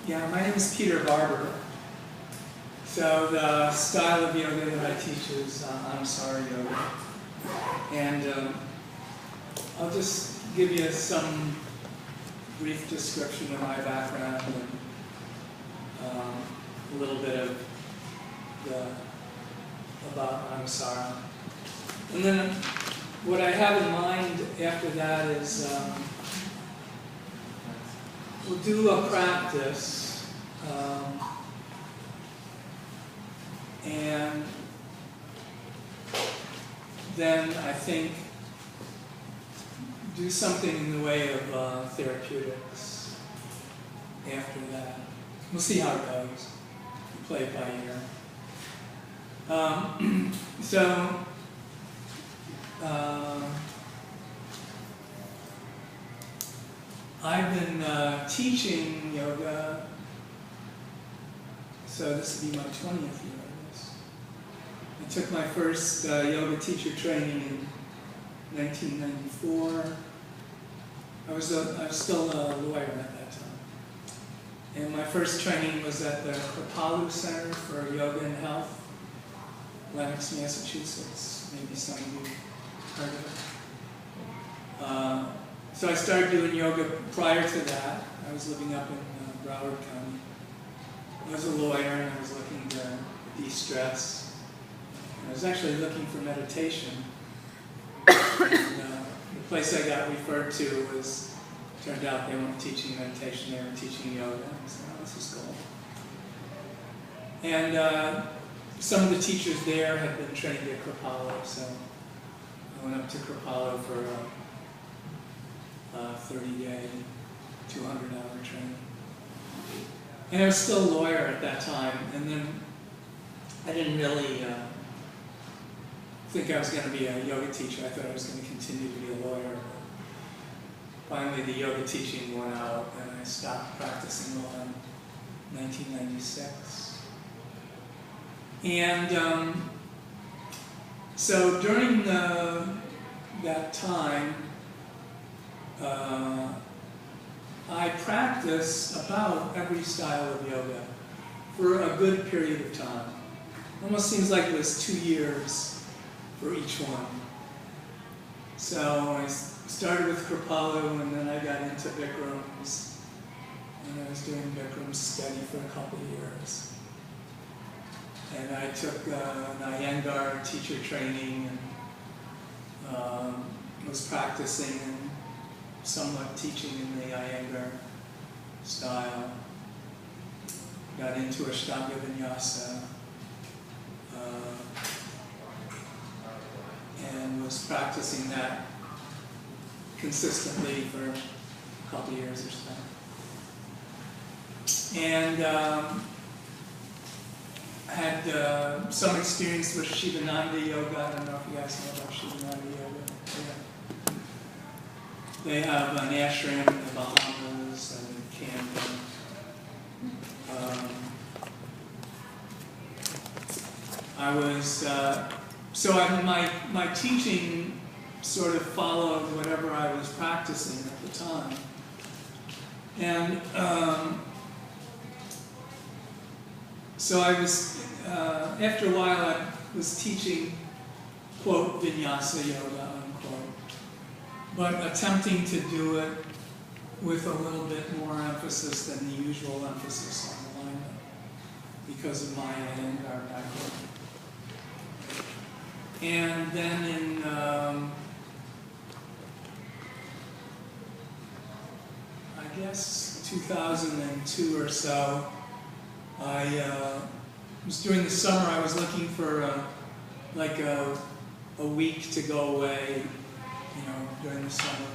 Yeah, my name is Peter Barber. So the style of yoga that I teach is Anusara yoga. And I'll just give you some brief description of my background and a little bit of about Anusara. And then what I have in mind after that is we'll do a practice, and then I think do something in the way of therapeutics after that. We'll see how it goes. We'll play it by ear. I've been teaching yoga, so this will be my 20th year, I guess. I took my first yoga teacher training in 1994. I was still a lawyer at that time. And my first training was at the Kripalu Center for Yoga and Health, Lenox, Massachusetts. Maybe some of you heard of it. So I started doing yoga prior to that. I was living up in Broward County. I was a lawyer and I was looking to de-stress. I was actually looking for meditation. And, the place I got referred to turned out they weren't teaching meditation, they were teaching yoga. I said, oh, this is cool. And some of the teachers there had been trained at Kripalu, so I went up to Kripalu for a 30-day, 200-hour training. And I was still a lawyer at that time, and then I didn't really think I was going to be a yoga teacher. I thought I was going to continue to be a lawyer. But finally, the yoga teaching went out, and I stopped practicing law in 1996. And so during that time, I practiced about every style of yoga for a good period of time. Almost seems like it was 2 years for each one. So I started with Kripalu, and then I got into Bikrams, and I was doing Bikrams steady for a couple of years. And I took an Iyengar teacher training, and was practicing and somewhat teaching in the Iyengar style. Got into Ashtanga Vinyasa, and was practicing that consistently for a couple of years or so. And had some experience with Shivananda yoga. I don't know if you guys know about Shivananda yoga. Yeah. They have an ashram in the Bahamas and in Camden. My teaching sort of followed whatever I was practicing at the time. And so I was, after a while, I was teaching, quote, vinyasa yoga, unquote, but attempting to do it with a little bit more emphasis than the usual emphasis on alignment because of my Iyengar background. And then in I guess 2002 or so, I was during the summer. I was looking for a week to go away, during the summer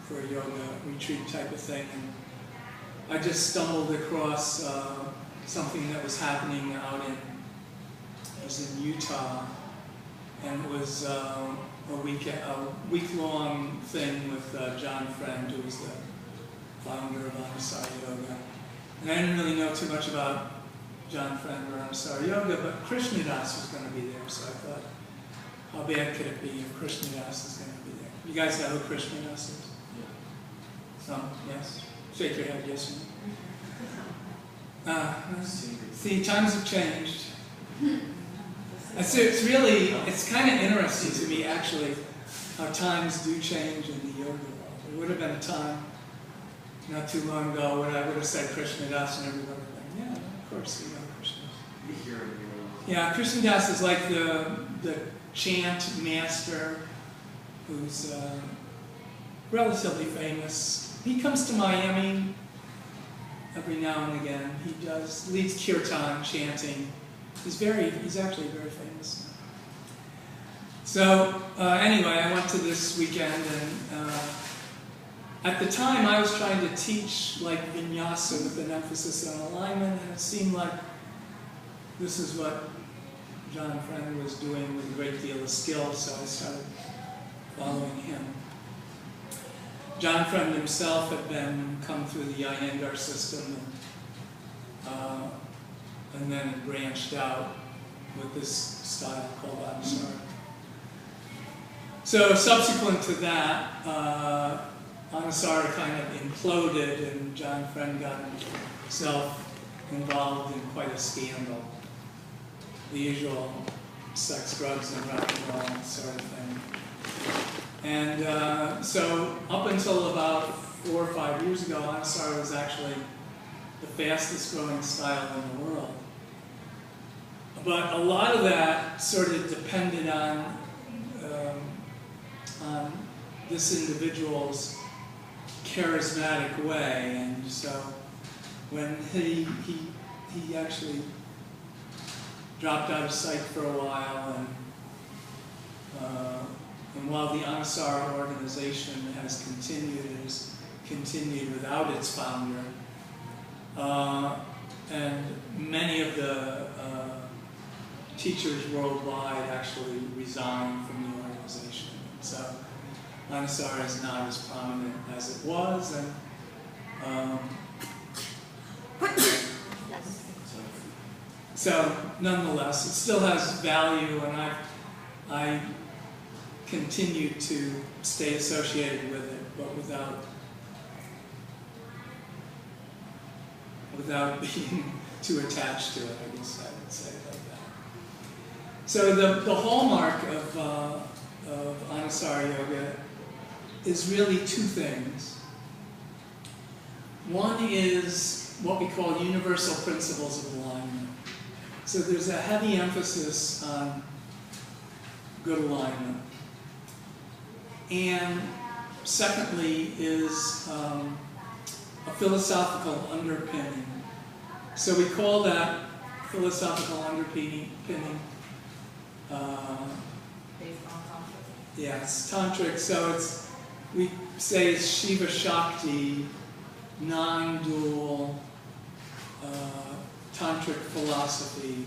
for a yoga retreat type of thing. And I just stumbled across something that was happening it was in Utah, and it was a week-long thing with John Friend, who was the founder of Anusara Yoga. And I didn't really know too much about John Friend or Anusara Yoga, but Krishnadas was going to be there, so I thought, how bad could it be if Krishnadas is going to be there? You guys know who Krishnadas is? Yeah. Some, yes? Shake your head, yes or no? See, times have changed. It's kind of interesting to me, actually, how times do change in the yoga world. There would have been a time not too long ago when I would have said Krishna Das and everybody would have been, yeah, of course, you know Krishna Das. Yeah, Krishna Das is like the chant master who's relatively famous. He comes to Miami every now and again. He leads kirtan, chanting. He's actually very famous now. So anyway, I went to this weekend, and at the time I was trying to teach like vinyasa with an emphasis on alignment, and it seemed like this is what John Friend was doing with a great deal of skill, so I started following him. John Friend himself had come through the Iyengar system, and then it branched out with this style called Anusara. So subsequent to that, Anusara kind of imploded, and John Friend got himself involved in quite a scandal. The usual sex, drugs, and rock and roll sort of thing. And so up until about 4 or 5 years ago, Anusara was actually the fastest growing style in the world. But a lot of that sort of depended on this individual's charismatic way, and so when he actually dropped out of sight for a while, and while the Anusara organization has continued without its founder, and many of the teachers worldwide actually resigned from the organization. So Anusara is not as prominent as it was, and so nonetheless, it still has value, and I continue to stay associated with it, but without being too attached to it, I guess I would say like that. So the hallmark of Anusara Yoga is really two things. One is what we call universal principles of alignment. So there's a heavy emphasis on good alignment. And secondly is a philosophical underpinning. So we call that philosophical underpinning Based on tantric? yes, tantric. So we say it's Shiva Shakti, non-dual tantric philosophy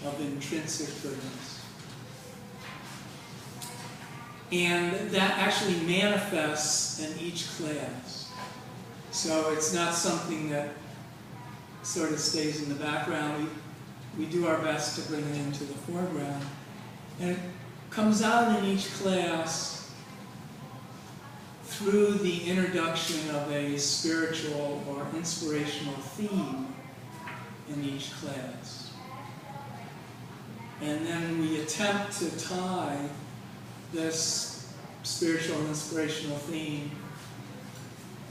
of intrinsic goodness. And that actually manifests in each class. So it's not something that sort of stays in the background. We do our best to bring it into the foreground. And it comes out in each class through the introduction of a spiritual or inspirational theme in each class. And then we attempt to tie this spiritual and inspirational theme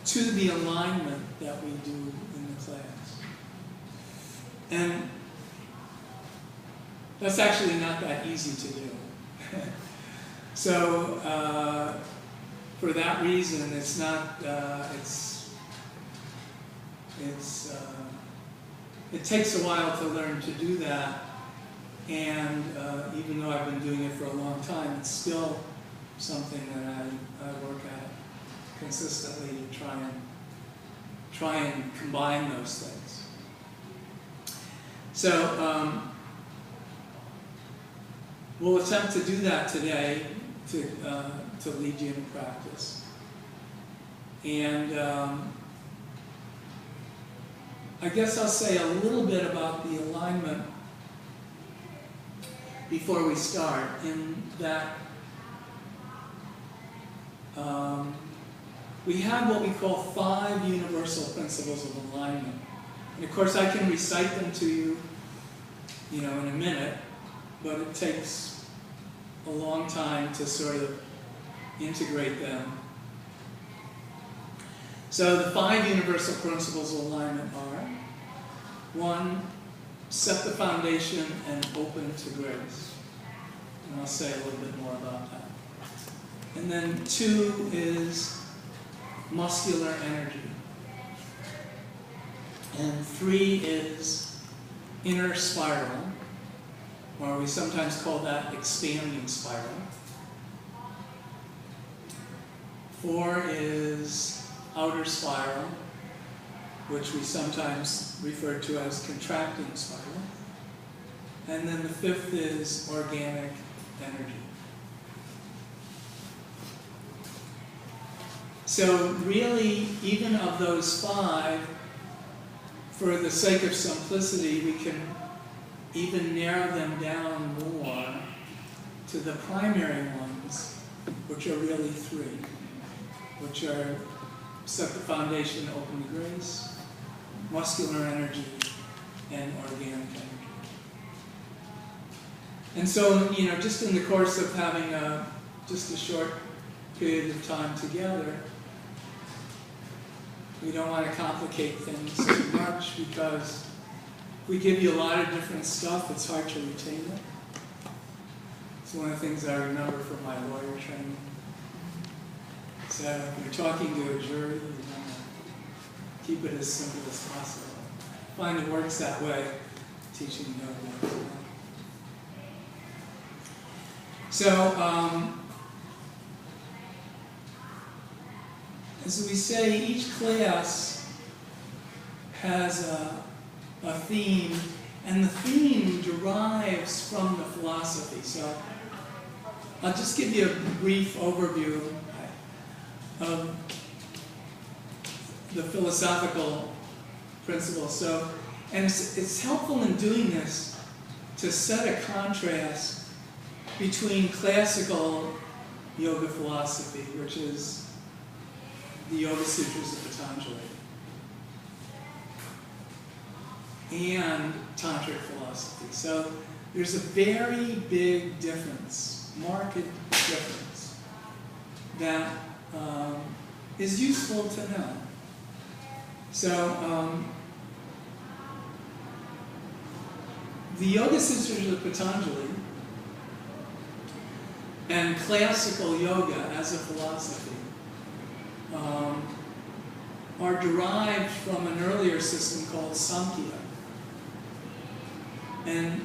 to the alignment that we do in the class. And that's actually not that easy to do. So for that reason, it's not, it takes a while to learn to do that. And even though I've been doing it for a long time, it's still something that I work at consistently to try and combine those things. So we'll attempt to do that today to lead you in practice. And I guess I'll say a little bit about the alignment before we start, in that we have what we call 5 universal principles of alignment. And of course I can recite them to you, in a minute, but it takes a long time to sort of integrate them. So the 5 universal principles of alignment are: 1, set the foundation and open to grace. And I'll say a little bit more about that. And then 2 is muscular energy. And 3 is inner spiral, or we sometimes call that expanding spiral. 4 is outer spiral, which we sometimes refer to as contracting spiral. And then the 5th is organic energy. So really, even of those 5, for the sake of simplicity, we can even narrow them down more to the primary ones, which are really 3, which are set the foundation, open to grace, muscular energy, and organic energy. And so, just in the course of having just a short period of time together, we don't want to complicate things too much, because if we give you a lot of different stuff, it's hard to retain it. It's one of the things I remember from my lawyer training. So if you're talking to a jury, you want to keep it as simple as possible. I find it works that way, teaching yoga as well. So, as we say, each class has a theme, and the theme derives from the philosophy. So I'll just give you a brief overview of the philosophical principles. So, and it's helpful in doing this to set a contrast between classical yoga philosophy, which is the Yoga Sutras of Patanjali, and Tantric philosophy. So there's a very big difference, marked difference, that is useful to know. So the Yoga Sutras of Patanjali and classical yoga as a philosophy are derived from an earlier system called Samkhya. And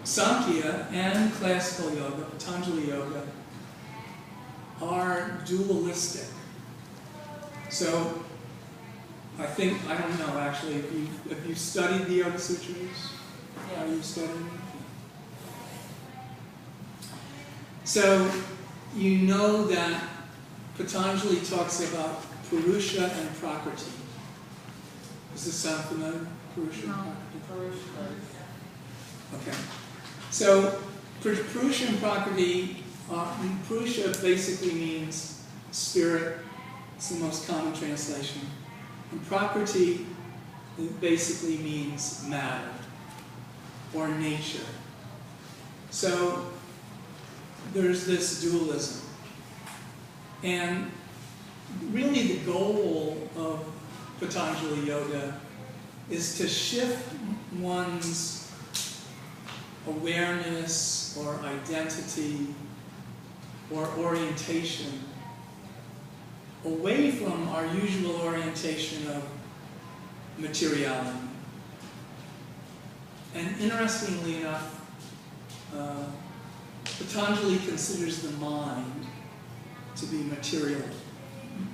Samkhya and classical yoga, Patanjali yoga, are dualistic. So I don't know actually, if you studied the Yoga Sutras? Are you studying them? So you know that Patanjali talks about Purusha and Prakriti. Does this sound familiar? Purusha and Prakriti? Okay. So Purusha and Prakriti, Purusha basically means spirit. It's the most common translation. And Prakriti basically means matter or nature. So there's this dualism. And really the goal of Patanjali Yoga is to shift one's awareness or identity or orientation away from our usual orientation of materiality. And interestingly enough, Patanjali considers the mind to be material,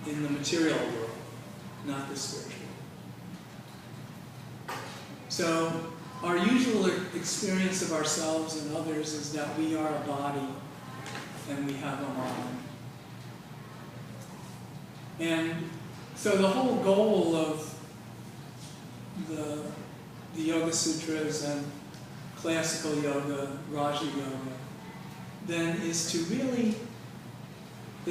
in the material world, not the spiritual. So our usual experience of ourselves and others is that we are a body and we have a mind. And so the whole goal of the Yoga Sutras and classical yoga, Raja Yoga, then is to really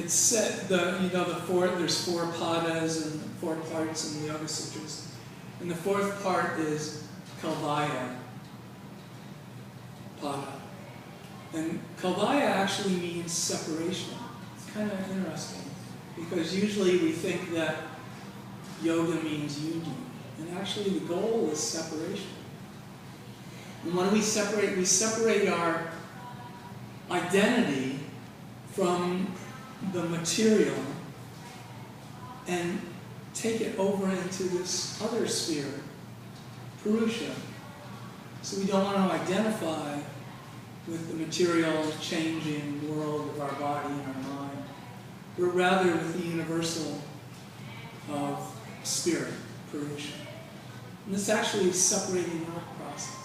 it's set, there's 4 padas and 4 parts in the Yoga Sutras. And the 4th part is Kalvaya pada. And Kalvaya actually means separation. It's kind of interesting, because usually we think that yoga means union. And actually the goal is separation. And when we separate, our identity from the material and take it over into this other sphere, Purusha. So we don't want to identify with the material changing world of our body and our mind, but rather with the universal of spirit, Purusha. And this actually is separating out process.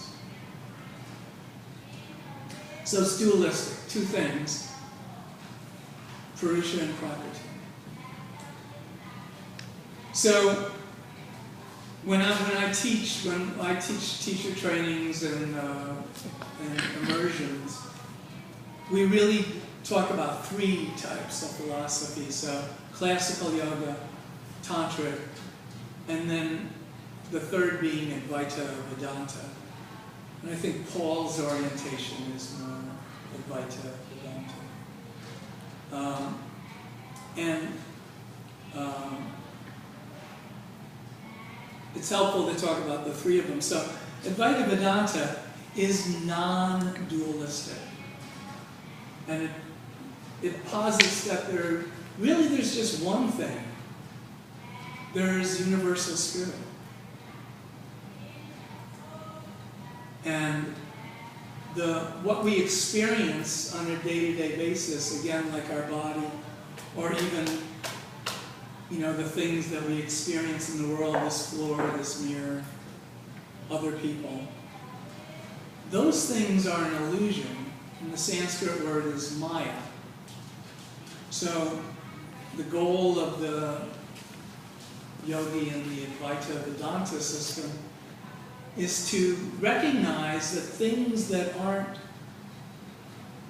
So it's dualistic, 2 things, Purusha and Prakriti. So when I teach teacher trainings and immersions, we really talk about 3 types of philosophy. So classical yoga, tantric, and then the 3rd being Advaita Vedanta. And I think Paul's orientation is more Advaita Vedanta. It's helpful to talk about the 3 of them. So Advaita Vedanta is non-dualistic. And it posits that there's just one thing. There's universal spirit. And what we experience on a day-to-day basis, again, like our body, or even the things that we experience in the world, this floor, this mirror, other people, those things are an illusion. And the Sanskrit word is Maya. So the goal of the yogi and the Advaita Vedanta system is to recognize that things that aren't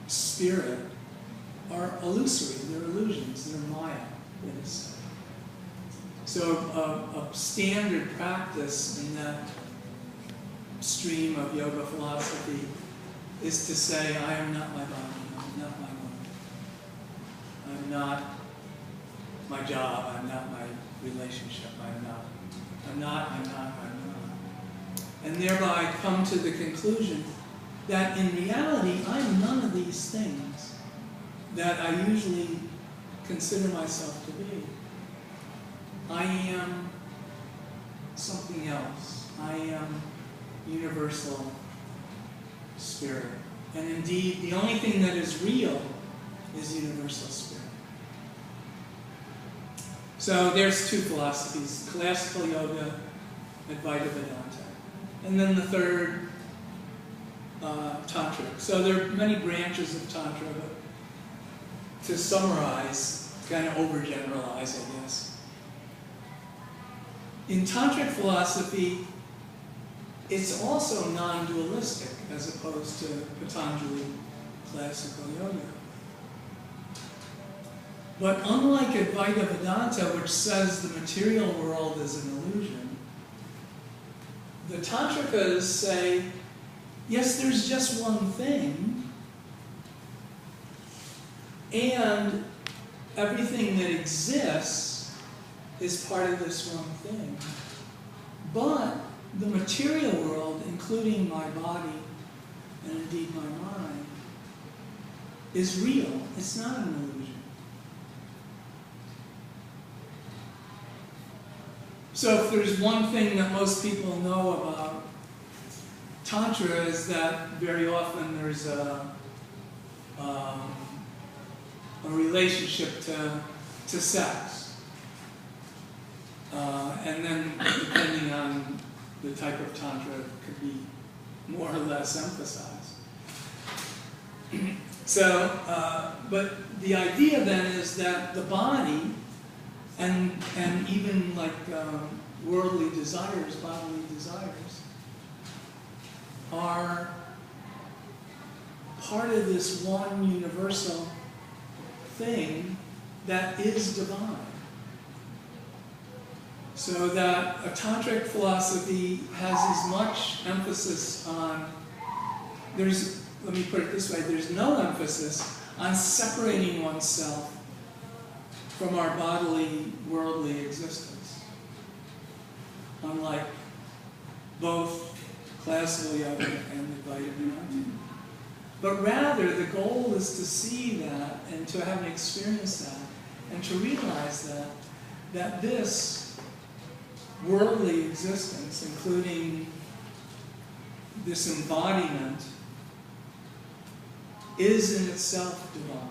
spirit are illusory, they're illusions, they're Maya. So a standard practice in that stream of yoga philosophy is to say, I am not my body, I'm not my mind. I'm not my job, I'm not my relationship, I'm not. And thereby come to the conclusion that in reality, I'm none of these things that I usually consider myself to be. I am something else. I am universal spirit. And indeed, the only thing that is real is universal spirit. So there's 2 philosophies, classical yoga, Advaita Vedanta. And then the 3rd, Tantric. So there are many branches of Tantra, but to summarize, kind of overgeneralize, I guess. In Tantric philosophy, it's also non-dualistic as opposed to Patanjali classical yoga. But unlike Advaita Vedanta, which says the material world is an illusion, the Tantrikas say, yes, there's just one thing, and everything that exists is part of this one thing. But the material world, including my body and indeed my mind, is real. It's not an illusion. So if there's one thing that most people know about Tantra is that very often there's a relationship to sex. And then depending on the type of Tantra, it could be more or less emphasized. So, but the idea then is that the body and even like worldly desires, bodily desires, are part of this one universal thing that is divine. So that a tantric philosophy has as much emphasis on, let me put it this way, there's no emphasis on separating oneself from our bodily, worldly existence. Unlike both classical yoga and Advaita Vedanta. But rather, the goal is to see that and to have an experience that and to realize that this worldly existence, including this embodiment, is in itself divine.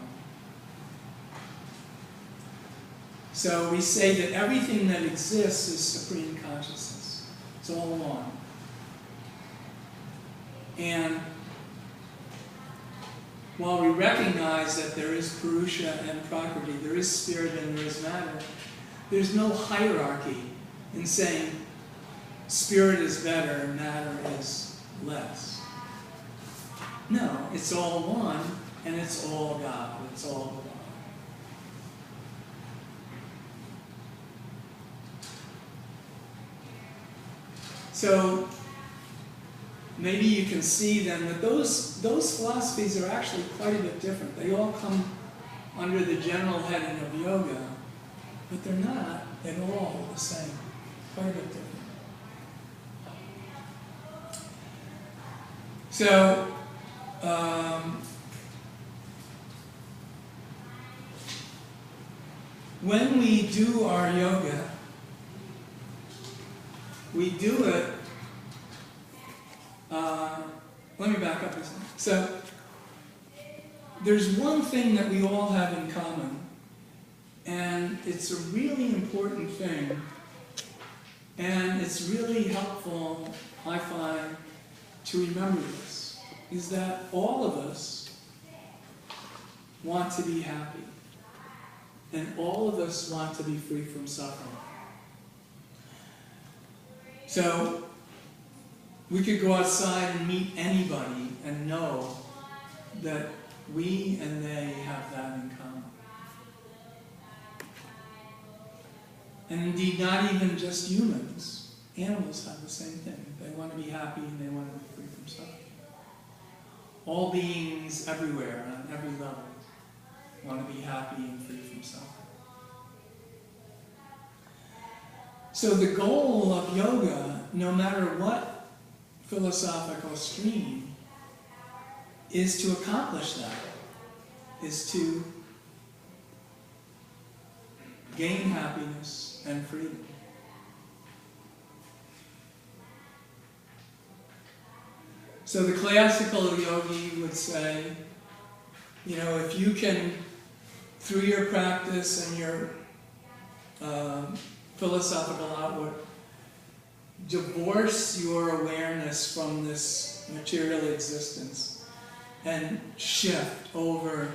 So we say that everything that exists is supreme consciousness. It's all one. And while we recognize that there is Purusha and Prakriti, there is spirit and there is matter, there's no hierarchy in saying spirit is better and matter is less. No, it's all one and it's all God. It's all divine. So maybe you can see then that those philosophies are actually quite a bit different. They all come under the general heading of yoga, but they're not at all the same. Quite a bit different. So, when we do our yoga, we do it. Let me back up a second. So, there's one thing that we all have in common, and it's a really important thing, and it's really helpful, I find, to remember this, is that all of us want to be happy, and all of us want to be free from suffering. So, we could go outside and meet anybody and know that we and they have that in common. And indeed, not even just humans. Animals have the same thing. They want to be happy and they want to be free from suffering. All beings everywhere, on every level, want to be happy and free from suffering. So the goal of yoga, no matter what philosophical stream, is to accomplish that, is to gain happiness and freedom. So the classical yogi would say, you know, if you can, through your practice and your philosophical outlook, divorce your awareness from this material existence and shift over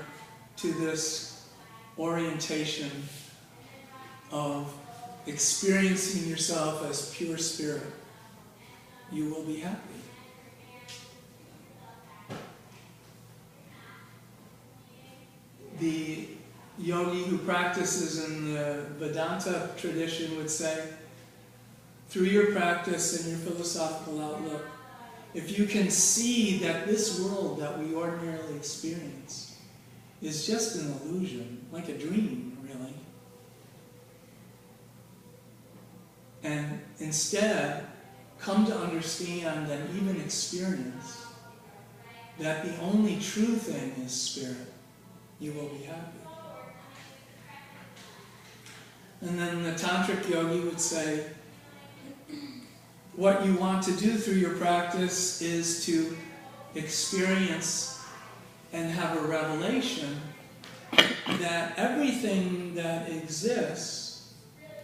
to this orientation of experiencing yourself as pure spirit, you will be happy. The yogi who practices in the Vedanta tradition would say, through your practice and your philosophical outlook, if you can see that this world that we ordinarily experience is just an illusion, like a dream, really, and instead come to understand and even experience that the only true thing is spirit, you will be happy. And then the tantric yogi would say, what you want to do through your practice is to experience and have a revelation that everything that exists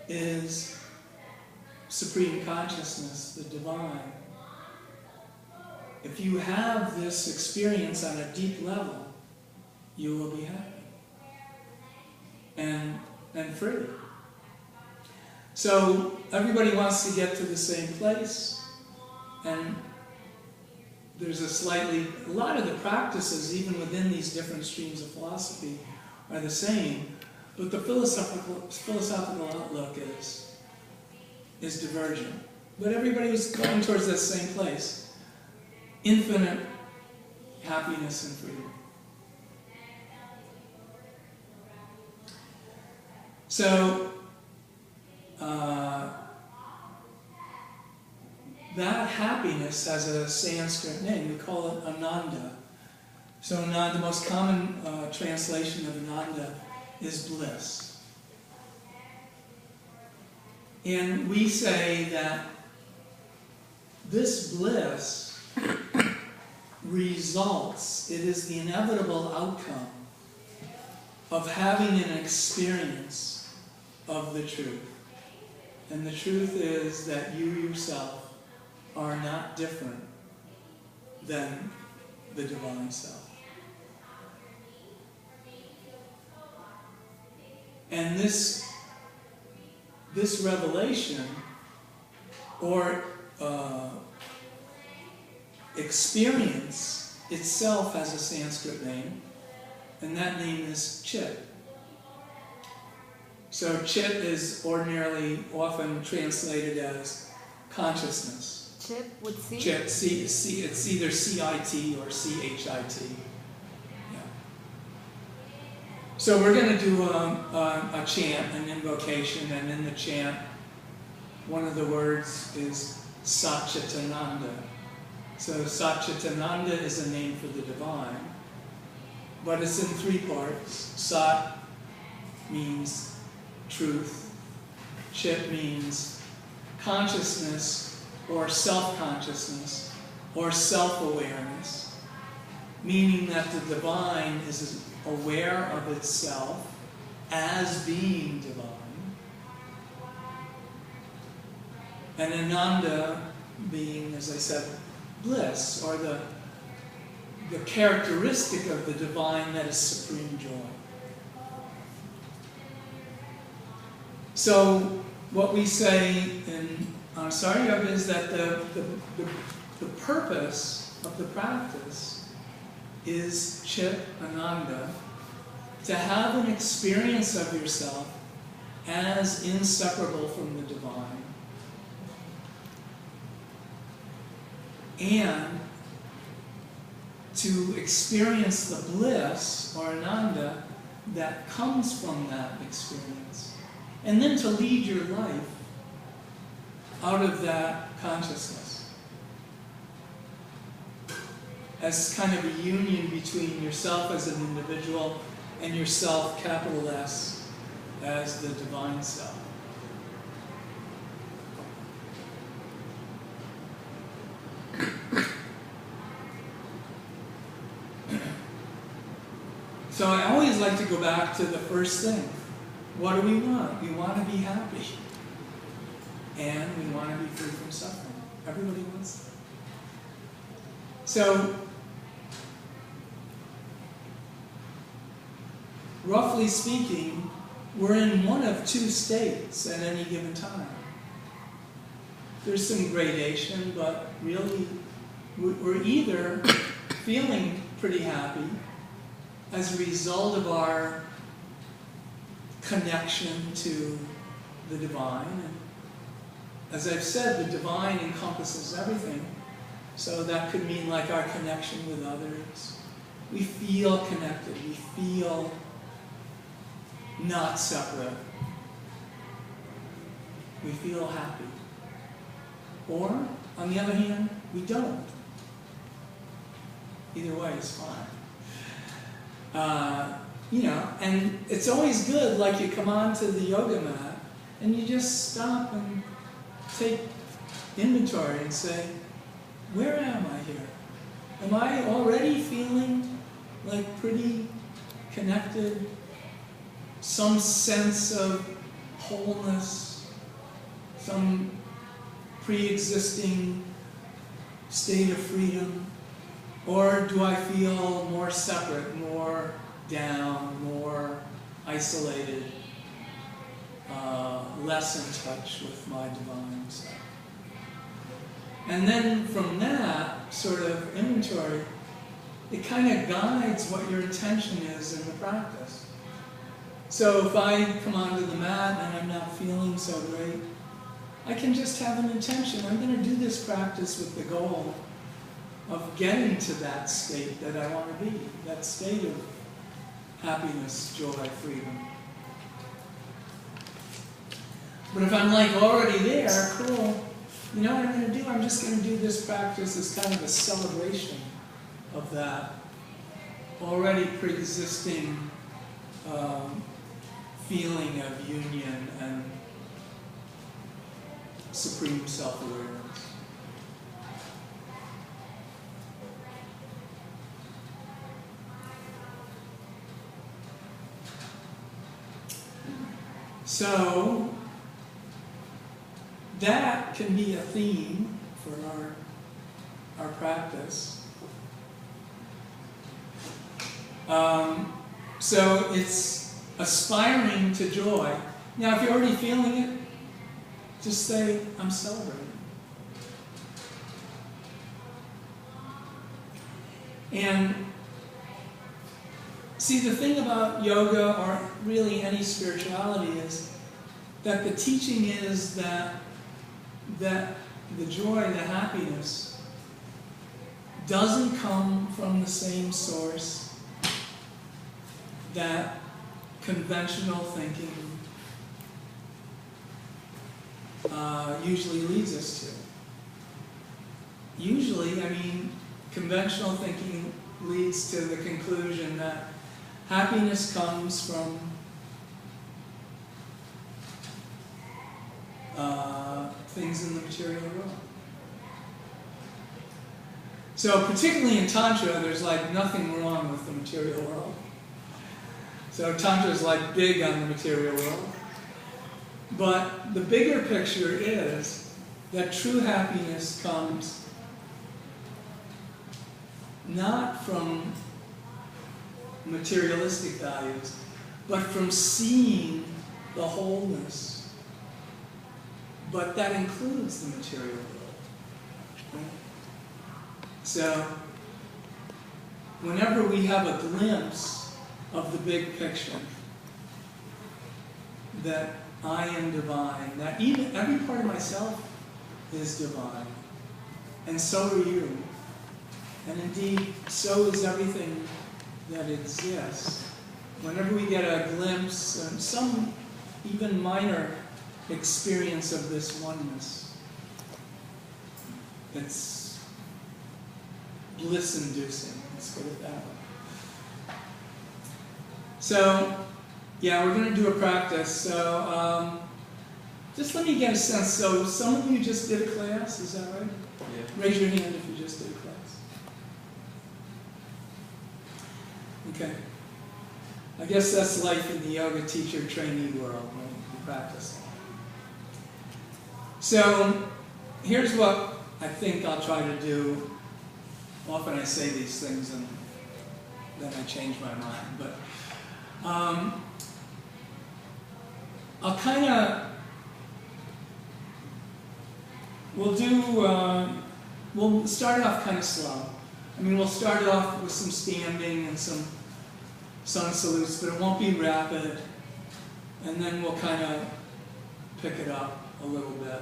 is supreme consciousness, the divine. If you have this experience on a deep level, you will be happy and free. So everybody wants to get to the same place, and there's a lot of the practices, even within these different streams of philosophy, are the same, But the philosophical outlook is divergent. But everybody's going towards that same place. Infinite happiness and freedom. So, that happiness has a Sanskrit name. We call it Ananda. So the most common translation of Ananda is bliss. And we say that this bliss results, it is the inevitable outcome of having an experience of the truth. And the truth is that you yourself are not different than the divine self. And this revelation, or experience itself, has a Sanskrit name, and that name is Chit. So Chit is ordinarily often translated as consciousness. Chit with C? Chit, it's either C-I-T or C-H-I-T. Yeah. So we're going to do a chant, an invocation, and in the chant, one of the words is Satchitananda. So Satchitananda is a name for the divine, but it's in three parts. Sat means truth. Chit means consciousness, or self-consciousness, or self-awareness, meaning that the divine is aware of itself as being divine, and Ananda being, as I said, bliss, or the characteristic of the divine that is supreme joy. So what we say in Anusara is that the purpose of the practice is Chit Ananda, to have an experience of yourself as inseparable from the divine, and to experience the bliss, or Ananda, that comes from that experience, and then to lead your life out of that consciousness, as kind of a union between yourself as an individual and yourself, capital S, as the divine self. So I always like to go back to the first thing. What do we want? We want to be happy. And we want to be free from suffering. Everybody wants that. So, roughly speaking, we're in one of two states at any given time. There's some gradation, but really, we're either feeling pretty happy as a result of our connection to the divine. And as I've said, the divine encompasses everything. So that could mean like our connection with others. We feel connected. We feel not separate. We feel happy. Or, on the other hand, we don't. Either way is fine. And it's always good, like you come onto the yoga mat and you just stop and take inventory and say, where am I here? Am I already feeling like pretty connected? Some sense of wholeness? Some pre-existing state of freedom? Or do I feel more separate, more down, more isolated, less in touch with my divine self? And then from that sort of inventory, it kind of guides what your intention is in the practice. So if I come onto the mat and I'm not feeling so great, I can just have an intention. I'm going to do this practice with the goal of getting to that state that I want to be, that state of happiness, joy, freedom. But if I'm like already there, cool, you know what I'm going to do? I'm just going to do this practice as kind of a celebration of that already pre-existing feeling of union and supreme self-awareness. So that can be a theme for our practice. So it's aspiring to joy. Now, if you're already feeling it, just say, I'm celebrating. And see, the thing about yoga, or really any spirituality, is that the teaching is that the joy, the happiness, doesn't come from the same source that conventional thinking usually leads us to. Usually, I mean, conventional thinking leads to the conclusion that happiness comes from things in the material world. So particularly in Tantra, there's like nothing wrong with the material world. So Tantra is like big on the material world. But the bigger picture is that true happiness comes not from materialistic values, but from seeing the wholeness. But that includes the material world. Right? So, whenever we have a glimpse of the big picture, that I am divine, that even every part of myself is divine, and so are you. And indeed, so is everything that exists. Whenever we get a glimpse, some even minor experience of this oneness, it's bliss-inducing, let's put it that way. So, yeah, we're going to do a practice. So, just let me get a sense. So, some of you just did a class, is that right? Yeah. Raise your hand if you just did a class. Okay. I guess that's life in the yoga teacher trainee world, right? You practice. So, here's what I think I'll try to do. Often I say these things and then I change my mind, but I'll kind of, we'll start off kind of slow. I mean, we'll start off with some standing and some sun salutes, but it won't be rapid. And then we'll kind of pick it up a little bit.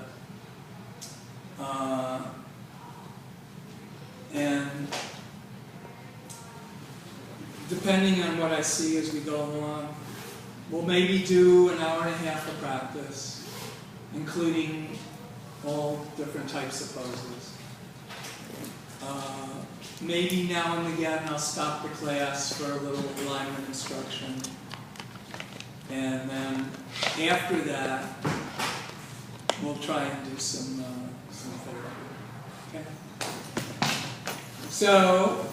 And depending on what I see as we go along, we'll maybe do an hour and a half of practice, including all different types of poses. Maybe now and again I'll stop the class for a little alignment instruction. And then after that, we'll try and do some therapy. Okay? So,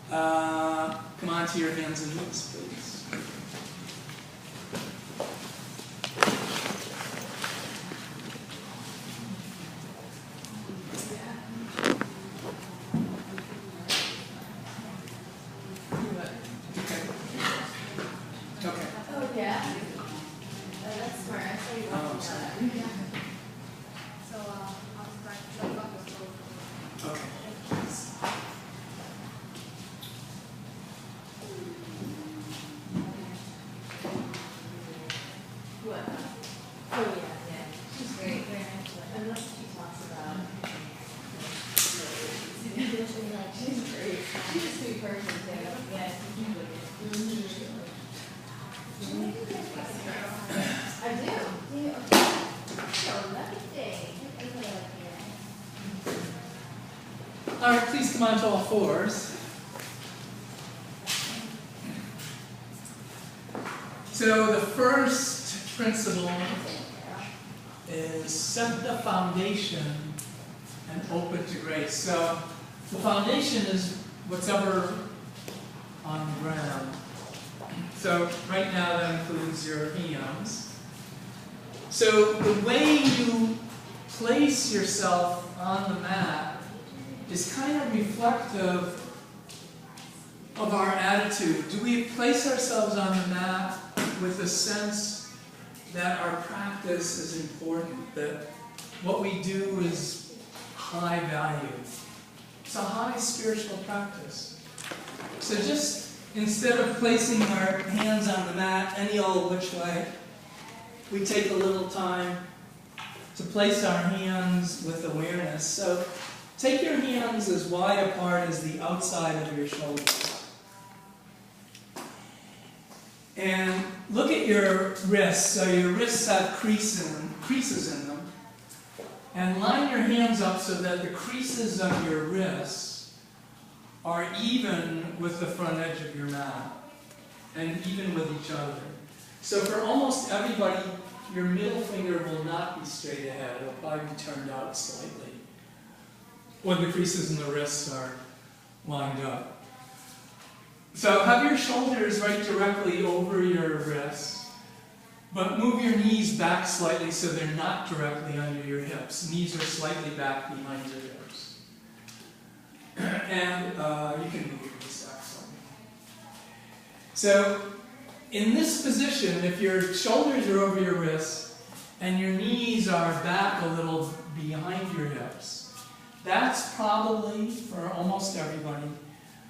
come on to your hands and knees, please. All right, please come on to all fours. So the first principle is set the foundation and open to grace. So the foundation is whatever on the ground. So right now that includes your hands. So the way you place yourself on the mat is kind of reflective of our attitude. Do we place ourselves on the mat with a sense that our practice is important, that what we do is high value? It's a high spiritual practice. So just instead of placing our hands on the mat any old which way, we take a little time to place our hands with awareness. So take your hands as wide apart as the outside of your shoulders. And look at your wrists. So your wrists have creases in them. And line your hands up so that the creases of your wrists are even with the front edge of your mat. And even with each other. So for almost everybody, your middle finger will not be straight ahead. It'll probably be turned out slightly when the creases in the wrists are lined up. So have your shoulders right directly over your wrists, but move your knees back slightly so they're not directly under your hips. Knees are slightly back behind your hips. And you can move your knees back slightly. So in this position, if your shoulders are over your wrists and your knees are back a little behind your hips, that's probably, for almost everybody,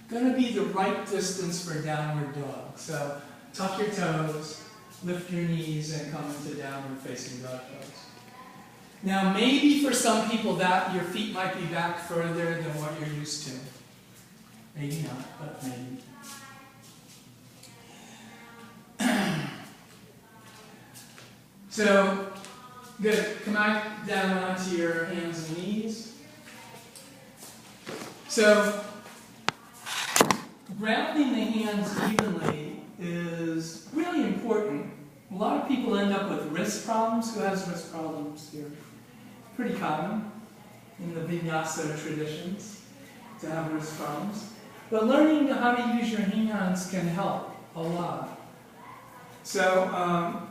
going to be the right distance for downward dog. So tuck your toes, lift your knees, and come into downward facing dog pose. Now maybe for some people that your feet might be back further than what you're used to. Maybe not, but maybe. So, good. Come back down onto your hands and knees. So, grounding the hands evenly is really important. A lot of people end up with wrist problems. Who has wrist problems here? Pretty common in the vinyasa traditions to have wrist problems. But learning how to use your hands can help a lot. So,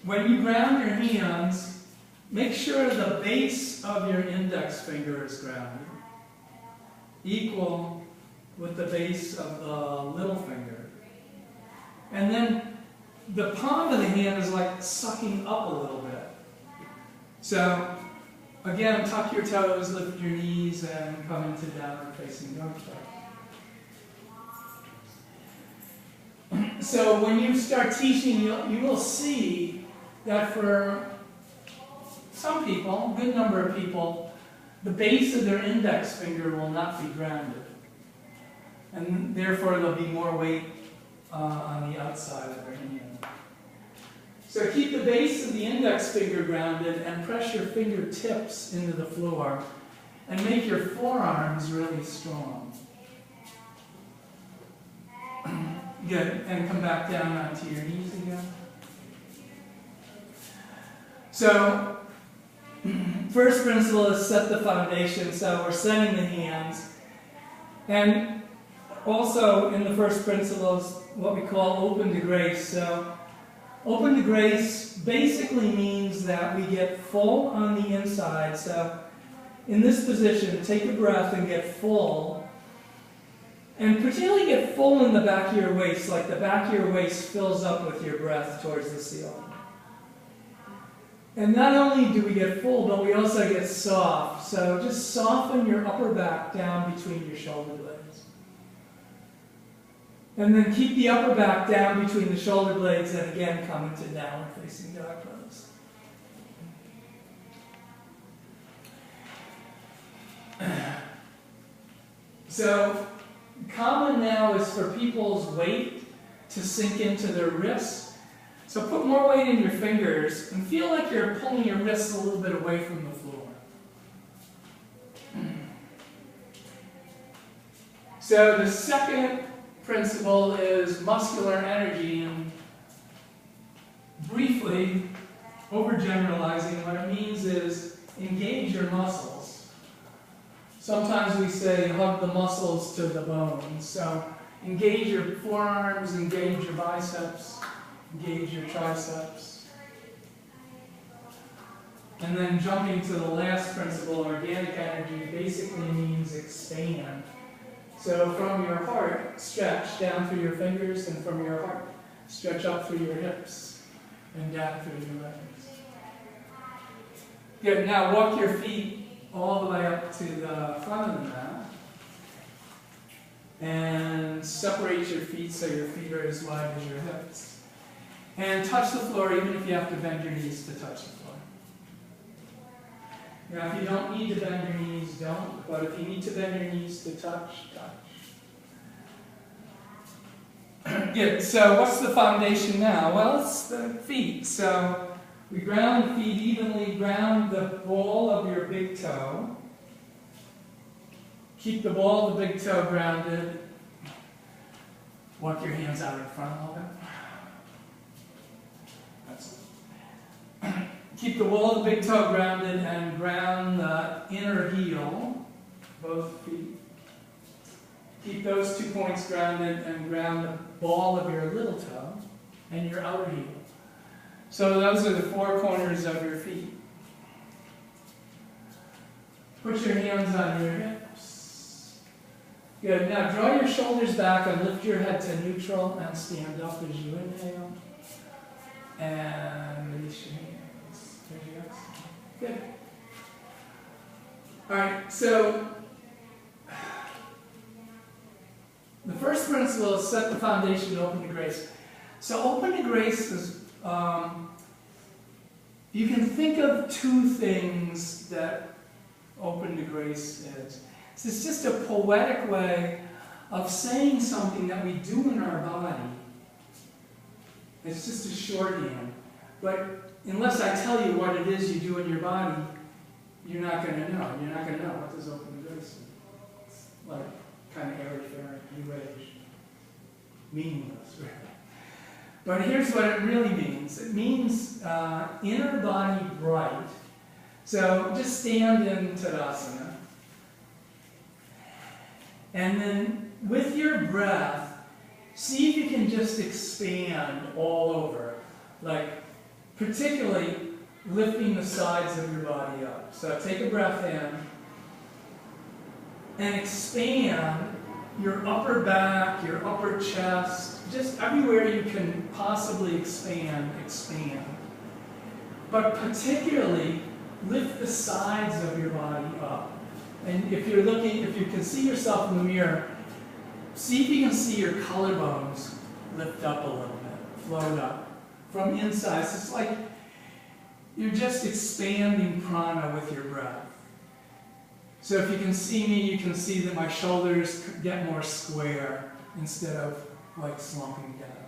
when you ground your hands, make sure the base of your index finger is grounded, equal with the base of the little finger. And then the palm of the hand is like sucking up a little bit. So, again, tuck your toes, lift your knees, and come into downward facing dog pose. So when you start teaching, you will see that for some people, a good number of people, the base of their index finger will not be grounded. And therefore there'll be more weight on the outside of their hand. So keep the base of the index finger grounded and press your fingertips into the floor and make your forearms really strong. Good, and come back down onto your knees again. So, first principle is set the foundation, so we're setting the hands. And also in the first principle is what we call open to grace. So, open to grace basically means that we get full on the inside. So, in this position, take a breath and get full. And particularly get full in the back of your waist, like the back of your waist fills up with your breath towards the ceiling. And not only do we get full, but we also get soft. So just soften your upper back down between your shoulder blades. And then keep the upper back down between the shoulder blades and again come into downward facing dog pose. So, common now is for people's weight to sink into their wrists. So put more weight in your fingers and feel like you're pulling your wrists a little bit away from the floor. So the second principle is muscular energy, and briefly, overgeneralizing, what it means is engage your muscles. Sometimes we say hug the muscles to the bones. So engage your forearms, engage your biceps, engage your triceps. And then jumping to the last principle, organic energy, basically means expand. So from your heart, stretch down through your fingers, and from your heart, stretch up through your hips and down through your legs. Good, now walk your feet all the way up to the front of the mat. And separate your feet so your feet are as wide as your hips. And touch the floor even if you have to bend your knees to touch the floor. Now if you don't need to bend your knees, don't. But if you need to bend your knees to touch, touch. Good, so what's the foundation now? Well, it's the feet. So we ground the feet evenly, ground the ball of your big toe. Keep the ball of the big toe grounded. Walk your hands out in front a little bit. That's it. Keep the ball of the big toe grounded and ground the inner heel, both feet. Keep those 2 points grounded and ground the ball of your little toe and your outer heel. So those are the 4 corners of your feet. Put your hands on your hips. Good. Now draw your shoulders back and lift your head to neutral and stand up as you inhale. And release your hands. There you go. Good. Alright, so the first principle is set the foundation to open to grace. So open to grace is, you can think of 2 things that open to grace is. It's just a poetic way of saying something that we do in our body. It's just a shorthand. But unless I tell you what it is you do in your body, you're not going to know. You're not going to know what does open to grace mean. It's like kind of airy-fairy, new age. Meaningless, really. But here's what it really means. It means inner body bright. So just stand in Tadasana. And then with your breath, see if you can just expand all over. Like particularly lifting the sides of your body up. So take a breath in and expand your upper back, your upper chest, just everywhere you can possibly expand, expand. But particularly lift the sides of your body up. And if you're looking, if you can see yourself in the mirror, see if you can see your collarbones lift up a little bit, float up from inside. So it's like you're just expanding prana with your breath. So if you can see me, you can see that my shoulders get more square instead of like slumping down.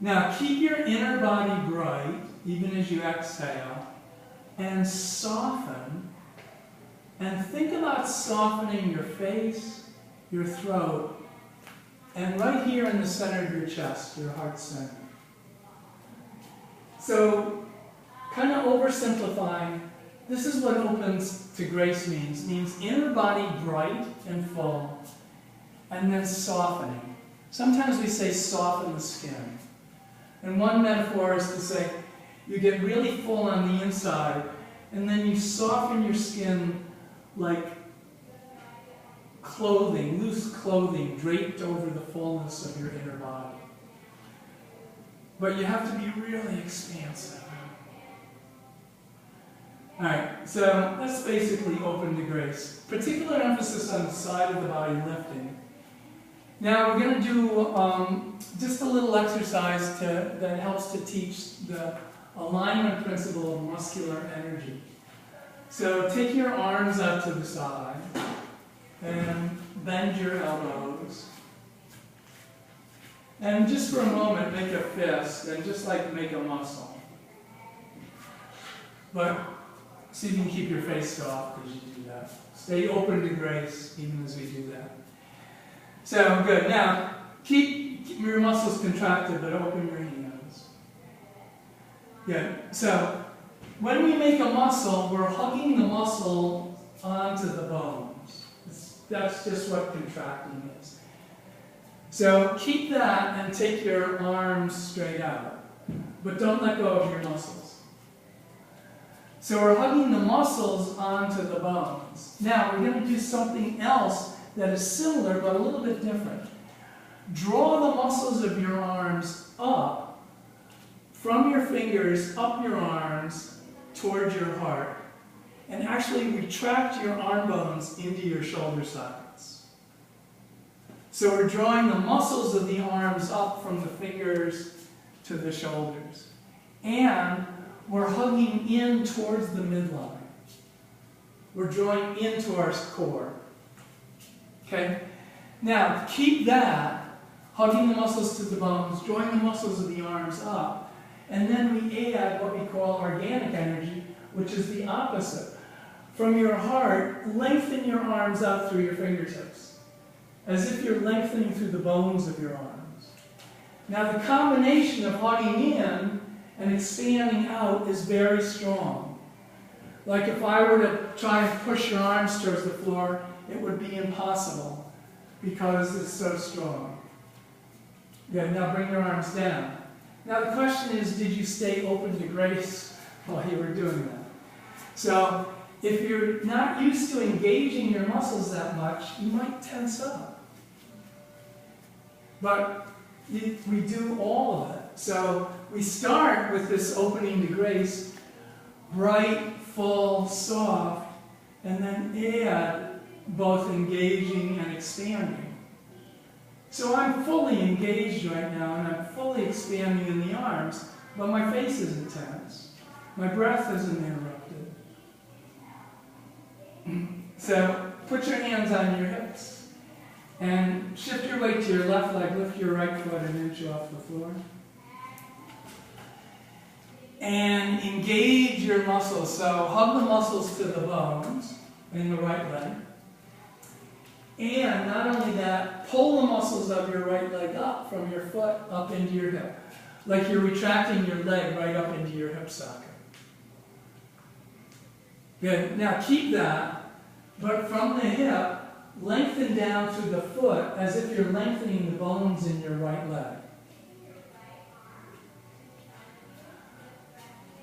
Now keep your inner body bright, even as you exhale, and soften. And think about softening your face, your throat, and right here in the center of your chest, your heart center. So, kind of oversimplifying, this is what opens to grace means. It means inner body bright and full, and then softening. Sometimes we say soften the skin. And one metaphor is to say you get really full on the inside, and then you soften your skin like clothing, loose clothing draped over the fullness of your inner body. But you have to be really expansive. Alright, so that's basically open to grace. Particular emphasis on the side of the body lifting. Now we're going to do just a little exercise that helps to teach the alignment principle of muscular energy. So take your arms out to the side and bend your elbows. And just for a moment, make a fist, and just like make a muscle. But see if you can keep your face soft as you do that. Stay open to grace even as we do that. So, good. Now, keep your muscles contracted, but open your hands. Good. So, when we make a muscle, we're hugging the muscle onto the bones. That's just what contracting is. So keep that and take your arms straight out. But don't let go of your muscles. So we're hugging the muscles onto the bones. Now we're going to do something else that is similar but a little bit different. Draw the muscles of your arms up from your fingers, up your arms, towards your heart. And actually retract your arm bones into your shoulder sockets. So we're drawing the muscles of the arms up from the fingers to the shoulders. And we're hugging in towards the midline. We're drawing into our core. Okay? Now, keep that, hugging the muscles to the bones, drawing the muscles of the arms up, and then we add what we call organic energy, which is the opposite. From your heart, lengthen your arms out through your fingertips, as if you're lengthening through the bones of your arms. Now the combination of hugging in and expanding out is very strong. Like if I were to try and push your arms towards the floor, it would be impossible because it's so strong. Good, now bring your arms down. Now the question is, did you stay open to grace while you were doing that? So if you're not used to engaging your muscles that much, you might tense up. But we do all of it. So we start with this opening to grace, bright, full, soft, and then add both engaging and expanding. So I'm fully engaged right now, and I'm fully expanding in the arms, but my face isn't tense. My breath isn't interrupted. So put your hands on your hips and shift your weight to your left leg. Lift your right foot an inch off the floor. And engage your muscles. So hug the muscles to the bones in the right leg. And not only that, pull the muscles of your right leg up from your foot up into your hip. Like you're retracting your leg right up into your hip socket. Good. Now keep that, but from the hip, lengthen down to the foot as if you're lengthening the bones in your right leg.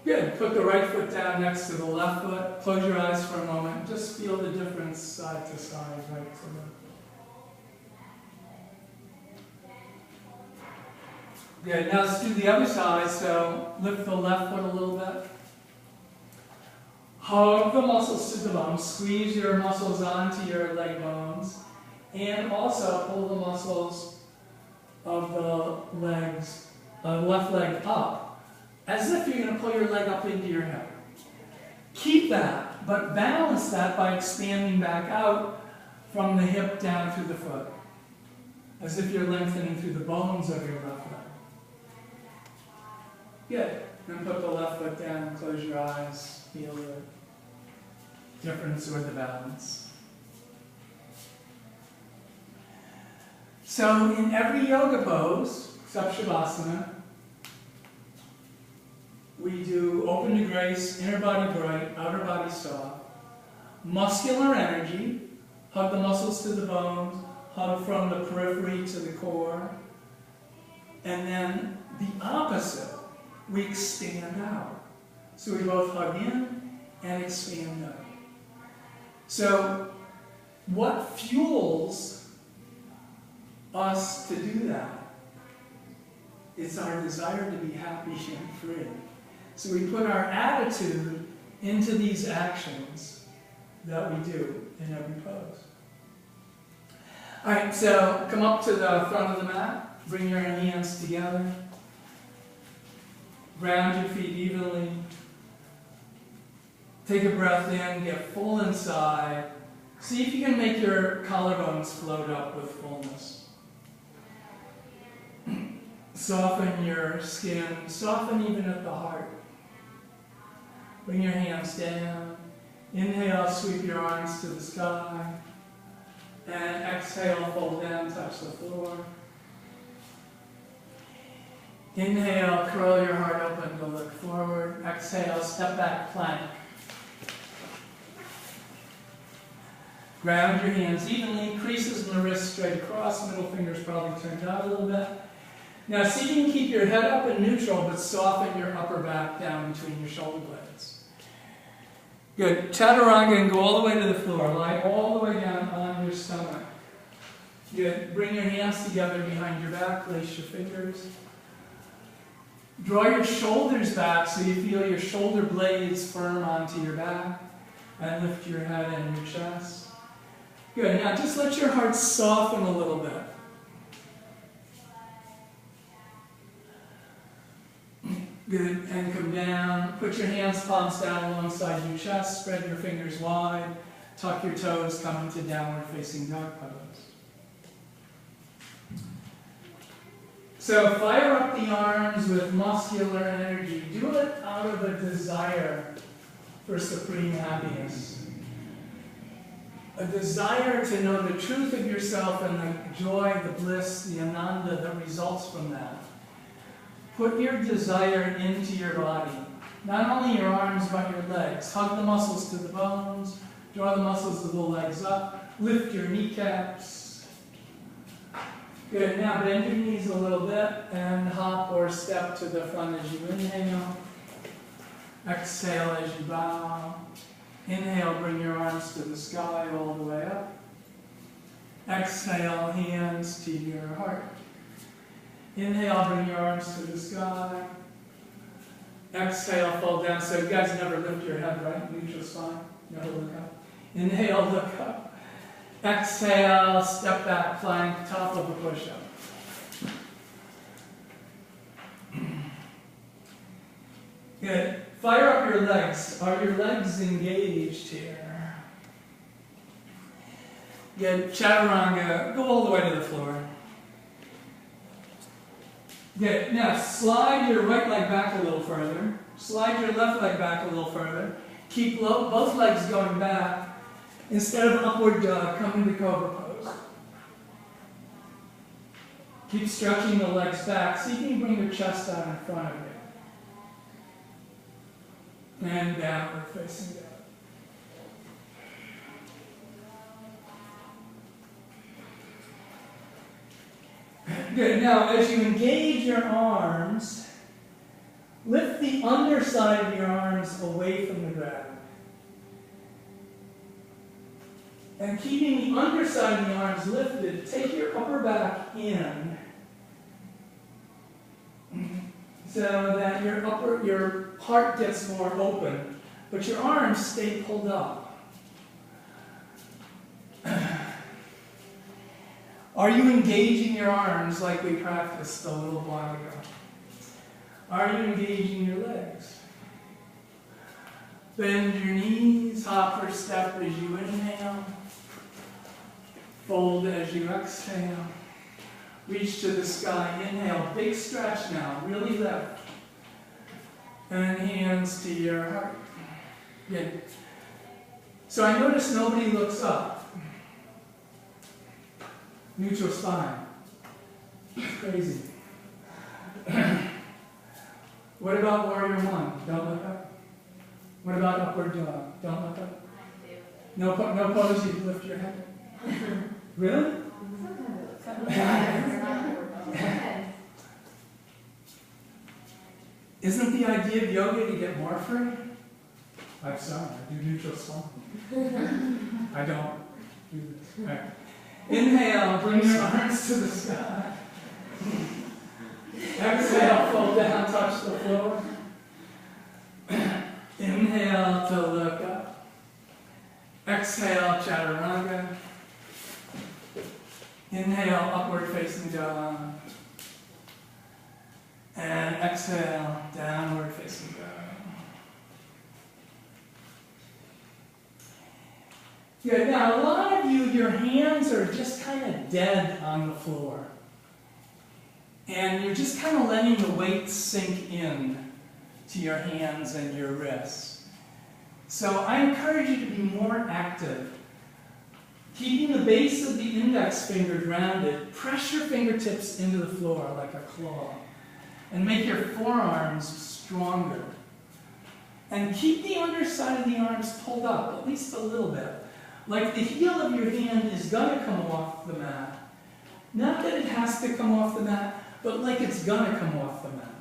Good. Put the right foot down next to the left foot. Close your eyes for a moment. Just feel the difference side to side, right to left. Good. Now let's do the other side. So lift the left foot a little bit. Hug the muscles to the bones. Squeeze your muscles onto your leg bones. And also pull the muscles of the legs, left leg up, as if you're going to pull your leg up into your hip. Keep that, but balance that by expanding back out from the hip down to the foot, as if you're lengthening through the bones of your left leg. Good. Then put the left foot down, close your eyes, feel the difference or the balance. So in every yoga pose, except Shavasana, we do open to grace, inner body bright, outer body soft, muscular energy, hug the muscles to the bones, hug from the periphery to the core, and then the opposite, we expand out. So we both hug in and expand out. So what fuels us to do that? It's our desire to be happy and free. So we put our attitude into these actions that we do in every pose. All right, so come up to the front of the mat. Bring your hands together. Ground your feet evenly. Take a breath in, get full inside. See if you can make your collarbones float up with fullness. Soften your skin, soften even at the heart. Bring your hands down. Inhale, sweep your arms to the sky. And exhale, fold down, touch the floor. Inhale, curl your heart open to look forward. Exhale, step back, plank. Ground your hands evenly, creases in the wrists straight across, middle fingers probably turned out a little bit. Now see if you can keep your head up and neutral, but soften your upper back down between your shoulder blades. Good. Chaturanga and go all the way to the floor. Lie all the way down on your stomach. Good. Bring your hands together behind your back, lace your fingers. Draw your shoulders back so you feel your shoulder blades firm onto your back. And lift your head and your chest. Good. Now just let your heart soften a little bit. Good. And come down. Put your hands, palms down alongside your chest. Spread your fingers wide. Tuck your toes. Come into downward facing dog pose. So fire up the arms with muscular energy. Do it out of a desire for supreme happiness. A desire to know the truth of yourself and the joy, the bliss, the ananda that results from that. Put your desire into your body. Not only your arms, but your legs. Hug the muscles to the bones. Draw the muscles of the legs up. Lift your kneecaps. Good. Now bend your knees a little bit and hop or step to the front as you inhale. Exhale as you bow. Inhale, bring your arms to the sky all the way up. Exhale, hands to your heart. Inhale, bring your arms to the sky. Exhale, fold down. So you guys never lift your head, right? Neutral spine. Never look up. Inhale, look up. Exhale, step back, plank, top of a push-up. Good. Fire up your legs. Are your legs engaged here? Good. Chaturanga. Go all the way to the floor. Good. Now slide your right leg back a little further. Slide your left leg back a little further. Keep both legs going back. Instead of upward dog, come into cobra pose. Keep stretching the legs back. See if you can bring your chest out in front of you. And downward facing down. Good. Now, as you engage your arms, lift the underside of your arms away from the ground. And keeping the underside of the arms lifted, take your upper back in so that your heart gets more open, but your arms stay pulled up. Are you engaging your arms like we practiced a little while ago? Are you engaging your legs? Bend your knees, hop or step as you inhale. Fold as you exhale. Reach to the sky. Inhale. Big stretch now. Really lift. And hands to your heart. Good. So I notice nobody looks up. Neutral spine. Crazy. What about warrior one? Don't look up. What about upward dog? Don't look up. No pose, you lift your head. Really? Isn't the idea of yoga to get more free? I'm sorry, I do neutral spine. I don't do this. Right. Inhale, bring your arms to the sky. Exhale, fold down, touch the floor. Inhale to look up. Exhale, chaturanga. Inhale, upward facing dog. And exhale, downward facing dog. Good. Now, a lot of you, your hands are just kind of dead on the floor. And you're just kind of letting the weight sink in to your hands and your wrists. So I encourage you to be more active. Keeping the base of the index finger grounded, press your fingertips into the floor like a claw. And make your forearms stronger. And keep the underside of the arms pulled up, at least a little bit. Like the heel of your hand is going to come off the mat. Not that it has to come off the mat, but like it's going to come off the mat.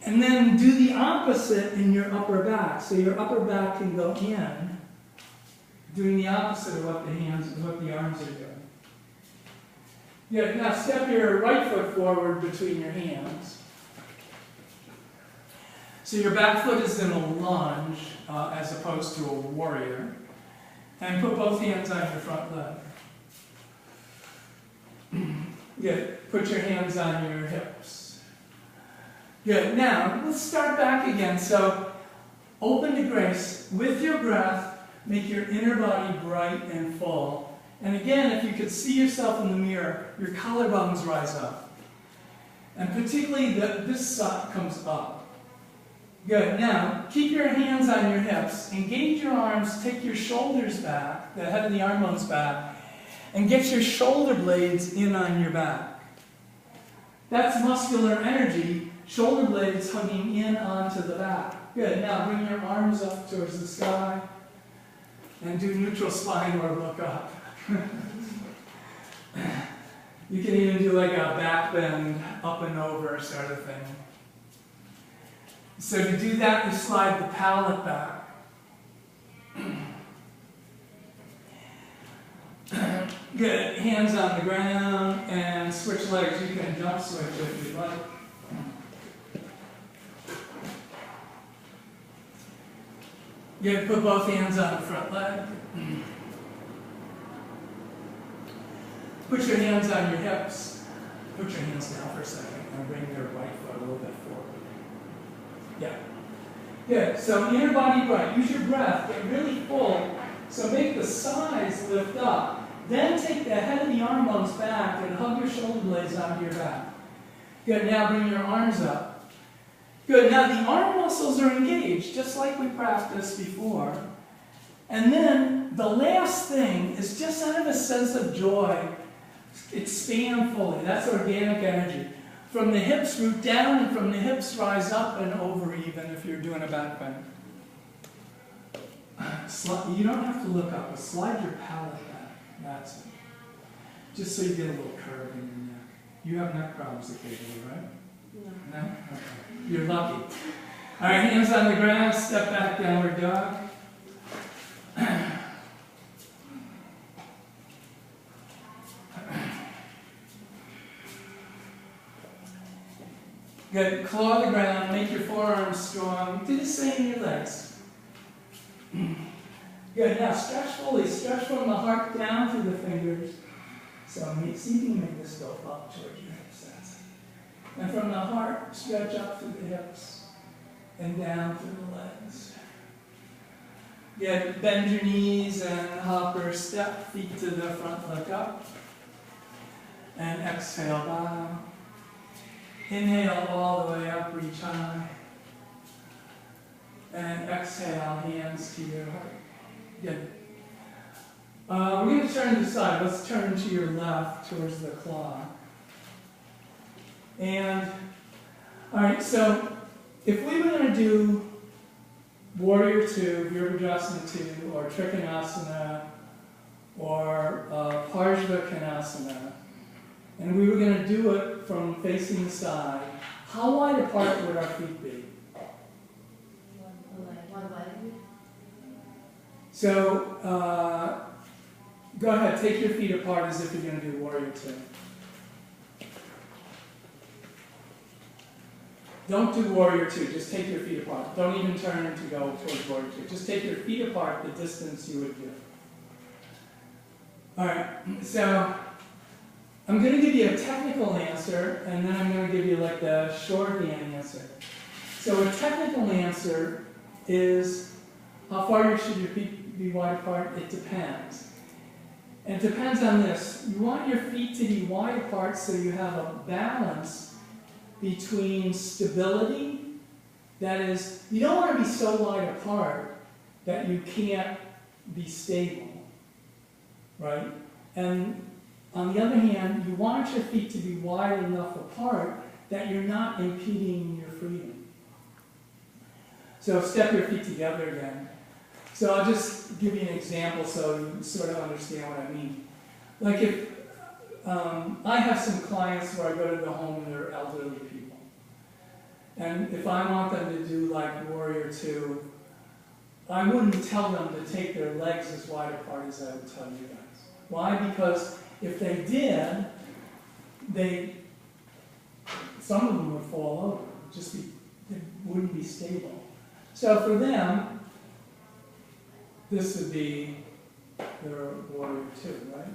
And then do the opposite in your upper back. So your upper back can go in, doing the opposite of what the arms are doing. Yeah, now step your right foot forward between your hands. So your back foot is in a lunge as opposed to a warrior. And put both hands on your front leg. Good. Put your hands on your hips. Good. Now, let's start back again. So, open to grace. With your breath, make your inner body bright and full. And again, if you could see yourself in the mirror, your collarbones rise up. And particularly this side comes up. Good. Now, keep your hands on your hips. Engage your arms. Take your shoulders back, the head of the arm bones back, and get your shoulder blades in on your back. That's muscular energy. Shoulder blades hugging in onto the back. Good. Now, bring your arms up towards the sky and do neutral spine or look up. You can even do like a back bend, up and over sort of thing. So to do that, you slide the palate back. Good. Hands on the ground and switch legs. You can jump switch if you'd like. Good. Put both hands on the front leg. Put your hands on your hips. Put your hands down for a second and bring your right foot a little bit forward. Yeah. Good. So inner body bright. Use your breath. Get really full. So make the sides lift up. Then take the head of the arm bones back and hug your shoulder blades onto your back. Good. Now bring your arms up. Good. Now the arm muscles are engaged, just like we practiced before. And then the last thing is just out of a sense of joy, expand fully. That's organic energy. From the hips root down and from the hips rise up and over even if you're doing a back bend. You don't have to look up, but slide your palate back. That's it. Just so you get a little curve in your neck. You have neck problems occasionally, right? No? Okay. You're lucky. All right, hands on the ground, step back, downward dog. Good. Claw the ground, make your forearms strong. Do the same in your legs. Good. Now stretch fully. Stretch from the heart down through the fingers. So see if you can make this go up towards your hips. That's it. And from the heart, stretch up through the hips and down through the legs. Good. Bend your knees and hop or step. Feet to the front, look up. And exhale, bow. Inhale all the way up, reach high. And exhale, hands to your heart. Good. We're going to turn to the side. Let's turn to your left towards the clock. And, all right, so if we were going to do Warrior 2, Virabhadrasana 2, or Trikonasana, or Parsvakonasana, and we were going to do it from facing the side, how wide apart would our feet be? One leg. So, go ahead, take your feet apart as if you're going to do Warrior 2. Don't do Warrior 2, just take your feet apart. Don't even turn to go towards Warrior 2. Just take your feet apart the distance you would give. Alright, so I'm going to give you a technical answer, and then I'm going to give you like the shorthand answer. So a technical answer is, how far should your feet be wide apart? It depends. And it depends on this. You want your feet to be wide apart so you have a balance between stability. That is, you don't want to be so wide apart that you can't be stable, right? And on the other hand, you want your feet to be wide enough apart that you're not impeding your freedom. So step your feet together again. So I'll just give you an example so you sort of understand what I mean. Like if I have some clients where I go to the home and they're elderly people. And if I want them to do like Warrior 2, I wouldn't tell them to take their legs as wide apart as I would tell you guys. Why? Because if they did, some of them would fall over. They wouldn't be stable. So for them, this would be their Warrior 2, right?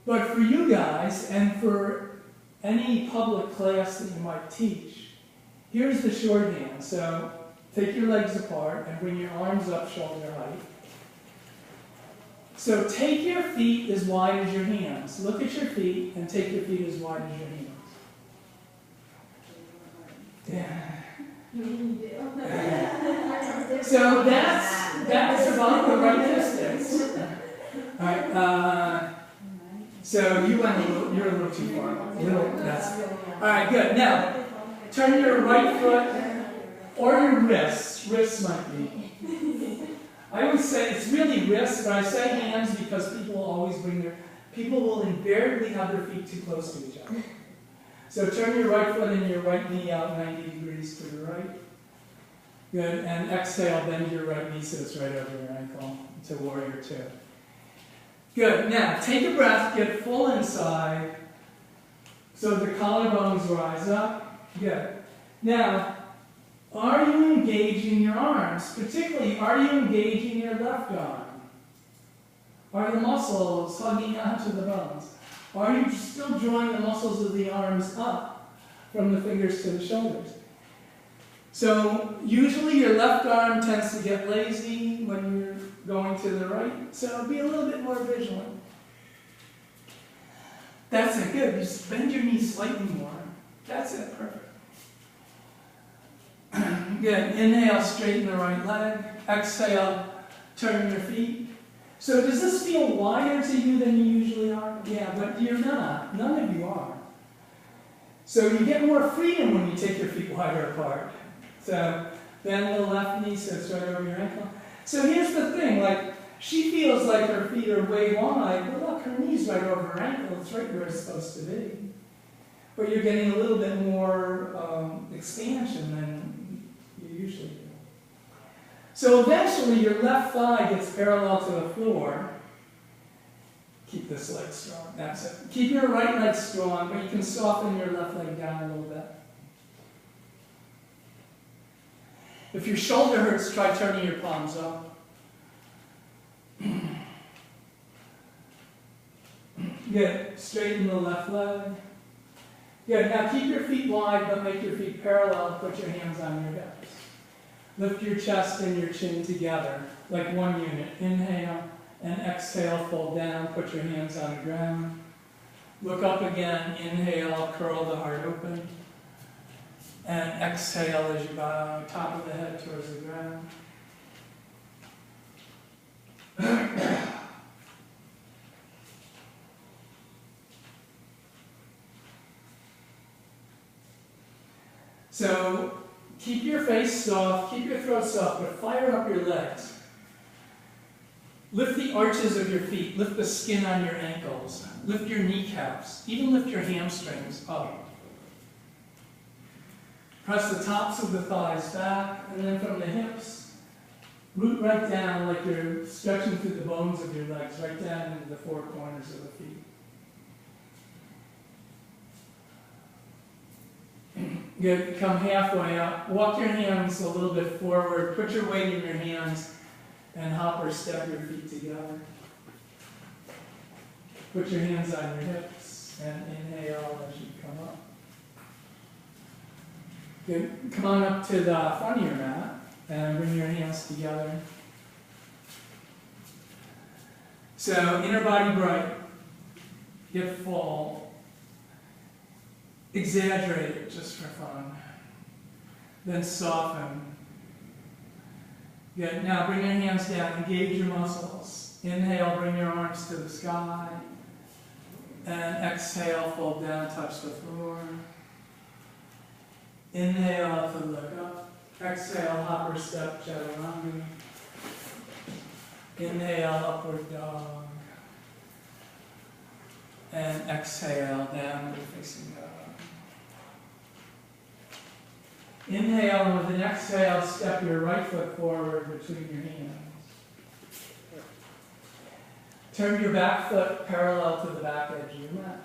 But for you guys, and for any public class that you might teach, here's the shorthand. So take your legs apart and bring your arms up shoulder height. So take your feet as wide as your hands. Look at your feet and take your feet as wide as your hands. Yeah. So that's about the right distance. All right. So you're a little too far. All right, good. Now, turn your right foot or your wrists. Wrists might be. I would say it's really wrists, but I say hands because people will invariably have their feet too close to each other. So turn your right foot and your right knee out 90 degrees to the right. Good, and exhale, bend your right knee so it's right over your ankle to Warrior 2. Good, now take a breath, get full inside so the collarbones rise up. Good. Now, are you engaging your arms? Particularly, are you engaging your left arm? Are the muscles hugging onto the bones? Are you still drawing the muscles of the arms up from the fingers to the shoulders? So usually your left arm tends to get lazy when you're going to the right, so be a little bit more vigilant. That's it, good. Just bend your knees slightly more. That's it, perfect. Good. Inhale, straighten the right leg. Exhale, turn your feet. So does this feel wider to you than you usually are? Yeah, but you're not. None of you are. So you get more freedom when you take your feet wider apart. So bend the left knee so it's right over your ankle. So here's the thing, like she feels like her feet are way wide, but look, her knee's right over her ankle. It's right where it's supposed to be. But you're getting a little bit more expansion than you usually do. So eventually your left thigh gets parallel to the floor. Keep this leg strong. That's it. Keep your right leg strong, but you can soften your left leg down a little bit. If your shoulder hurts, try turning your palms up. Good. Straighten the left leg. Good. Now keep your feet wide, but make your feet parallel. Put your hands on your hips. Lift your chest and your chin together, like one unit. Inhale and exhale, fold down. Put your hands on the ground. Look up again. Inhale, curl the heart open. And exhale as you bow, top of the head towards the ground. So keep your face soft, keep your throat soft, but fire up your legs. Lift the arches of your feet, lift the skin on your ankles, lift your kneecaps, even lift your hamstrings up. Press the tops of the thighs back, and then from the hips, root right down like you're stretching through the bones of your legs, right down into the four corners of the feet. Good. Come halfway up. Walk your hands a little bit forward. Put your weight in your hands and hop or step your feet together. Put your hands on your hips and inhale as you come up. Good. Come on up to the front of your mat and bring your hands together. So inner body bright, hip full, exaggerate it just for fun. Then soften. Good. Now bring your hands down, engage your muscles. Inhale, bring your arms to the sky. And exhale, fold down, touch the floor. Inhale to look up. Exhale, hopper step, chaturanga. Inhale, upward dog. And exhale, downward facing dog. Inhale, and with an exhale, step your right foot forward between your hands. Turn your back foot parallel to the back edge of your mat.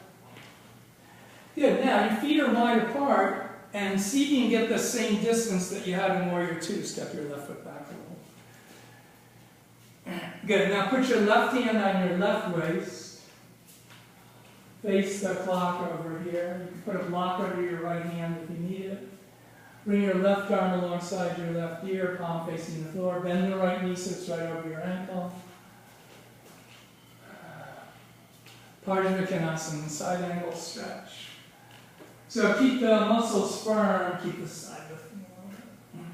Good. Now, your feet are wide apart, and see if you can get the same distance that you had in Warrior Two. Step your left foot back a little. Good. Now, put your left hand on your left waist. Face the clock over here. You can put a block under your right hand if you need it. Bring your left arm alongside your left ear, palm facing the floor. Bend the right knee, sits right over your ankle. Parjanakonasana, side angle stretch. So keep the muscles firm, keep the side lifting a little bit.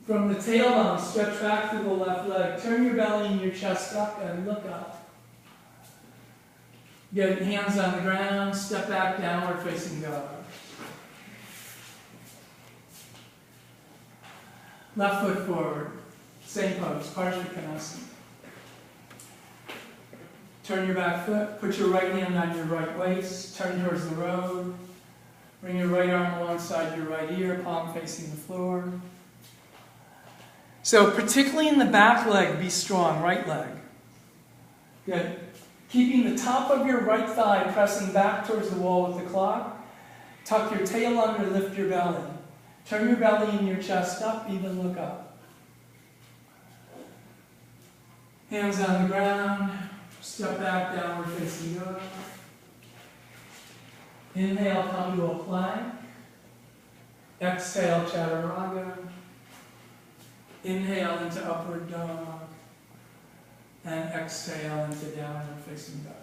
From the tailbone, stretch back through the left leg. Turn your belly and your chest up and look up. Get hands on the ground, step back, downward facing dog. Left foot forward, same pose, Parjanakonasana. Turn your back foot, put your right hand on your right waist, turn towards the road. Bring your right arm alongside your right ear, palm facing the floor. So particularly in the back leg, be strong, right leg. Good. Keeping the top of your right thigh pressing back towards the wall with the clock. Tuck your tail under, lift your belly. Turn your belly and your chest up, even look up. Hands on the ground. Step back, downward facing dog. Inhale, come to a plank. Exhale, chaturanga. Inhale into upward dog. And exhale into downward facing dog.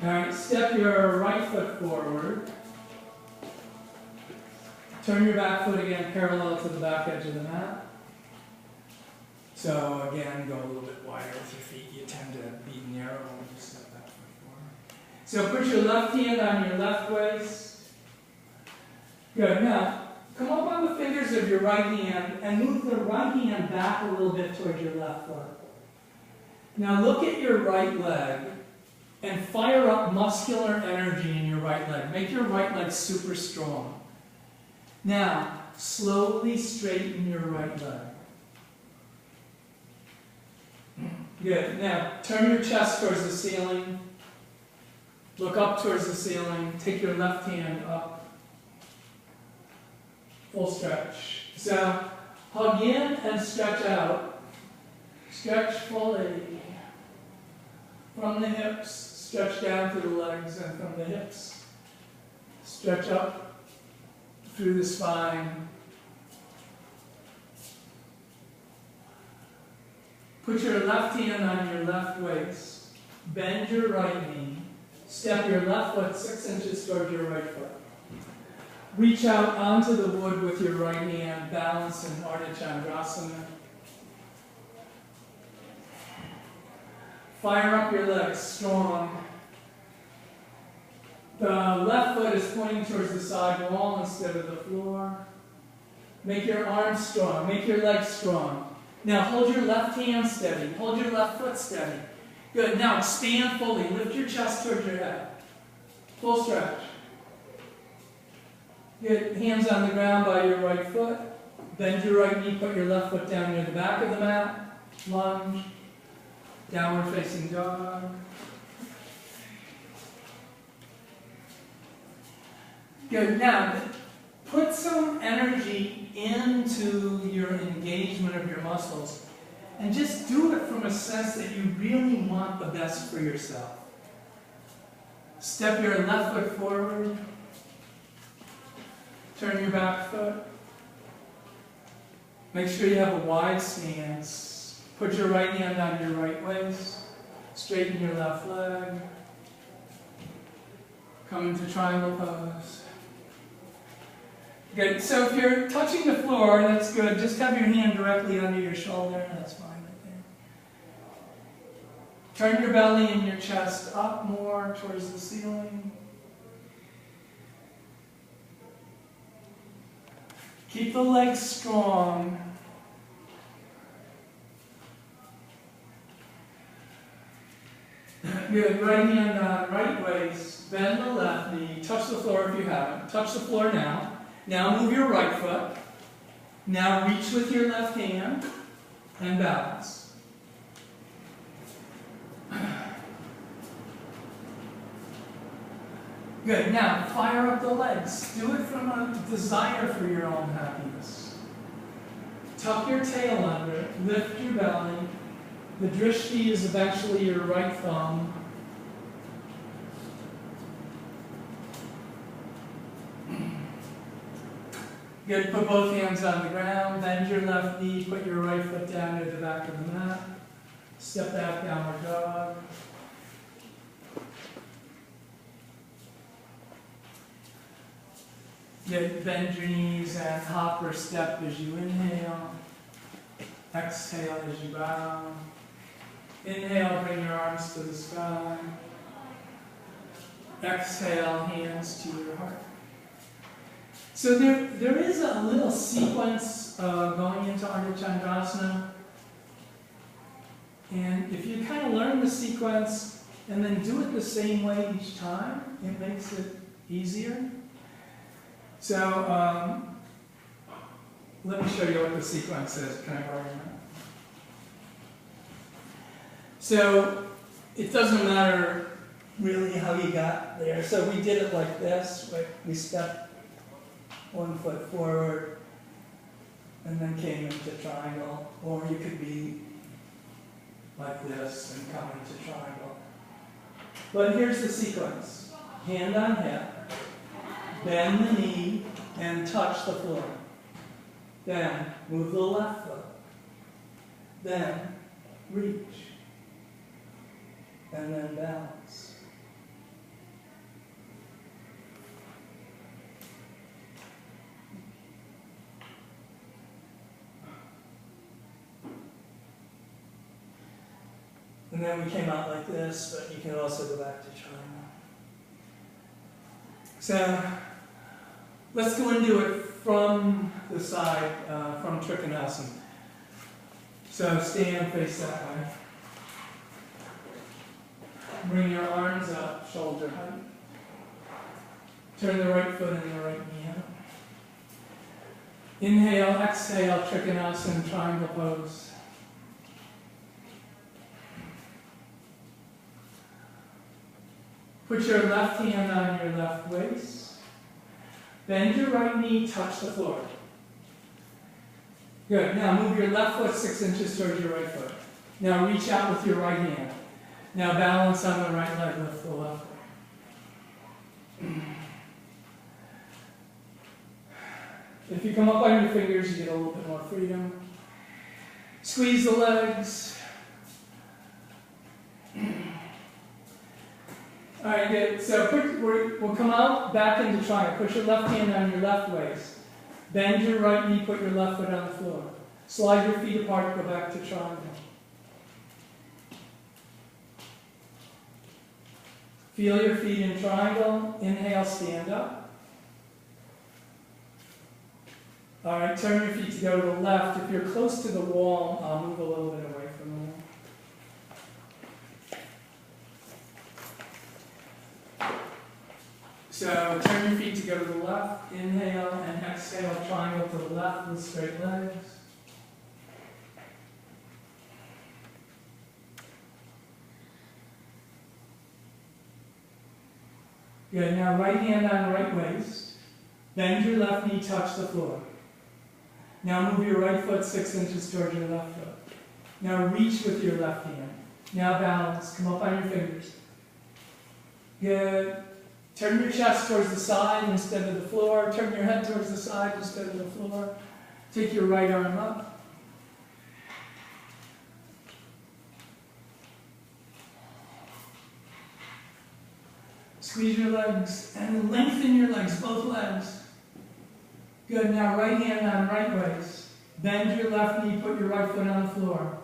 All right, step your right foot forward. Turn your back foot again parallel to the back edge of the mat. So again, go a little bit wider with your feet. You tend to be narrow when you step that foot forward. So put your left hand on your left waist. Good. Now, come up on the fingers of your right hand and move the right hand back a little bit towards your left foot. Now look at your right leg and fire up muscular energy in your right leg. Make your right leg super strong. Now, slowly straighten your right leg. Good. Now, turn your chest towards the ceiling. Look up towards the ceiling. Take your left hand up. Full stretch. So, hug in and stretch out. Stretch fully. From the hips, stretch down to the legs, and from the hips, stretch up through the spine. Put your left hand on your left waist. Bend your right knee. Step your left foot 6 inches toward your right foot. Reach out onto the wood with your right hand. Balance in Ardha Chandrasana. Fire up your legs strong. The left foot is pointing towards the side wall instead of the floor. Make your arms strong. Make your legs strong. Now hold your left hand steady. Hold your left foot steady. Good. Now expand fully. Lift your chest towards your head. Full stretch. Good. Hands on the ground by your right foot. Bend your right knee. Put your left foot down near the back of the mat. Lunge. Downward facing dog. Good. Now, put some energy into your engagement of your muscles and just do it from a sense that you really want the best for yourself. Step your left foot forward. Turn your back foot. Make sure you have a wide stance. Put your right hand on your right waist. Straighten your left leg. Come into triangle pose. Good. So if you're touching the floor, that's good. Just have your hand directly under your shoulder. That's fine right there. Turn your belly and your chest up more towards the ceiling. Keep the legs strong. Good. Right hand on right waist. Bend the left knee. Touch the floor if you haven't. Touch the floor now. Now move your right foot. Now reach with your left hand and balance. Good. Now fire up the legs. Do it from a desire for your own happiness. Tuck your tail under. Lift your belly. The drishti is eventually your right thumb. Good. Put both hands on the ground. Bend your left knee. Put your right foot down near the back of the mat. Step back, downward dog. Good. Bend your knees and hop or step as you inhale. Exhale as you bow. Inhale, bring your arms to the sky. Exhale, hands to your heart. So there is a little sequence going into Ardha Chandrasana. And if you kind of learn the sequence and then do it the same way each time, it makes it easier. So let me show you what the sequence is. Can I borrow your mic? So it doesn't matter really how you got there. So we did it like this. Right? We stepped one foot forward and then came into triangle. Or you could be like this and come into triangle. But here's the sequence. Hand on hip. Bend the knee and touch the floor. Then move the left foot. Then reach. And then balance. And then we came out like this, but you can also go back to triangle. So let's go into it from the side, from Trikonasana. So stand, face that way. Bring your arms up, shoulder height. Turn the right foot and the right knee out. Inhale, exhale, Trikonasana, triangle pose. Put your left hand on your left waist. Bend your right knee, touch the floor. Good. Now move your left foot 6 inches towards your right foot. Now reach out with your right hand. Now balance on the right leg, lift the left leg. If you come up on your fingers, you get a little bit more freedom. Squeeze the legs. All right, good. So we'll come out back into triangle. Put your left hand on your left waist. Bend your right knee, put your left foot on the floor. Slide your feet apart, go back to triangle. Feel your feet in triangle. Inhale, stand up. All right, turn your feet to go to the left. If you're close to the wall, move a little bit away from the wall. So turn your feet to go to the left. Inhale and exhale, triangle to the left with straight legs. Good. Now right hand on right waist. Bend your left knee, touch the floor. Now move your right foot 6 inches towards your left foot. Now reach with your left hand. Now balance. Come up on your fingers. Good. Turn your chest towards the side instead of the floor. Turn your head towards the side instead of the floor. Take your right arm up. Squeeze your legs and lengthen your legs, both legs. Good, now right hand on right waist. Bend your left knee, put your right foot on the floor.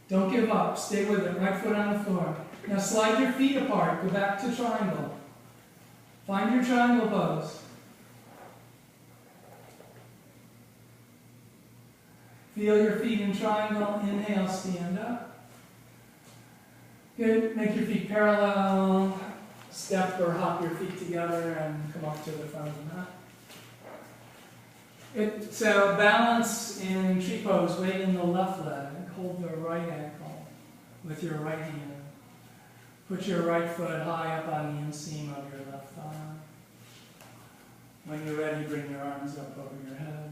Don't give up, stay with it, right foot on the floor. Now slide your feet apart, go back to triangle. Find your triangle pose. Feel your feet in triangle, inhale, stand up. Good, make your feet parallel. Step or hop your feet together and come up to the front of the mat. So balance in tree pose, weight in the left leg. Hold the right ankle with your right hand. Put your right foot high up on the inseam of your left thigh. When you're ready, bring your arms up over your head.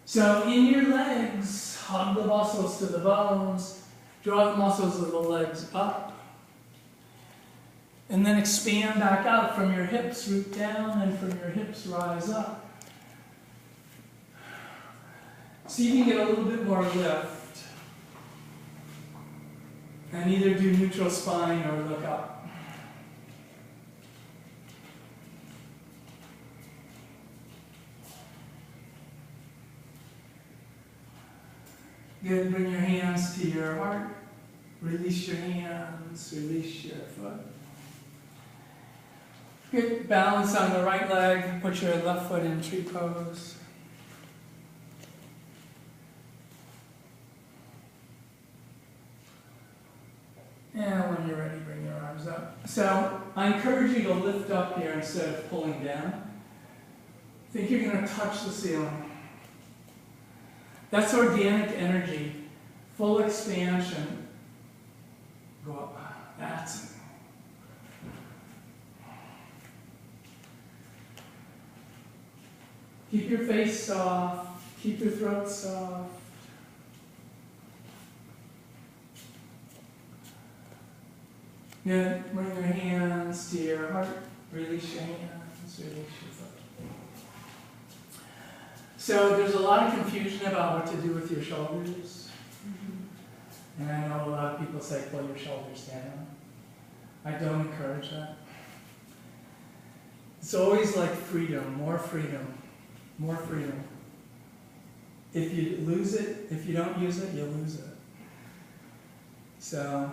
So in your legs, hug the muscles to the bones. Draw the muscles of the legs up. And then expand back out from your hips, root down, and from your hips, rise up. See if you can get a little bit more lift. And either do neutral spine or look up. Good, bring your hands to your heart. Release your hands, release your foot. Good, balance on the right leg. Put your left foot in tree pose. And when you're ready, bring your arms up. So, I encourage you to lift up here instead of pulling down. I think you're going to touch the ceiling. That's organic energy, full expansion. Go up. That's it. Keep your face soft. Keep your throat soft. Good. Bring your hands to your heart. Release your hands. Release your foot. So there's a lot of confusion about what to do with your shoulders. And I know a lot of people say pull your shoulders down. I don't encourage that. It's always like freedom, more freedom, more freedom. If you lose it, if you don't use it, you lose it. So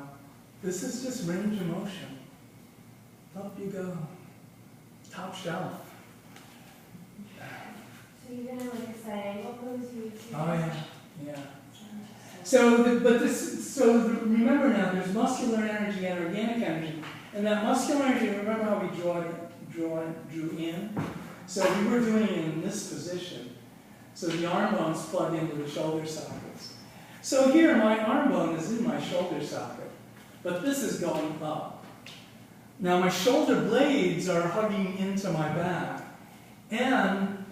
this is just range of motion. Up you go. Top shelf. So you're gonna like a side angle pose you Oh yeah, yeah. So, remember now, there's muscular energy and organic energy. And that muscular energy, remember how we drew in? So we were doing it in this position. So the arm bones plug into the shoulder sockets. So here, my arm bone is in my shoulder socket, but this is going up. Now my shoulder blades are hugging into my back. And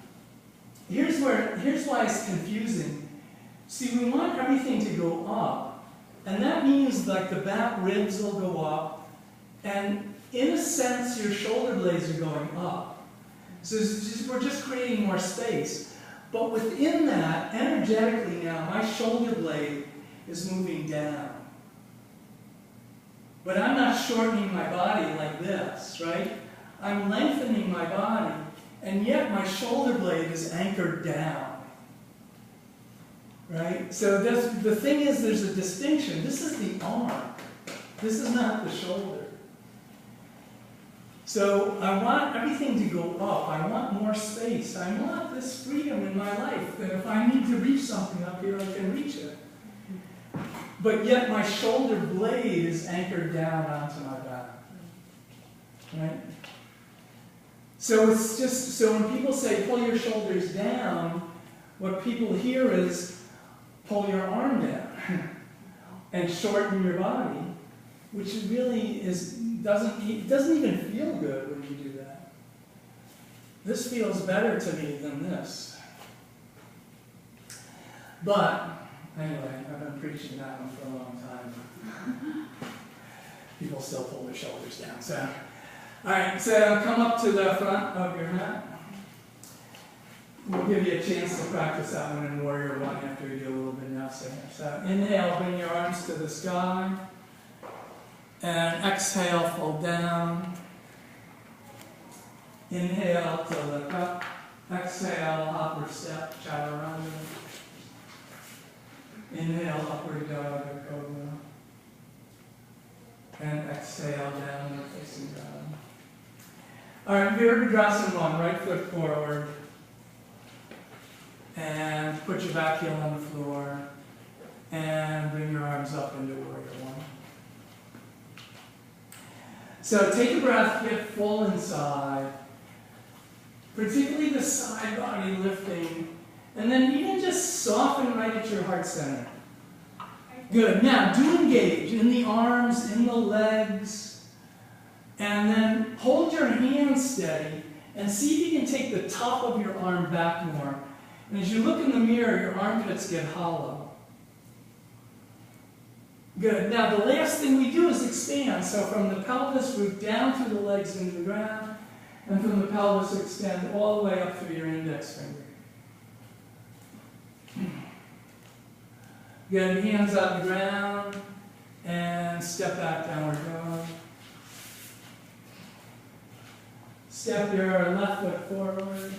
here's why it's confusing. See, we want everything to go up, and that means like the back ribs will go up, and in a sense your shoulder blades are going up. So we're just creating more space. But within that, energetically now, my shoulder blade is moving down. But I'm not shortening my body like this, right? I'm lengthening my body, and yet my shoulder blade is anchored down. Right? So the thing is, there's a distinction. This is the arm. This is not the shoulder. So I want everything to go up. I want more space. I want this freedom in my life, that if I need to reach something up here, I can reach it. But yet my shoulder blade is anchored down onto my back. Right? So it's just, so when people say pull your shoulders down, what people hear is pull your arm down and shorten your body, which really doesn't even feel good when you do that. This feels better to me than this. But anyway, I've been preaching that one for a long time. People still pull their shoulders down. So, all right, so come up to the front of your mat. We'll give you a chance to practice that one in Warrior One after we do a little bit now. So inhale, bring your arms to the sky. And exhale, fold down. Inhale to look up. Exhale, upward step, chaturanga. Inhale, upward dog or cobra. And exhale, downward facing dog. All right, Virabhadrasana 1, right foot forward. And put your back heel on the floor. And bring your arms up into Warrior One. So take a breath, get full inside. Particularly the side body lifting. And then even just soften right at your heart center. Good. Now, do engage in the arms, in the legs. And then hold your hands steady and see if you can take the top of your arm back more. And as you look in the mirror, your armpits get hollow. Good. Now, the last thing we do is expand. So from the pelvis, root down through the legs into the ground. And from the pelvis, extend all the way up through your index finger. Good. Hands on the ground. And step back, downward dog. Step your left foot forward.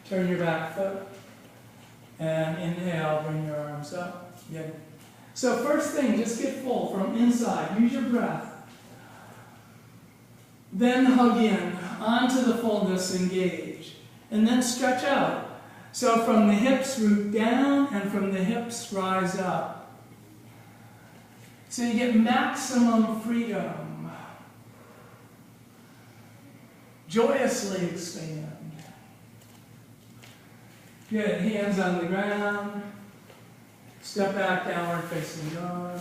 Turn your back foot. And inhale, bring your arms up. Good. So first thing, just get full from inside. Use your breath. Then hug in, onto the fullness, engage. And then stretch out. So from the hips, root down, and from the hips, rise up. So you get maximum freedom. Joyously expand. Good, hands on the ground. Step back, downward facing dog.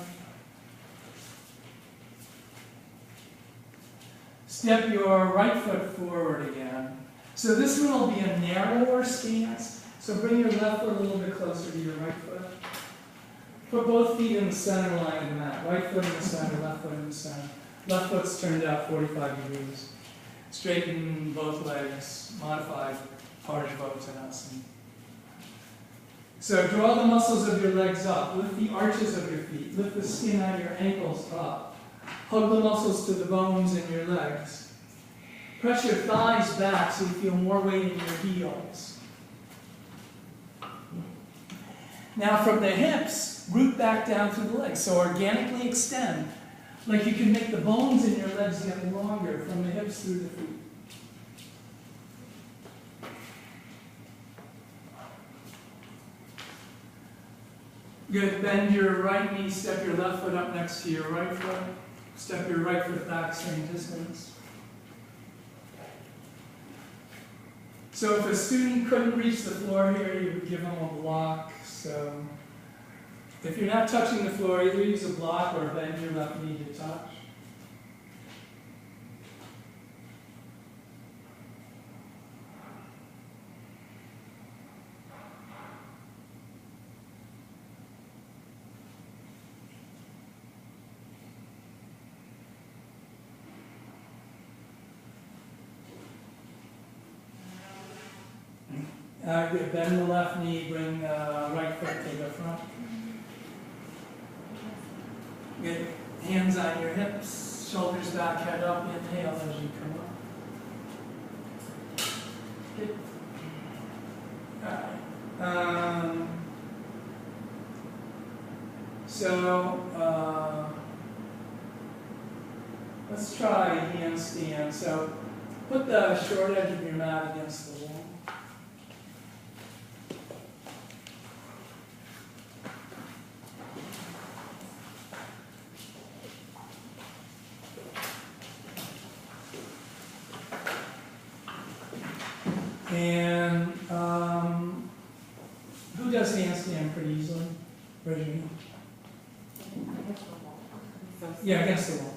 Step your right foot forward again. So this one will be a narrower stance. So bring your left foot a little bit closer to your right foot. Put both feet in the center line of the mat. Right foot in the center, left foot in the center. Left foot's turned out 45 degrees. Straighten both legs. Modified Parsvottanasana. So draw the muscles of your legs up. Lift the arches of your feet. Lift the skin out of your ankles up. Hug the muscles to the bones in your legs. Press your thighs back so you feel more weight in your heels. Now from the hips, root back down through the legs. So organically extend. Like you can make the bones in your legs get longer from the hips through the feet. Good. Bend your right knee, step your left foot up next to your right foot. Step your right foot back, same distance. So if a student couldn't reach the floor here, you would give them a block. So if you're not touching the floor, either use a block or bend your left knee to touch. Good. Bend the left knee, bring the right foot to the front. Good. Hands on your hips, shoulders back, head up. Inhale as you come up. Good. All right. Let's try a handstand. So put the short edge of your mat against the wall. And who does handstand pretty easily? Raise your hand. Yeah, against the wall.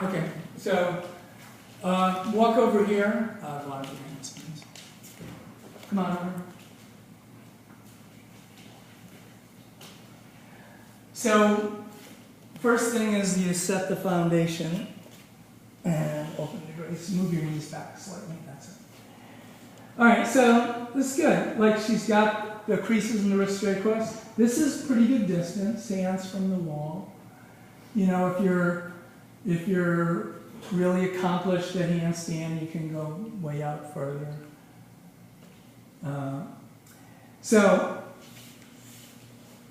Okay, so walk over here. Come on over. So first thing is you set the foundation and open the grace. Move your knees back slightly. That's it. All right, so this is good. Like she's got the creases in the wrist straight across. This is pretty good distance, hands from the wall. You know, if you're really accomplished at handstand, you can go way out further. So,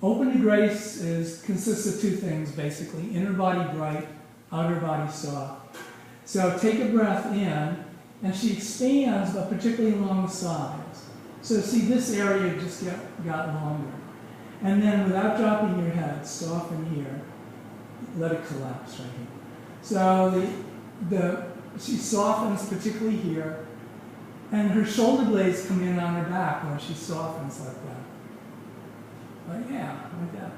open to grace consists of two things basically: inner body bright, outer body soft. So take a breath in, and she expands, but particularly along the sides. So see, this area just got longer. And then without dropping your head, soften here. Let it collapse right here. So she softens particularly here, and her shoulder blades come in on her back when she softens like that. Like, yeah, like that.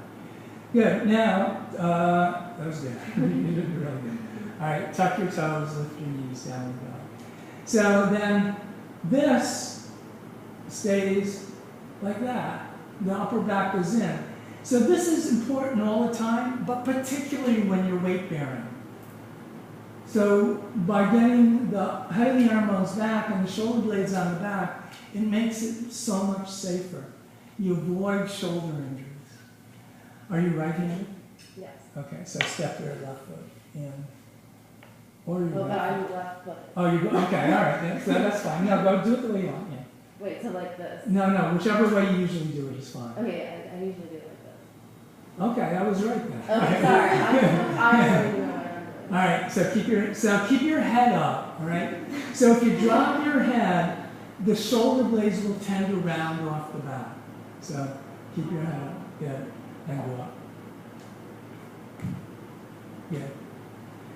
Good. Now, that was good. You did really good. All right, tuck your toes, lift your knees, down we go. So then this stays like that. The upper back goes in. So this is important all the time, but particularly when you're weight bearing. So by getting the head of the arm bones back and the shoulder blades on the back, it makes it so much safer. You avoid shoulder injuries. Are you right-handed? Yes. Okay, so step your left foot in. Or your Well, but right I'm foot. left footed. Oh, you go, okay, all right, that's fine. No, go do it the way you want, yeah. Wait, so like this? No, whichever way you usually do it is fine. Okay, I usually do it like this. Okay, I was right then. Okay, sorry. I already know what I'm doing. All right, so keep your head up, all right? So if you drop your head, the shoulder blades will tend to round off the back. So keep your head up, good, and go up. Good.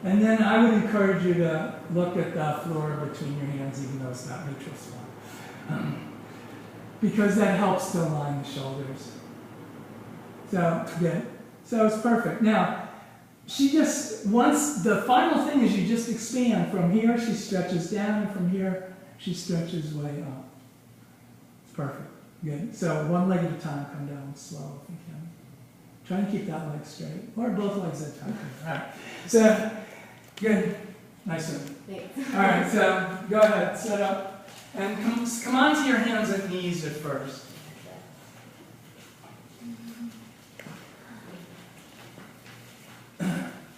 And then I would encourage you to look at the floor between your hands, even though it's not neutral spot. Because that helps to align the shoulders. So, good. So it's perfect. Now, the final thing is you just expand. From here, she stretches down, and from here, she stretches way up. It's perfect. Good. So one leg at a time, come down slow if you can. Try and keep that leg straight, or both legs at a time. All right. So, good. Nice one. Thanks. All right, so go ahead, set up. And come onto your hands and knees at first.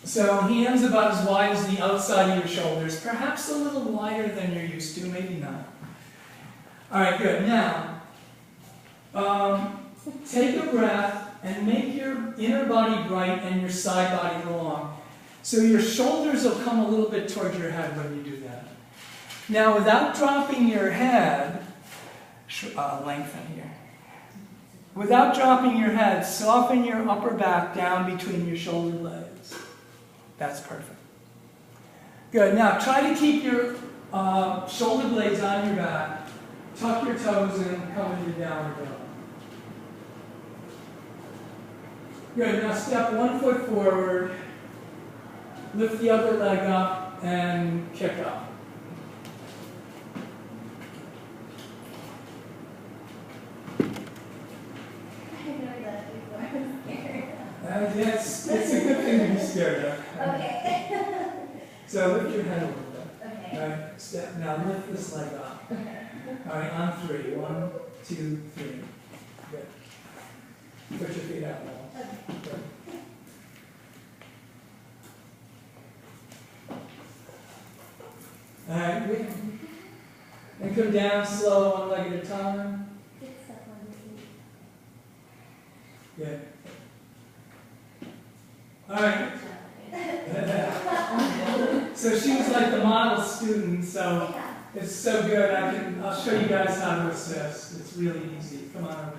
So hands about as wide as the outside of your shoulders, perhaps a little wider than you're used to, maybe not. All right, good. Now, take a breath and make your inner body bright and your side body long. So your shoulders will come a little bit towards your head when you do that. Now, without dropping your head, lengthen here. Without dropping your head, soften your upper back down between your shoulder blades. That's perfect. Good. Now, try to keep your shoulder blades on your back. Tuck your toes in, come into downward dog. Good. Now, step one foot forward. Lift the other leg up and kick up. It's a good thing to be scared of. Okay. So lift your head a little bit. Okay. All right, step. Now lift this leg up. All right, on three. 1, 2, 3. Good. Put your feet out now. Good. All right, and come down slow, one leg at a time. Good. All right. So she was like the model student, so it's so good. I'll show you guys how to assist. It's really easy. Come on over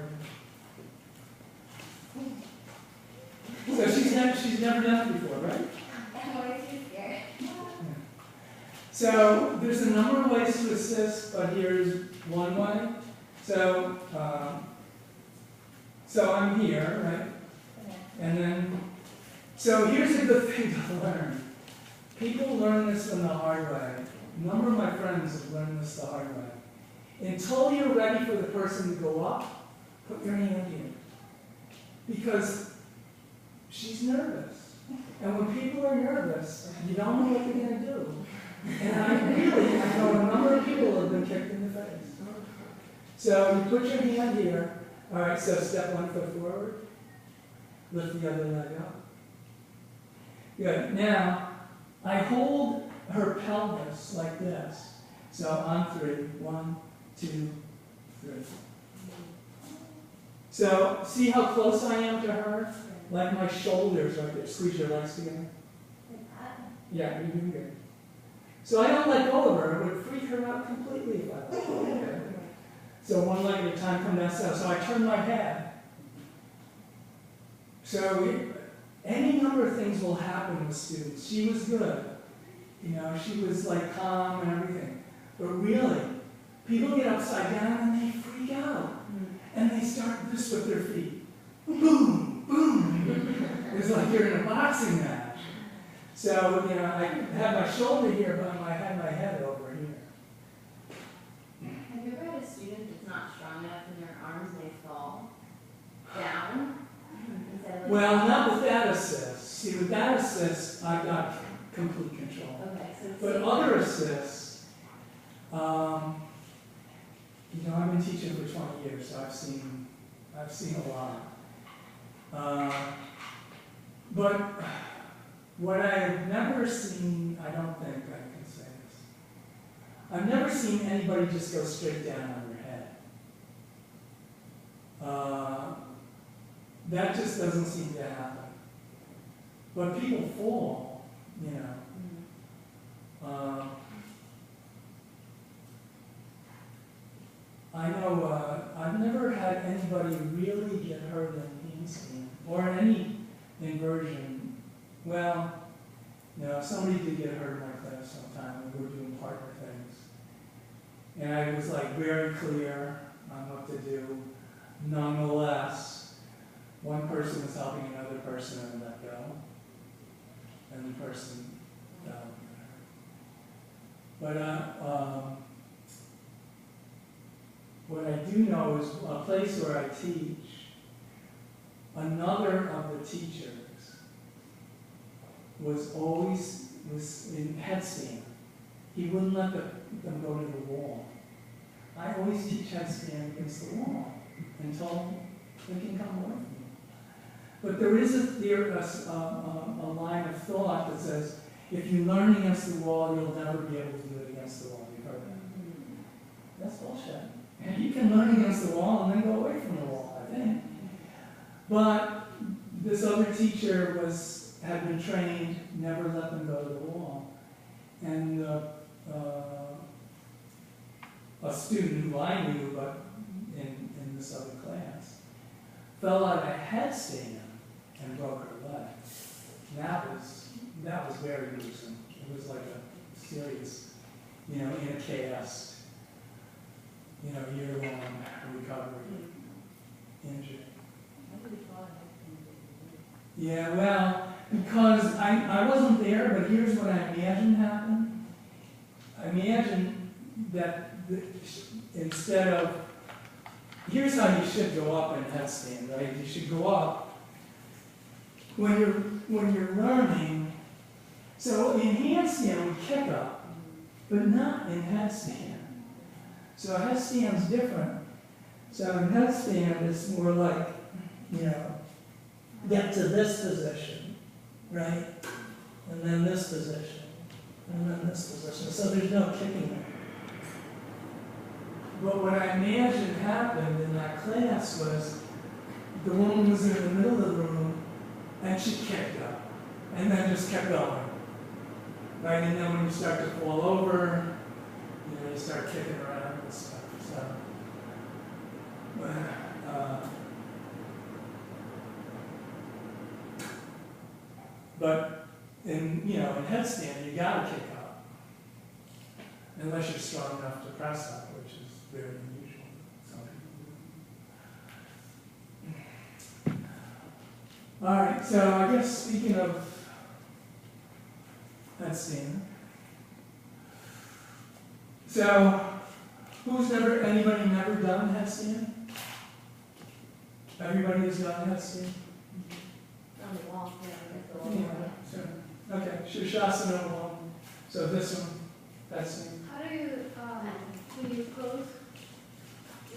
here. So she's never done it before, right? I'm always too scared. So there's a number of ways to assist, but here's one way. So I'm here, right? And then, so here's a good thing to learn. People learn this in the hard way. A number of my friends have learned this the hard way. Until you're ready for the person to go up, put your hand in. Because she's nervous. And when people are nervous, you don't know what they're going to do. And I know a number of people who have been kicked in the face. So you put your hand here. All right, so step 1 foot forward. Lift the other leg up. Good. Now, I hold her pelvis like this. So on 3. 1, 2, 3. So see how close I am to her? Like my shoulders right there. Squeeze your legs together. Yeah, you're doing good. So I don't let go of her. It would freak her out completely if I let go of her. So one leg at a time, come down south. So I turn my head. So any number of things will happen with students. She was good. You know, she was like calm and everything. But really, people get upside down and they freak out. And they start this with their feet. Boom, boom. It's like you're in a boxing match. So, you know, I have my shoulder here, but I have my head over here. Have you ever had a student that's not strong enough in their arms and they fall down? Instead of Well, not with that assist. See, with that assist, I've got complete control. Okay, so it's But other assists, you know, I've been teaching for 20 years, so I've seen a lot. But what I have never seen, I don't think I can say this. I've never seen anybody just go straight down on their head. That just doesn't seem to happen. But people fall, you know. I know I've never had anybody really get hurt in handstand or in any inversion. Well, no, somebody did get hurt in my class sometime when we were doing partner things. And I was like very clear on what to do. Nonetheless, one person was helping another person and let go. And the person fell and got hurt. But what I do know is a place where I teach, another of the teachers was in headstand. He wouldn't let them go to the wall. I always teach headstand against the wall until they can come away from me. But there is a line of thought that says, if you learn against the wall, you'll never be able to do it against the wall. You've heard that. That's bullshit. And you can learn against the wall and then go away from the wall, I think. But this other teacher had been trained, never let them go to the wall. And a student who I knew, but in this other class, fell out of a headstand and broke her leg. That was very gruesome. It was like a serious, in a cast. Year-long recovery injury. Yeah, well, because I wasn't there, but here's what I imagine happened. I imagine that instead of, here's how you should go up in headstand, right? You should go up when you're learning. So in handstand we kick up, but not in headstand. So a headstand's different. So in headstand, it's more like, get to this position, right? And then this position, and then this position. So there's no kicking there. But what I imagined happened in that class was the woman was in the middle of the room, and she kicked up, and then just kept going. Right? And then when you start to fall over, you start kicking around and stuff. So, but in headstand, you gotta kick up, unless you're strong enough to press up, which is very unusual. Some people do. All right. So I guess speaking of headstand. So, anybody never done headstand? Everybody has done headstand? On the wall, yeah, that's the wall. Yeah, sure. Okay, Shirshasana 1. So this one, that's me. How do you, when you close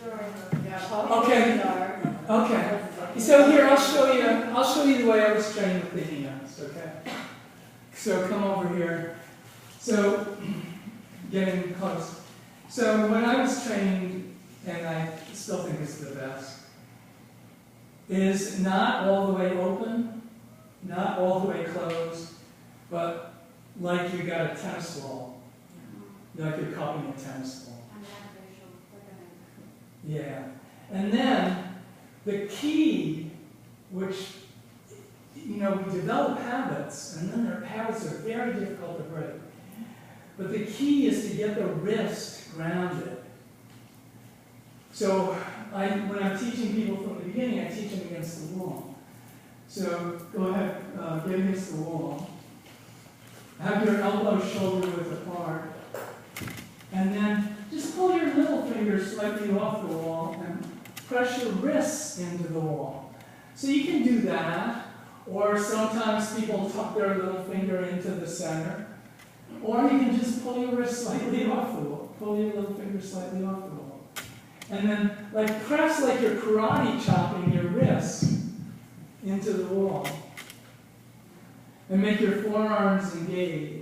your, Okay. Okay. So here, I'll show you the way I was trained with the hands, okay? So come over here. So, getting close. So when I was trained, and I still think it's the best, is not all the way open, not all the way closed, but like you got a tennis ball, like you're cupping a tennis ball. Yeah. And then the key, which, you know, we develop habits, and then their habits are very difficult to break. But the key is to get the wrist grounded. So when I'm teaching people from the beginning, I teach them against the wall. So go ahead, get against the wall. Have your elbows shoulder width apart. And then just pull your little finger slightly off the wall and press your wrists into the wall. So you can do that, or sometimes people tuck their little finger into the center. Or you can just pull your wrist slightly off the wall. Pull your little finger slightly off the wall. And then like press like you're karate chopping your wrist into the wall. And make your forearms engage.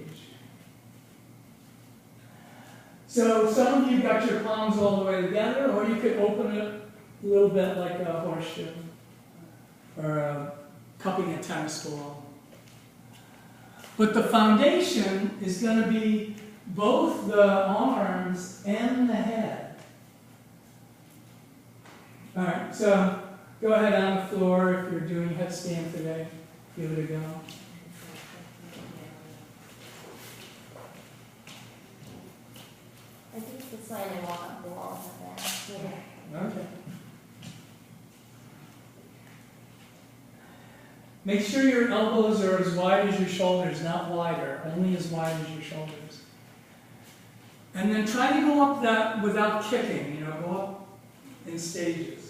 So some of you got your palms all the way together, or you could open it a little bit like a horseshoe, or cupping a tennis ball. But the foundation is going to be both the arms and the head. All right, so go ahead on the floor if you're doing headstand today. Give it a go. I think it's the sign I walk up the wall like that. Yeah. Okay. Make sure your elbows are as wide as your shoulders, not wider, only as wide as your shoulders. And then try to go up that without kicking, you know, go up in stages.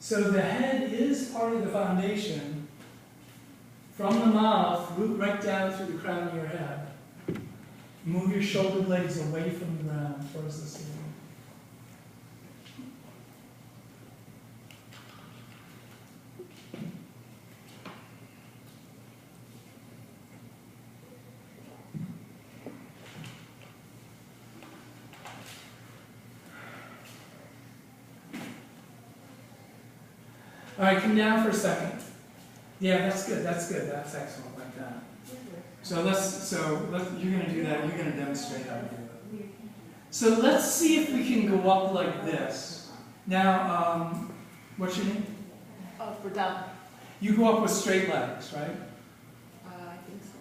So the head is part of the foundation. From the mouth, root right down through the crown of your head. Move your shoulder blades away from the ground towards the ceiling. All right, come down for a second. Yeah, that's good, that's excellent, like that. So you're going to do that, you're going to demonstrate how to do it. So let's see if we can go up like this. Now, what's your name? oh, for down. You go up with straight legs, right? I think so.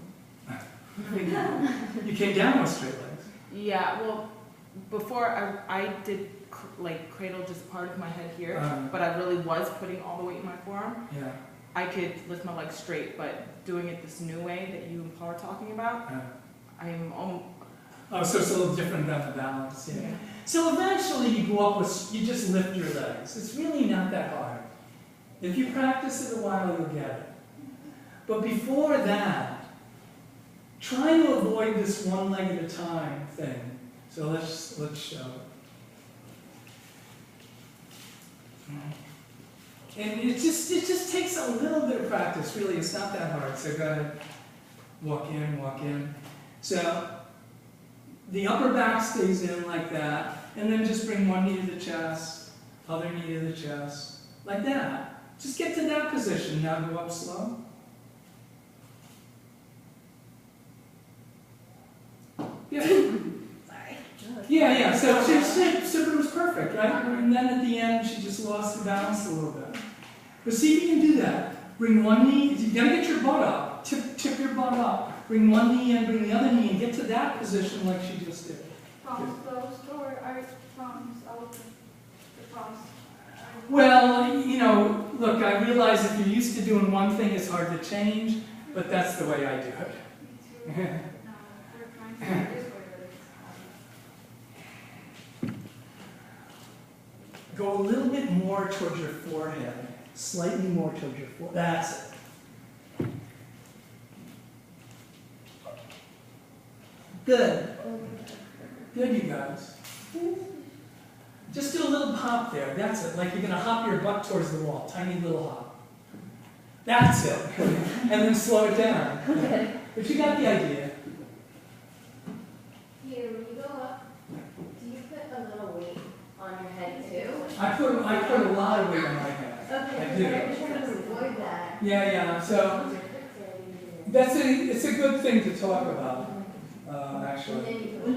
You came down with straight legs. Yeah, well, before I did like cradle just part of my head here, but I really was putting all the weight in my forearm. Yeah. I could lift my legs straight, but doing it this new way that you and Paul are talking about, I'm almost... Oh, so it's a little different than the balance, yeah. So eventually you go up with, you just lift your legs. It's really not that hard. If you practice it a while, you'll get it. But before that, try to avoid this one leg at a time thing. So let's show it. And it just takes a little bit of practice, really. It's not that hard. So go ahead, walk in. So the upper back stays in like that, and then just bring one knee to the chest, other knee to the chest, like that. Just get to that position. Now go up slow. Yeah. Yeah. So it was perfect, right? And then at the end, she just lost the balance a little bit. But see if you can do that. Bring one knee. You gotta get your butt up. Tip your butt up. Bring one knee in, bring the other knee, and get to that position like she just did. Palms closed or are palms open? Well, you know, look, I realize if you're used to doing one thing, it's hard to change, but that's the way I do it. Go a little bit more towards your forehead, slightly more towards your forehead. That's it. Good. Good, you guys. Just do a little hop there. That's it. Like you're going to hop your butt towards the wall. Tiny little hop. That's it. And then slow it down. Okay. But you got the idea. Here, when you go up, do you put a little weight on your head too? I put a lot of weight on my head. Okay, I do. I'm trying to avoid that. Yeah. So it's a good thing to talk about, actually. And then you put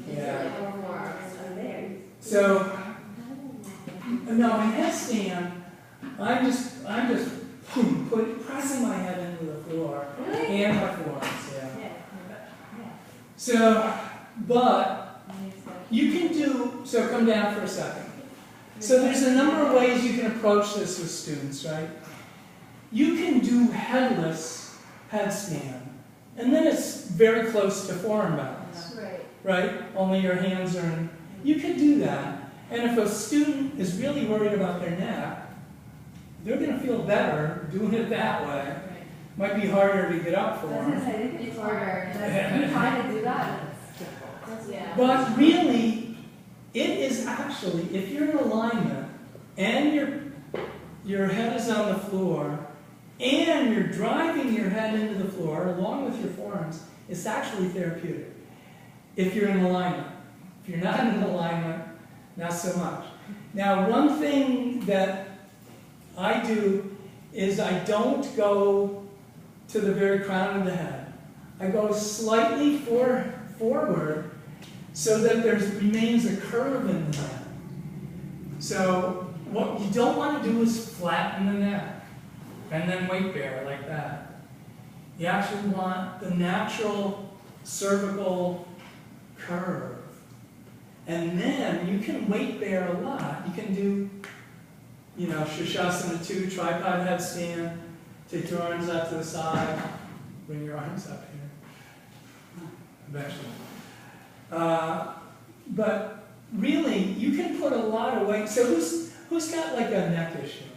your Yeah. forearms over there. So no, in headstand, I'm just pressing my head into the floor Really? and my forearms. Yeah. Yeah. So, but you can do, so come down for a second. So there's a number of ways you can approach this with students, right? You can do headless headstand, and then it's very close to forearm balance, Right. right? Only your hands are in. You can do that, and if a student is really worried about their neck, they're going to feel better doing it that way. Might be harder to get up for them. It's harder. Trying to do that. Yeah. But really, it is actually, if you're in alignment and your head is on the floor and you're driving your head into the floor along with your forearms, it's actually therapeutic. If you're in alignment. If you're not in alignment, not so much. Now, one thing that I do is I don't go to the very crown of the head. I go slightly forward so that there remains a curve in the neck. So what you don't want to do is flatten the neck and then weight bear like that. You actually want the natural cervical curve. And then you can weight bear a lot. You can do, you know, Shirshasana 2, tripod headstand, take your arms up to the side, bring your arms up here. Eventually. But really, you can put a lot of weight. So who's got like a neck issue?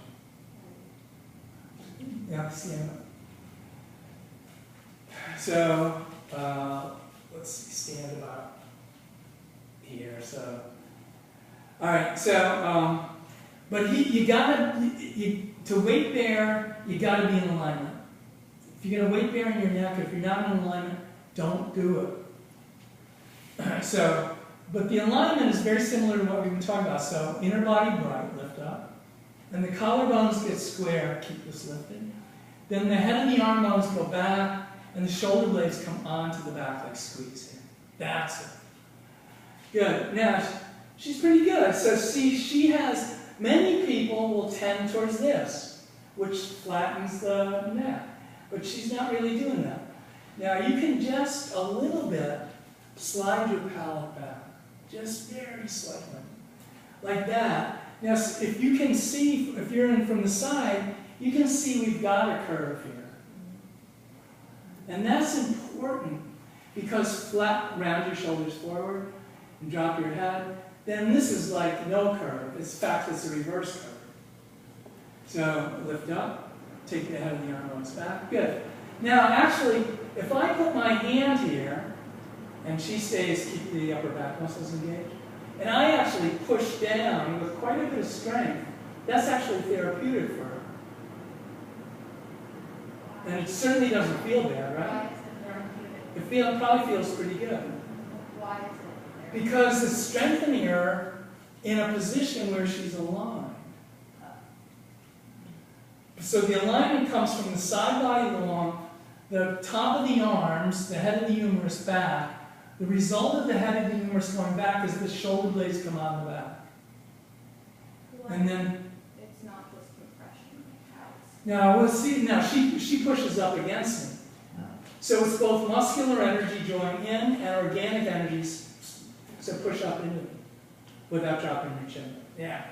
Yeah, stand up. So let's see, stand about here. So all right. So but you gotta to weight bear. You gotta be in alignment. If you're gonna weight bear in your neck, if you're not in alignment, don't do it. So, but the alignment is very similar to what we've been talking about. So inner body bright, lift up, and the collarbones get square. Keep this lifted. Then the head and the arm bones go back, and the shoulder blades come onto the back like squeeze here. That's it. Good. Now she's pretty good. So see, she has. Many people will tend towards this, which flattens the neck, but she's not really doing that. Now you can just a little bit slide your palate back, just very slightly, like that. Now if you can see, if you're in from the side, you can see we've got a curve here. And that's important because flat, round your shoulders forward and drop your head. Then this is like no curve. In fact, it's a reverse curve. So lift up, take the head of the arm bones back. Good. Now, actually, if I put my hand here, and she stays, keep the upper back muscles engaged, and I actually push down with quite a bit of strength, that's actually therapeutic for her. And it certainly doesn't feel bad, right? It probably feels pretty good. Why is it? Because it's strengthening her in a position where she's aligned. So the alignment comes from the side body along, the top of the arms, the head of the humerus back. The result of the head of the humerus going back is the shoulder blades come on the back. And then, It's not just compression, it's now we'll see, now she pushes up against me. So it's both muscular energy drawing in and organic energies. So push up into it without dropping your chin. Yeah.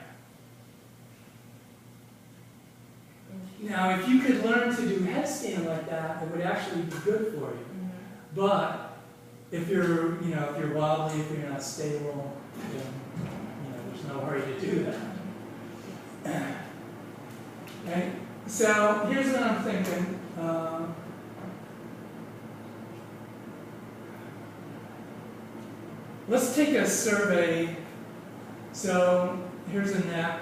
Now, if you could learn to do headstand like that, it would actually be good for you. But if you're, if you're wobbly, if you're not stable, then, there's no hurry to do that. Right? So here's what I'm thinking. Let's take a survey. So here's a neck.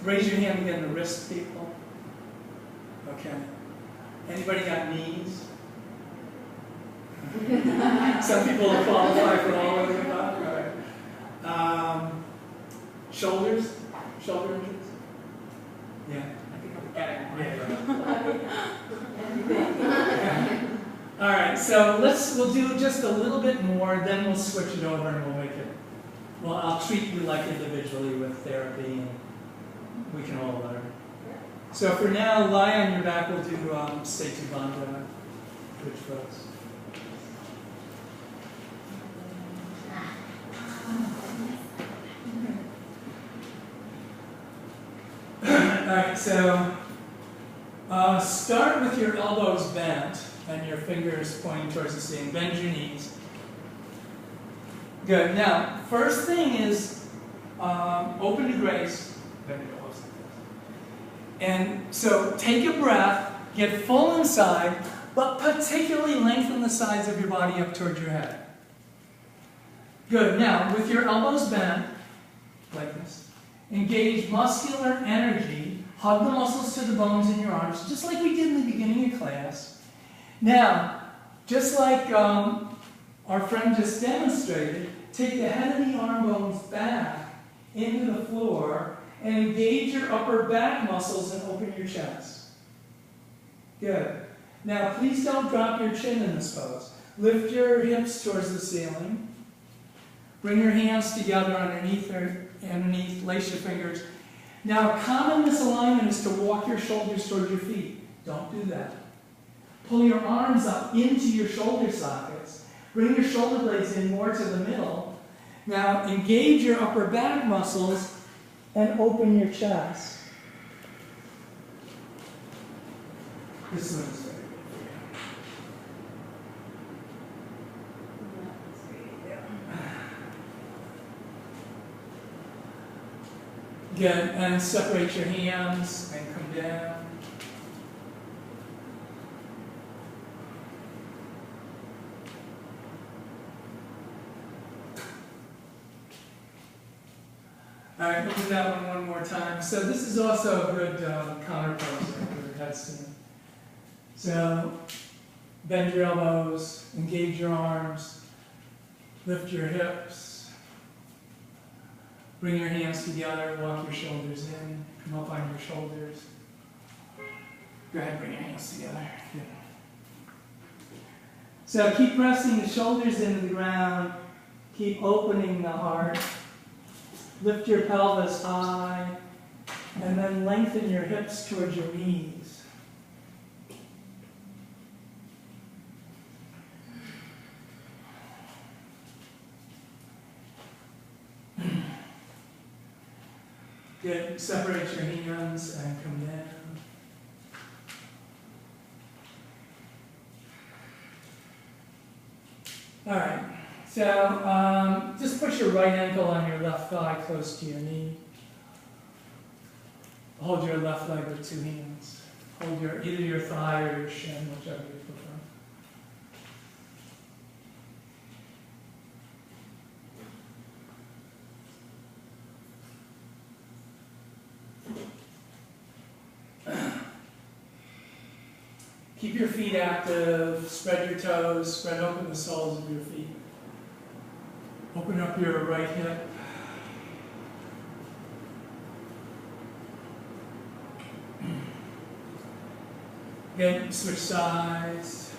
Raise your hand again, the wrist people. Okay. Anybody got knees? Some people qualify for all of the above. All right. Shoulders? Shoulder injuries? Yeah. I think I'm getting Yeah. All right, so we'll do just a little bit more, then we'll switch it over and we'll make it, well, I'll treat you like individually with therapy and we can all learn. So for now, lie on your back, we'll do Setu Bandha, bridge pose. All right, so start with your elbows bent and your fingers pointing towards the ceiling. Bend your knees. Good. Now, first thing is open to grace. Bend your elbows like this. And so take a breath, get full inside, but particularly lengthen the sides of your body up towards your head. Good. Now, with your elbows bent, like this, engage muscular energy. Hug the muscles to the bones in your arms, just like we did in the beginning of class. Now, just like our friend just demonstrated, take the head of the arm bones back into the floor and engage your upper back muscles and open your chest. Good. Now, please don't drop your chin in this pose. Lift your hips towards the ceiling. Bring your hands together underneath, lace your fingers. Now, common misalignment is to walk your shoulders towards your feet. Don't do that. Pull your arms up into your shoulder sockets. Bring your shoulder blades in more to the middle. Now, engage your upper back muscles and open your chest. This one is very good. Good, and separate your hands and come down. All right, we'll do that one more time. So this is also a good counter pose for headstand. So bend your elbows, engage your arms, lift your hips, bring your hands together, walk your shoulders in, come up on your shoulders. Go ahead, bring your hands together. Good. So keep pressing the shoulders into the ground, keep opening the heart. Lift your pelvis high, and then lengthen your hips towards your knees. Good. Separate your hands and come down. All right. So just push your right ankle on your left thigh close to your knee. Hold your left leg with two hands. Hold either your thigh or your shin, whichever you prefer. Keep your feet active, spread your toes, spread open the soles of your feet. Open up your right hip. Again, switch sides.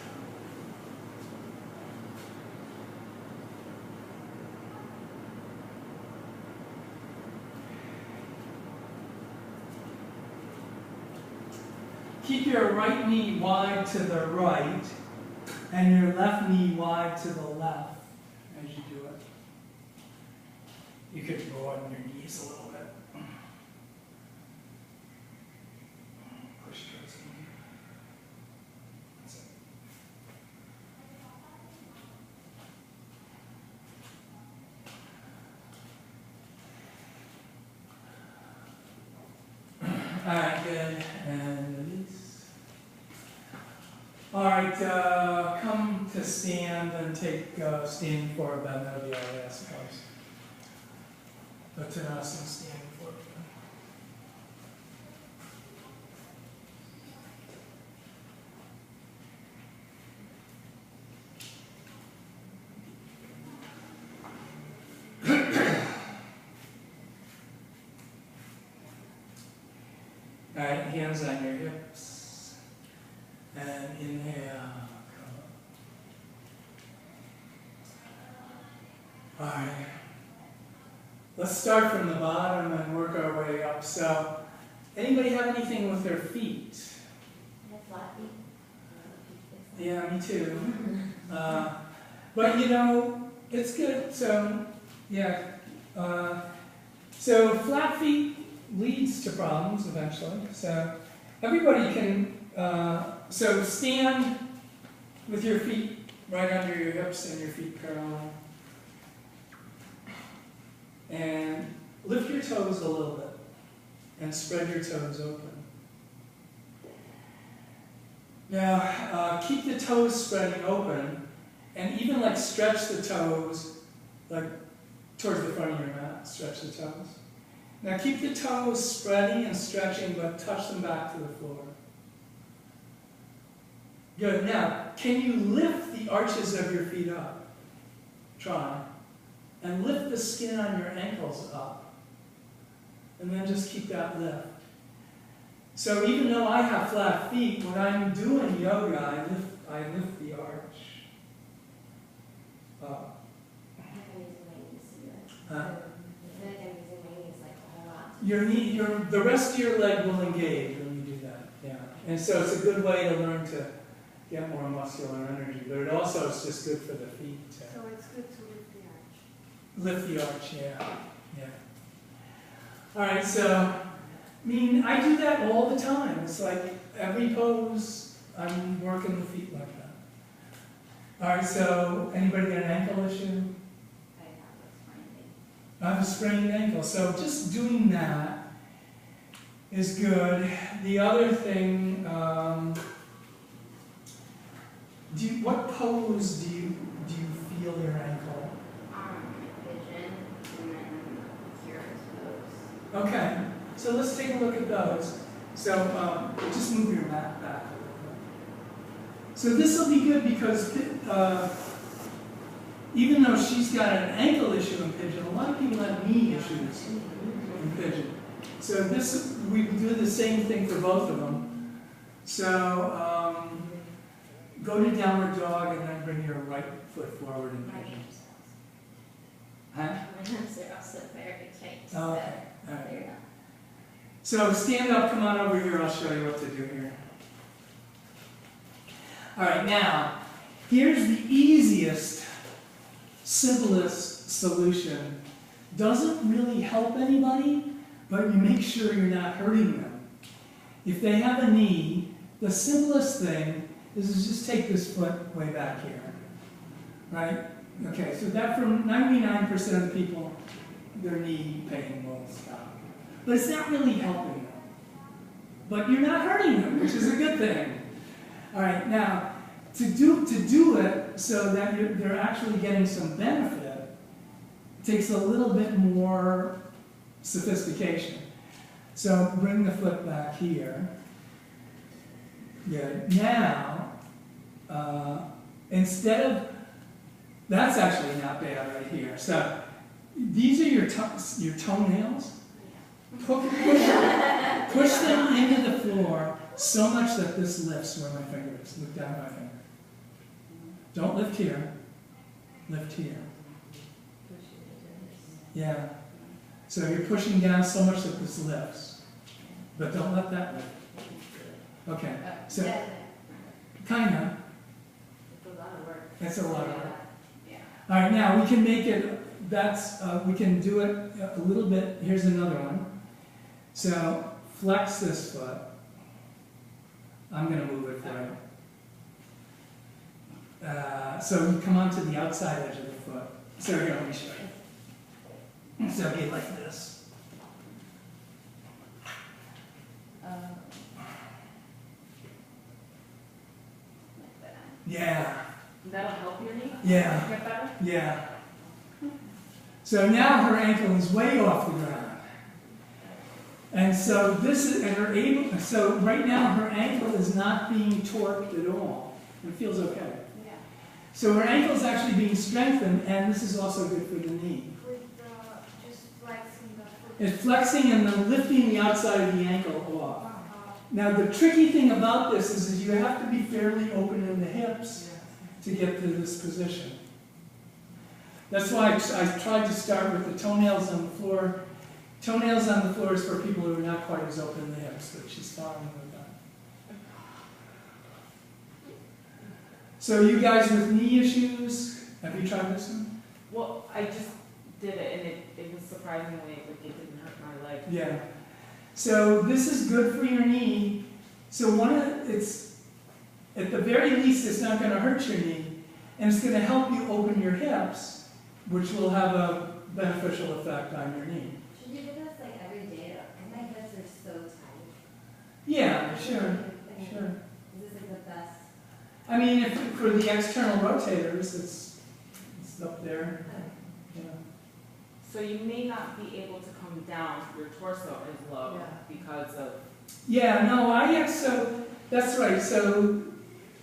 Keep your right knee wide to the right and your left knee wide to the left as you do it. You could broaden your knees a little bit. Push towards the knee. That's it. All right, good, and release. All right, come to stand and take standing forward bend. That'll be all right, I suppose. But to us and standing forward bend. All right, hands on your hips, and inhale. All right, let's start from the bottom and work our way up. So, anybody have anything with their feet? I have flat feet. Yeah, me too. But you know, it's good. So, yeah. So flat feet leads to problems eventually. So everybody can, so stand with your feet right under your hips and your feet parallel. And lift your toes a little bit and spread your toes open. Now, keep the toes spreading open and even like stretch the toes like towards the front of your mat, stretch the toes. Now keep the toes spreading and stretching, but touch them back to the floor. Good. Now, can you lift the arches of your feet up? Try. And lift the skin on your ankles up. And then just keep that lift. So even though I have flat feet, when I'm doing yoga, I lift the arch up. Huh? Your knee, the rest of your leg will engage when you do that. Yeah. And so it's a good way to learn to get more muscular energy, but it also is just good for the feet. So it's good to lift the arch. Lift the arch, yeah. Yeah. All right, so, I mean, I do that all the time. It's like every pose, I'm working the feet like that. All right, so anybody got an ankle issue? I have a sprained ankle, so just doing that is good. The other thing, what pose do you feel your ankle? Pigeon, and then curious pose. Okay, so let's take a look at those. So just move your mat back a little bit. So this will be good because even though she's got an ankle issue in pigeon, a lot of people have knee issues in pigeon. So we do the same thing for both of them. So go to downward dog and then bring your right foot forward in pigeon. Huh? My hands are also very tight. Oh, okay. All right. There you go. So stand up, come on over here, I'll show you what to do here. All right, now, here's the easiest, simplest solution. Doesn't really help anybody, but you make sure you're not hurting them. If they have a knee, the simplest thing is to just take this foot way back here, right? Okay, so that from 99% of the people, their knee pain will stop. But it's not really helping them. But you're not hurting them, which is a good thing. All right, now, to do it so that they're actually getting some benefit, takes a little bit more sophistication. So bring the foot back here. Good. Now, instead of, that's actually not bad right here. So these are your toenails. Push them into the floor so much that this lifts where my finger is. Look down at my finger. Don't lift here. Lift here. Yeah. So you're pushing down so much that this lifts. But don't let that lift. Okay. So, kind of. It's a lot of work. That's a lot of work. Yeah. All right, now we can make it that's, we can do it a little bit. Here's another one. So flex this foot. I'm going to move it for you. So you come onto the outside edge of the foot. So here, let me show you. So it'll be like this. Like that. Yeah, That'll help your knee yeah, get better? yeah. So now her ankle is way off the ground. And so this is, and her able, so right now her ankle is not being torqued at all. It feels okay. Yeah. So her ankle is actually being strengthened, and this is also good for the knee. With just flexing the foot. It's flexing and then lifting the outside of the ankle off. Now the tricky thing about this is you have to be fairly open in the hips to get to this position. That's why I tried to start with the toenails on the floor. Toenails on the floor is for people who are not quite as open in the hips, but she's fine with that. So you guys with knee issues, have you tried this one? Well, I just did it, and it was surprisingly, like, it didn't hurt my leg. Yeah. So this is good for your knee. So it's, at the very least, it's not going to hurt your knee, and it's going to help you open your hips, which will have a beneficial effect on your knee. Should you do this like every day? My hips are so tight. Yeah, sure, I mean, sure. Is this like the best? I mean, if for the external rotators, it's up there. Yeah. So you may not be able to come down, your torso is low because of... Yeah, no, so that's right. So,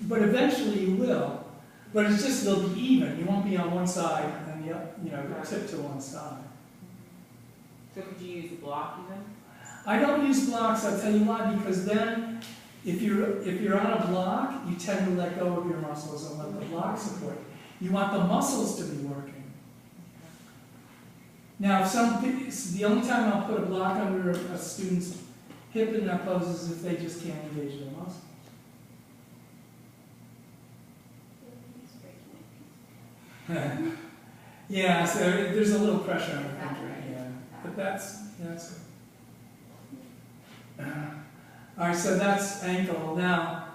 but eventually you will. But it's just, they'll be even. You won't be on one side and tip to one side. So could you use a block even? I don't use blocks, I'll tell you why, because then if you're on a block, you tend to let go of your muscles and let the block support. You want the muscles to be working. Now, the only time I'll put a block under a student's hip in that pose is if they just can't engage their muscles. Yeah, so there's a little pressure on the finger, yeah. But that's it. All right, so that's ankle. Now,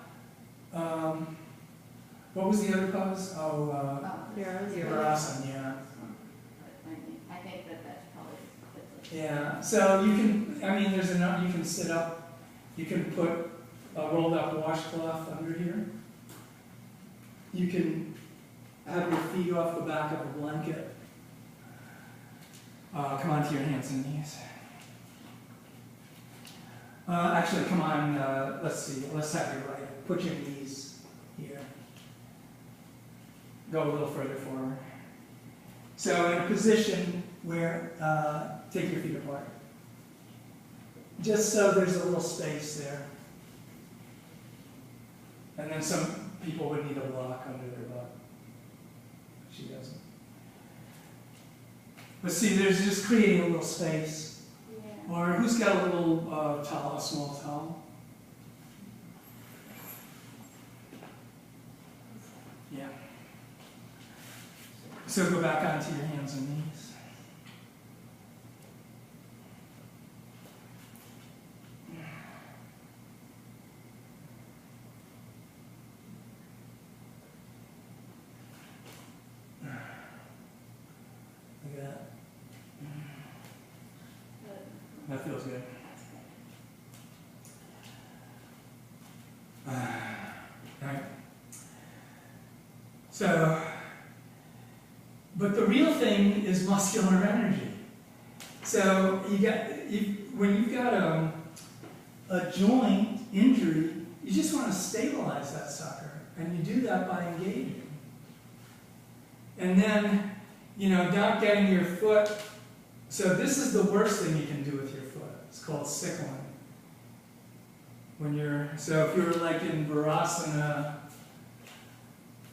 what was the other pose? Virasana, yeah. I think that's probably. Yeah, so you can, you can sit up, you can put a rolled up washcloth under here. You can have your feet off the back of a blanket. Come on to your hands and knees. Actually, come on, let's see, let's have you right. Put your knees here. Go a little further forward. So in a position where, take your feet apart. Just so there's a little space there. And then some people would need a block under their butt. She doesn't. But see, there's just creating a little space. Yeah. Or who's got a little towel, a small towel? Yeah. So go back onto your hands and knees. Look at that. That feels good. Right. So, but the real thing is muscular energy. So when you've got a joint injury, you just want to stabilize that sucker, and you do that by engaging. And then, not getting your foot. So this is the worst thing you can do with your foot. It's called sickling. So if you're like in Virasana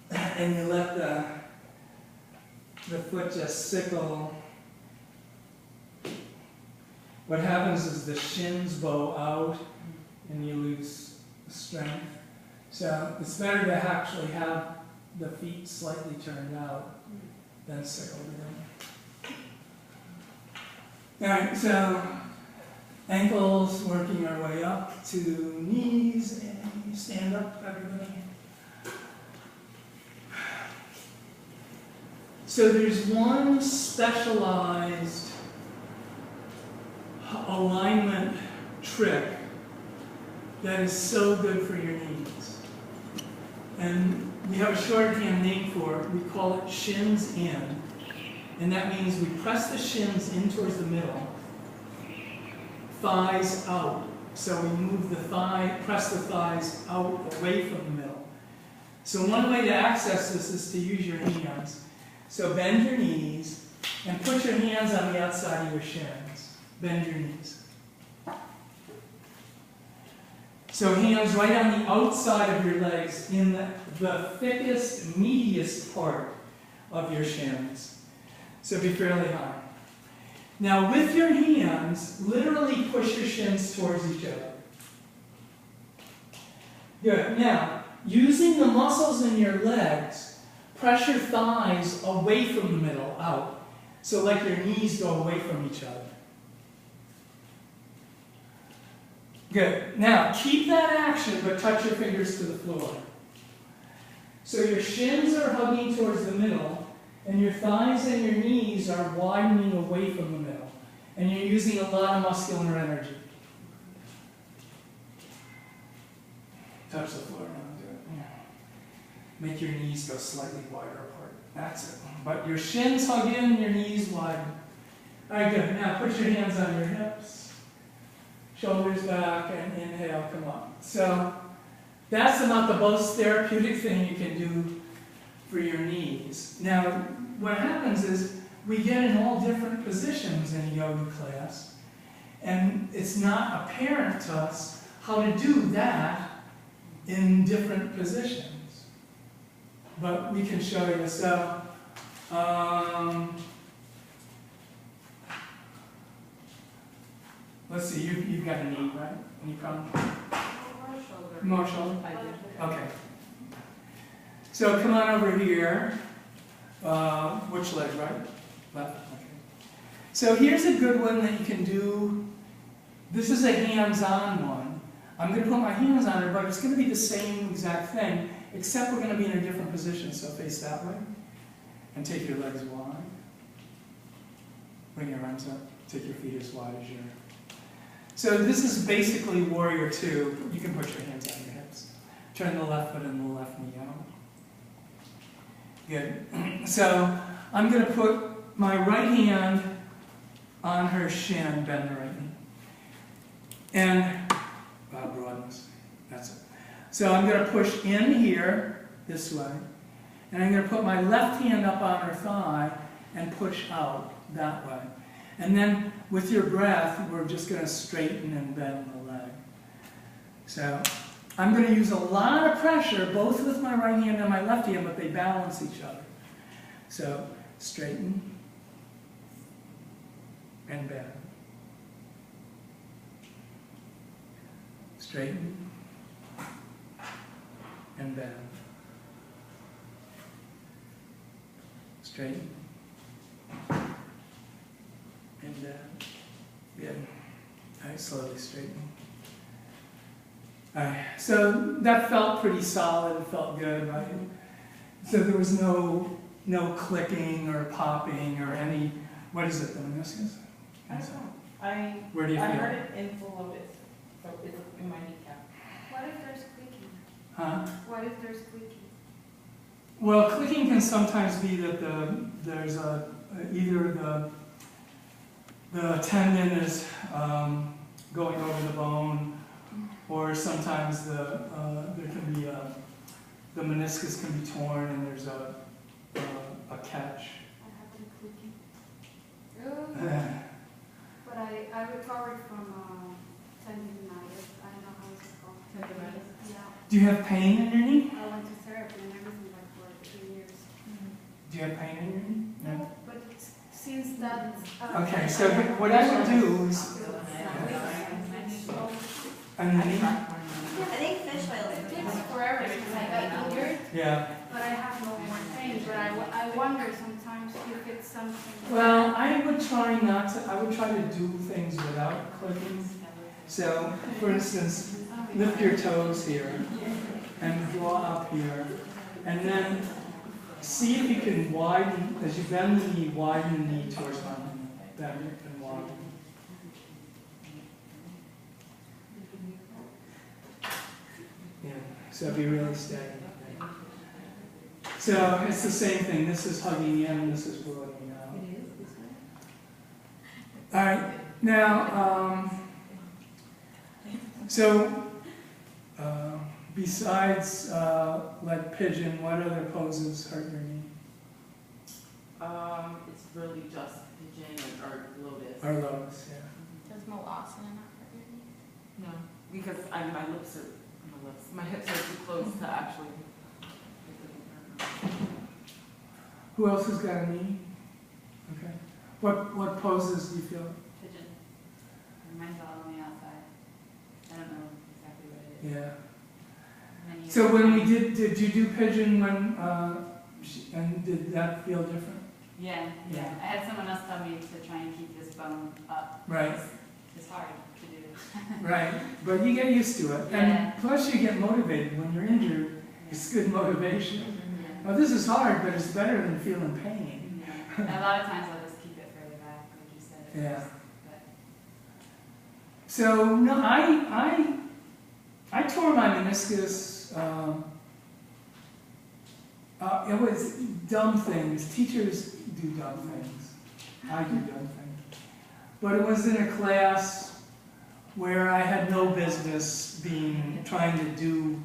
and you let the foot just sickle, what happens is the shins bow out and you lose strength. So it's better to actually have the feet slightly turned out than sickled in. Alright, so ankles working our way up to knees, and you stand up, everybody. So there's one specialized alignment trick that is so good for your knees. And we have a shorthand name for it. We call it shins in. And that means we press the shins in towards the middle, thighs out. So we move the thigh, press the thighs out away from the middle. So one way to access this is to use your hands. So bend your knees and put your hands on the outside of your shins. Bend your knees. So hands right on the outside of your legs in the thickest, meatiest part of your shins. So be fairly high. Now with your hands, literally push your shins towards each other. Good. Now, using the muscles in your legs, press your thighs away from the middle, out. So like your knees go away from each other. Good. Now, keep that action, but touch your fingers to the floor. So your shins are hugging towards the middle, and your thighs and your knees are widening away from the middle. And you're using a lot of muscular energy. Touch the floor now. Do it. Yeah. Make your knees go slightly wider apart. That's it. But your shins hug in, your knees widen. All right, good. Now put your hands on your hips. Shoulders back, and inhale, come up. So that's about the most therapeutic thing you can do for your knees. Now, what happens is we get in all different positions in a yoga class, and it's not apparent to us how to do that in different positions. But we can show you. So, let's see, you've got a knee, right? Any problem? More shoulder. More shoulder? I did. Okay. So come on over here. Which leg, right? Left? Okay. So here's a good one that you can do. This is a hands-on one. I'm going to put my hands on it, but it's going to be the same exact thing, except we're going to be in a different position. So face that way. And take your legs wide. Bring your arms up. Take your feet as wide as your... So this is basically Warrior 2. You can put your hands on your hips. Turn the left foot and the left knee out. Good. So I'm going to put my right hand on her shin, bend the right knee. And broadness. That's it. So I'm going to push in here, this way. And I'm going to put my left hand up on her thigh and push out that way. And then with your breath, we're just going to straighten and bend the leg. So I'm going to use a lot of pressure, both with my right hand and my left hand, but they balance each other. So straighten and bend. Straighten and bend. Straighten and bend. Good. All right, slowly straighten. All right, so that felt pretty solid. It felt good, right? So there was no clicking or popping or any. What is it? The meniscus? I don't know. Where do you feel? I heard it in Philotis, so it's in my kneecap. What if there's squeaking? Huh? What if there's squeaking? Well, clicking can sometimes be that there's either the tendon is going over the bone, or sometimes there can be the meniscus can be torn and there's a catch. I have been squeaking. Oh. But I recovered from tendinitis. I don't know how it's called. Tendinitis? Yeah. Do you have pain in your knee? I went to therapy and everything like for 3 years. Do you have pain in your knee? No. But since that. Okay, so what I would do is underneath. I think fish oil It is takes forever since I got injured, Yeah. but I have no more pain. But I wonder sometimes sometimes if it's something. Well, I would try not to, I would try to do things without clicking. So, for instance, lift your toes here and draw up here. And then see if you can widen, as you bend the knee, widen the knee towards my knee. Bend it and widen. Yeah, so be really steady. So it's the same thing. This is hugging in, this is blowing out. All right, now, besides like pigeon, what other poses hurt your knee? It's really just pigeon or lotus. Or lotus, yeah. Does Malasana not hurt your knee? No, because my lips are, my hips are too close to actually. Who else has got a knee? Okay. What poses do you feel? Pigeon. Mine's all on the outside. I don't know exactly what it is. Yeah. Many So years when ago. we did you do pigeon when, and did that feel different? Yeah. Yeah. I had someone else tell me to try and keep this bone up. Right. It's hard to do. Right, but you get used to it. Yeah. And plus you get motivated when you're injured. It's good motivation. Well, this is hard, but it's better than feeling pain. Yeah. And a lot of times I'll just keep it further back, like you said. At Yeah. first, but So no, I tore my meniscus. It was dumb things. Teachers do dumb things. I do dumb things. But it was in a class where I had no business trying to do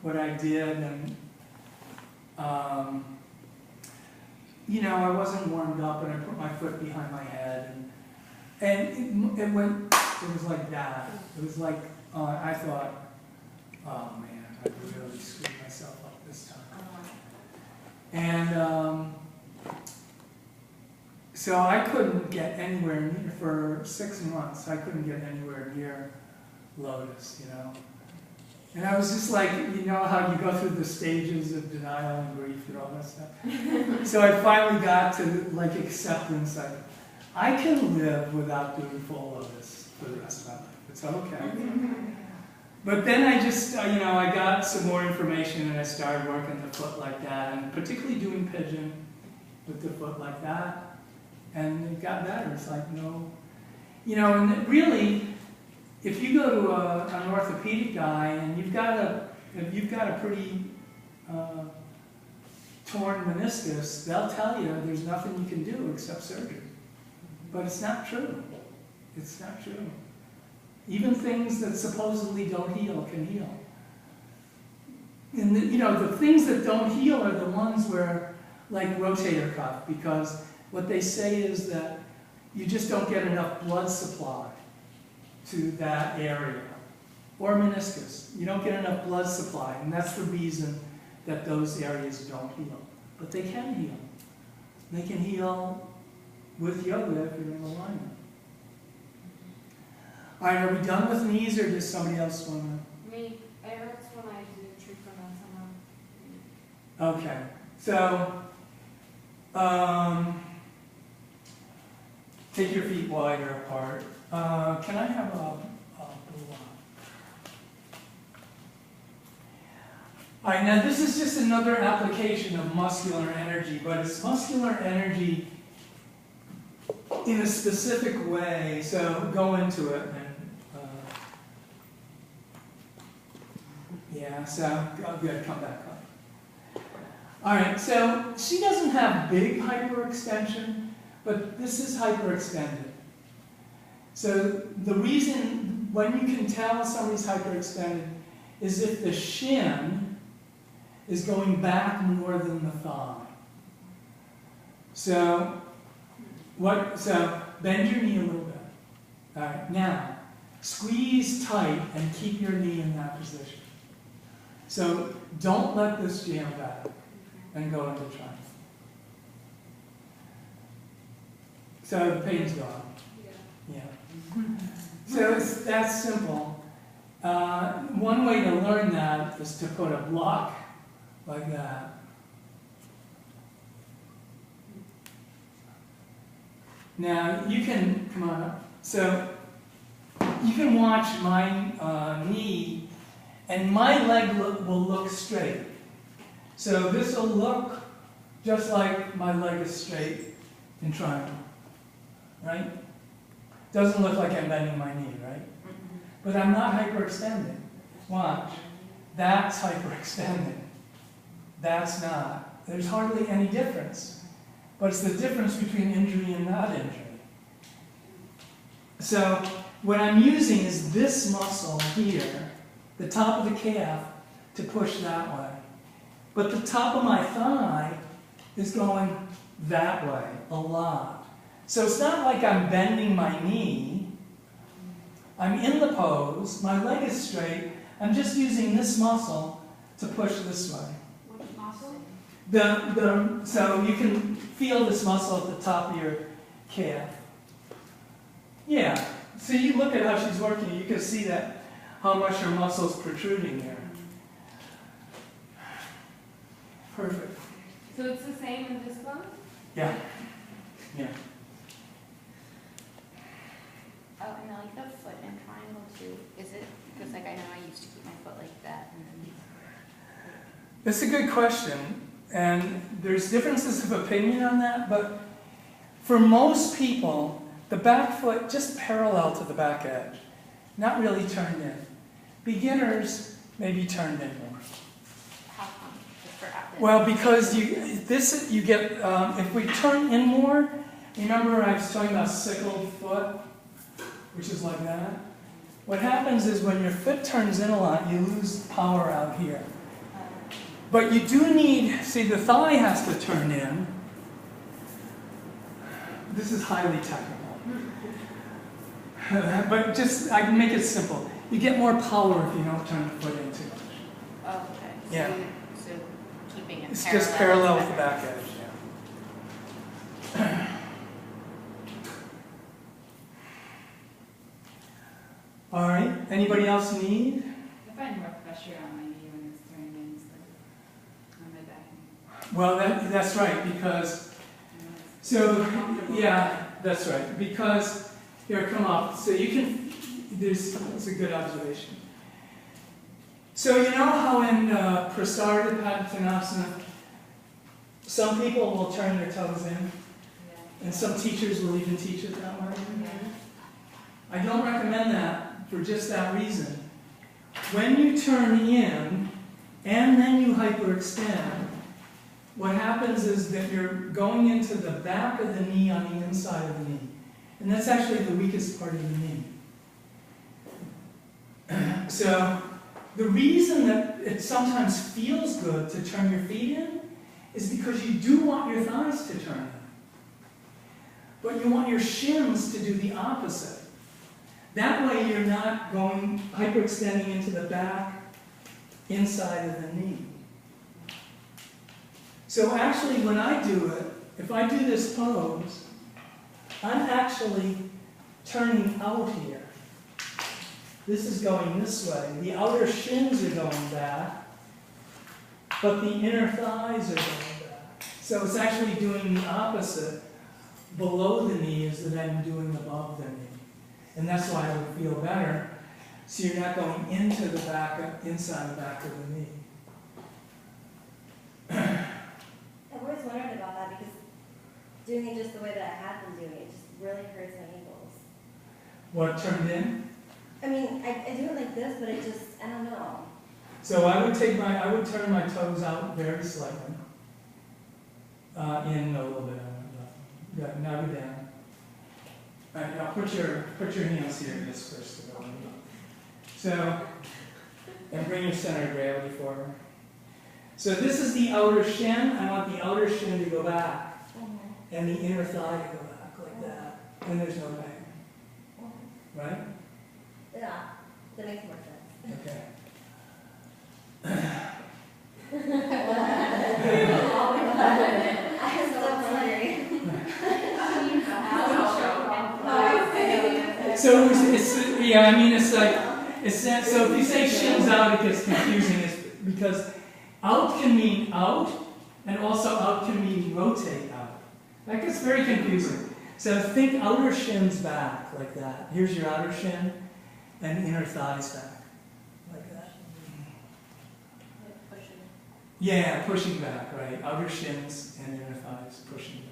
what I did, and you know, I wasn't warmed up, and I put my foot behind my head, and it was like that. It was like, I thought, oh man, I really screwed myself up this time. And so I couldn't get anywhere near, for 6 months, I couldn't get anywhere near Lotus, you know. And I was just like, you know how you go through the stages of denial and grief and all that stuff. So I finally got to like acceptance. I can live without doing full Lotus for the rest of my life. It's okay. But then I just, you know, I got some more information and I started working the foot like that, and particularly doing pigeon with the foot like that. And it got better. It's like, no, you know, and really, if you go to an orthopedic guy and you've got a pretty torn meniscus, they'll tell you there's nothing you can do except surgery. But it's not true. It's not true. Even things that supposedly don't heal can heal. And you know, the things that don't heal are the ones where, like rotator cuff, because what they say is that you just don't get enough blood supply to that area. Or meniscus. You don't get enough blood supply, and that's the reason that those areas don't heal. But they can heal. They can heal with yoga if you're in alignment. All right, are we done with knees, or does somebody else want to? Me, it hurts when I do trikonasana. Okay, so take your feet wider apart. Can I have a block? All right, now this is just another application of muscular energy, but it's muscular energy in a specific way. So go into it, and yeah. So good. Come back up. All right. So she doesn't have big hyperextension, but this is hyperextended. So the reason when you can tell somebody's hyperextended is if the shin is going back more than the thigh. So bend your knee a little bit. All right, now squeeze tight and keep your knee in that position. So don't let this jam back and go into triangle. So the pain's gone. Yeah. So it's that simple. One way to learn that is to put a block like that. Now, you can, come on up. So, you can watch my knee, and my leg will look straight. So this will look just like my leg is straight in triangle, right? Doesn't look like I'm bending my knee, right? But I'm not hyperextending. Watch. That's hyperextending. That's not. There's hardly any difference. But it's the difference between injury and not injury. So what I'm using is this muscle here, the top of the calf, to push that way. But the top of my thigh is going that way a lot. So it's not like I'm bending my knee. I'm in the pose, my leg is straight, I'm just using this muscle to push this way. Which muscle? So you can feel this muscle at the top of your calf. Yeah, so you look at how she's working, you can see that how much her muscle's protruding there. Perfect. So it's the same in this one? Yeah. Yeah. Oh, and I like the foot and triangle too. Is it, because like I know I used to keep my foot like that and then. It's a good question, and there's differences of opinion on that, but for most people, the back foot just parallel to the back edge, not really turned in. Beginners may be turned in more. How come? Just for after. Well, because you get, if we turn in more, remember I was talking about sickled foot, which is like that? What happens is when your foot turns in a lot, you lose power out here. But you do need, see, the thigh has to turn in. This is highly technical. But just, I can make it simple. You get more power if you don't turn the foot in too much. Oh, okay. Yeah. So keeping it It's parallel. just parallel is with the better. back edge, yeah. All right, anybody else need? I find more pressure on my knee when it's turned in instead of on my back. Well, that's right, because, so, yeah, that's right, because, here, come up, so you can, that's a good observation. So you know how in Prasarita Padottanasana, some people will turn their toes in, and some teachers will even teach it that way? I don't recommend that for just that reason. When you turn in, and then you hyperextend, what happens is that you're going into the back of the knee on the inside of the knee. And that's actually the weakest part of the knee. So, the reason that it sometimes feels good to turn your feet in is because you do want your thighs to turn in. But you want your shins to do the opposite. That way you're not going hyperextending into the back inside of the knee. So actually when I do it, if I do this pose, I'm actually turning out here. This is going this way. The outer shins are going back, but the inner thighs are going back. So it's actually doing the opposite. Below the knee is that I'm doing above the knee. And that's why it would feel better. So you're not going into the back, inside the back of the knee. I've always wondered about that because doing it just the way that I have been doing it just really hurts my ankles. What, turned in? I mean, I do it like this, but it just, I don't know. So I would turn my toes out very slightly. In a little bit. Yeah, now go down. All right, now put your hands here just first to go in. So, and bring your center of gravity forward. So this is the outer shin. I want the outer shin to go back, and the inner thigh to go back like that. And there's no pain. Right? Yeah, that makes more sense. Okay. I'm so sorry. So it's yeah, I mean it's like so if you say shins out, it gets confusing. It's because out can mean out, and also out can mean rotate out. That gets very confusing. So think outer shins back, like that. Here's your outer shin, and inner thighs back, like that. Like pushing. Yeah, pushing back, right? Outer shins and inner thighs, pushing back.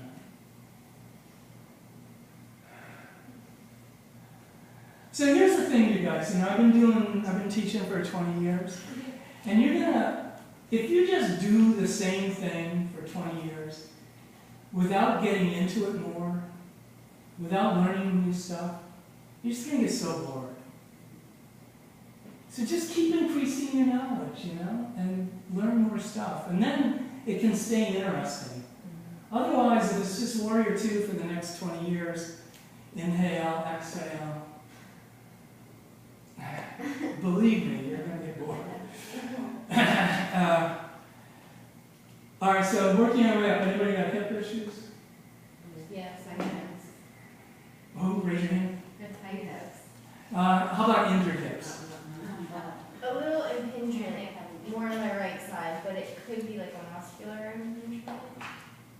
So here's the thing, you guys. I've been teaching for 20 years, and if you just do the same thing for 20 years, without getting into it more, without learning new stuff, you're just gonna get so bored. So just keep increasing your knowledge, and learn more stuff, and then it can stay interesting. Otherwise, if it's just Warrior 2 for the next 20 years, inhale, exhale, believe me, you're going to get bored. All right, so working our way up. Anybody got hip issues? Yes, I have. Oh, raise your hand. Good tight hips. How about injured hips? A little impingement, more on the right side, but it could be like a muscular impingement.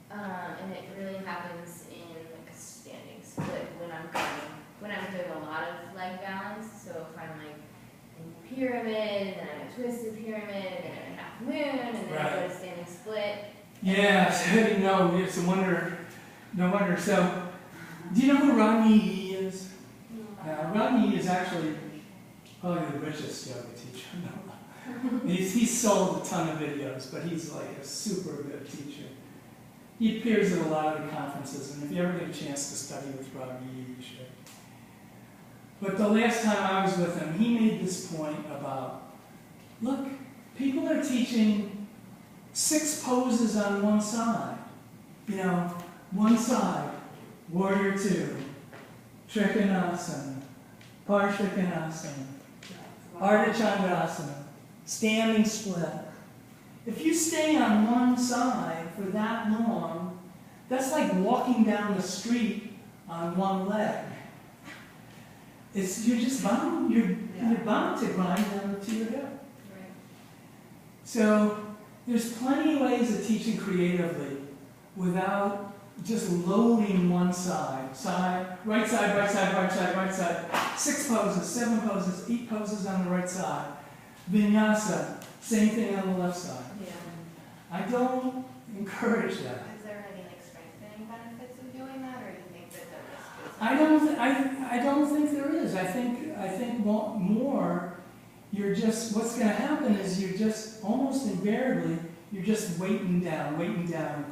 And it really happens in like a standing split when I'm doing a lot of leg balance. So if I'm like in pyramid, and I'm a twisted pyramid, and I'm a half moon, and then I go to standing split. Yeah, so it's no wonder. So, do you know who Rodney E is? Rodney E is actually probably the richest yoga teacher. He's sold a ton of videos, but he's like a super good teacher. He appears at a lot of the conferences, and if you ever get a chance to study with Rodney E, you should. But the last time I was with him, he made this point about, look, people are teaching 6 poses on one side. One side, Warrior 2, Trikonasana, Parsvakonasana, Ardha Chandrasana, standing split. If you stay on one side for that long, that's like walking down the street on one leg. You're just bound. You're bound to grind down to your hip. Right. So there's plenty of ways of teaching creatively without just loading one side. Right side, right side, right side, right side. 6 poses, 7 poses, 8 poses on the right side. Vinyasa, same thing on the left side. Yeah. I don't encourage that. Is there any like strengthening benefits of doing that, or do you think that the risk is? I don't think there is. I think more. You're just, what's going to happen is you're just almost invariably you're just weighting down,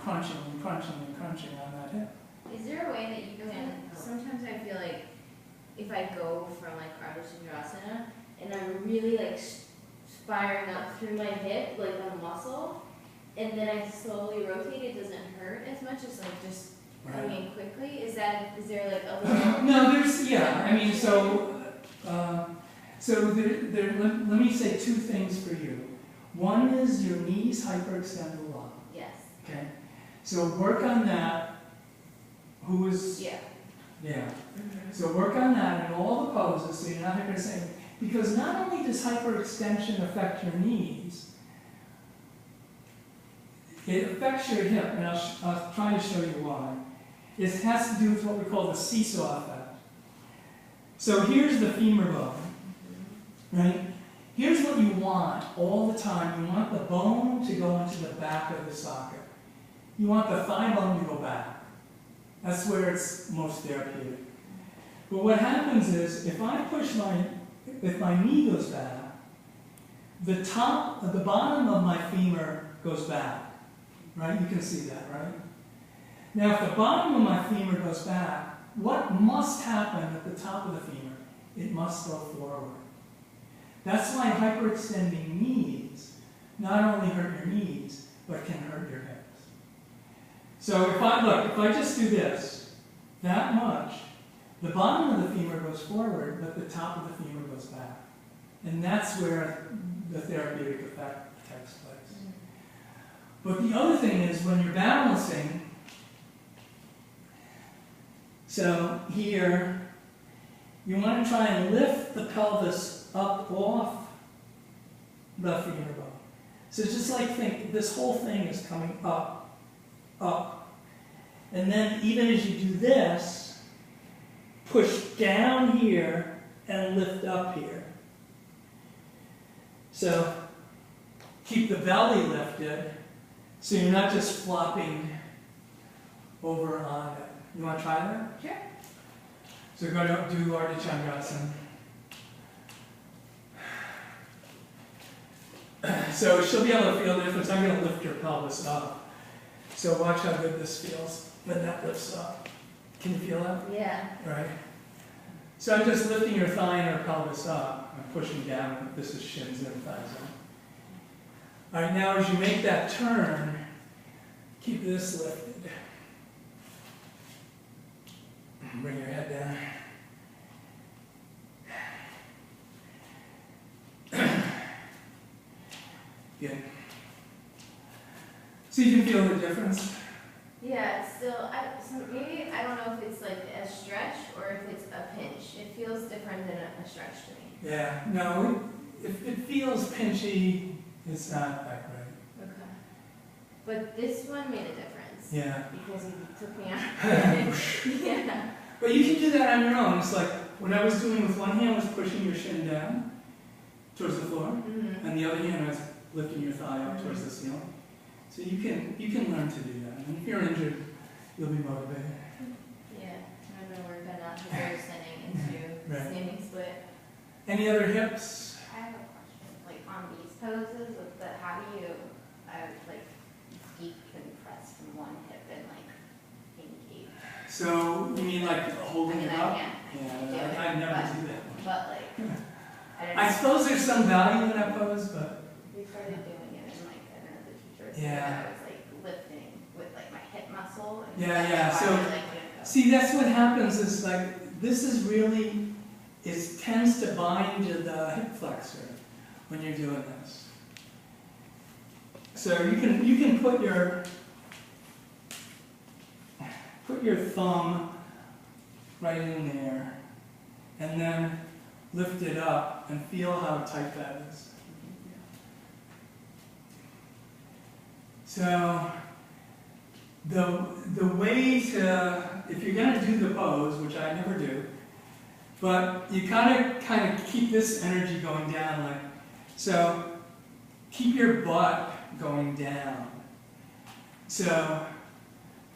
crunching and crunching and crunching on that hip. Is there a way that you can, sometimes I feel like if I go from like Ardha Chandrasana and I'm really like firing up through my hip, like a muscle, and then I slowly rotate, it doesn't hurt as much as like just coming in quickly? Is there like a little... No, let me say 2 things for you. One is your knees hyperextend a lot. Yes. Okay? So work on that. Yeah. Yeah. Mm-hmm. So work on that in all the poses so you're not hyperextending. Because not only does hyperextension affect your knees, it affects your hip, and I'll try to show you why. It has to do with what we call the seesaw effect. So here's the femur bone, right? Here's what you want all the time. You want the bone to go into the back of the socket. You want the thigh bone to go back. That's where it's most therapeutic. But what happens is, if my knee goes back, the bottom of my femur goes back, right? You can see that, right? Now, if the bottom of my femur goes back, what must happen at the top of the femur? It must go forward. That's why hyperextending knees not only hurt your knees, but can hurt your hips. So if I just do this, that much, the bottom of the femur goes forward, but the top of the femur goes back. And that's where the therapeutic effect takes place. But the other thing is when you're balancing, so here, you want to try and lift the pelvis up off the femur bone. So just like think, this whole thing is coming up, up. And then even as you do this, push down here and lift up here. So keep the belly lifted, so you're not just flopping over on it. You want to try that? Sure. So we're going to do Ardha Chandrasana. So she'll be able to feel the difference. I'm going to lift your pelvis up. So watch how good this feels when that lifts up. Can you feel that? Yeah. Right? So I'm just lifting your thigh and her pelvis up. I'm pushing down. This is shins and thighs up. All right, now as you make that turn, keep this lifted. Bring your head down. Good. So you can feel the difference? Yeah, it's still, so maybe, I don't know if it's like a stretch or if it's a pinch. It feels different than a stretch to me. Yeah, no, if it feels pinchy, it's not that great. Okay. But this one made a difference. Yeah. Because you took me out. Yeah. But you can do that on your own. It's like what I was doing with one hand was pushing your shin down towards the floor, Mm-hmm. and the other hand was lifting your thigh up towards the ceiling. So you can learn to do that. And if you're injured, you'll be motivated. Yeah. I'm going to work on that sitting into Right. standing split. Any other hips? I have a question, like on these poses, with the, how do you, like, decompress from one hip and like engage? So you mean like holding I mean, it I up? can't do Yeah, it, I never but- do that one. But like, I don't know. I suppose there's some value in that pose, but We started doing it and like, I don't know, the teacher said Yeah. I was like lifting with like my hip muscle. And Yeah, that's yeah, why so- I, like, wouldn't go. see, that's what happens is like, this is really, it tends to bind to the hip flexor when you're doing this. So you can put your thumb right in there and then lift it up and feel how tight that is. So the way to, if you're going to do the pose, which I never do, but you kind of keep this energy going down, like, so keep your butt going down. So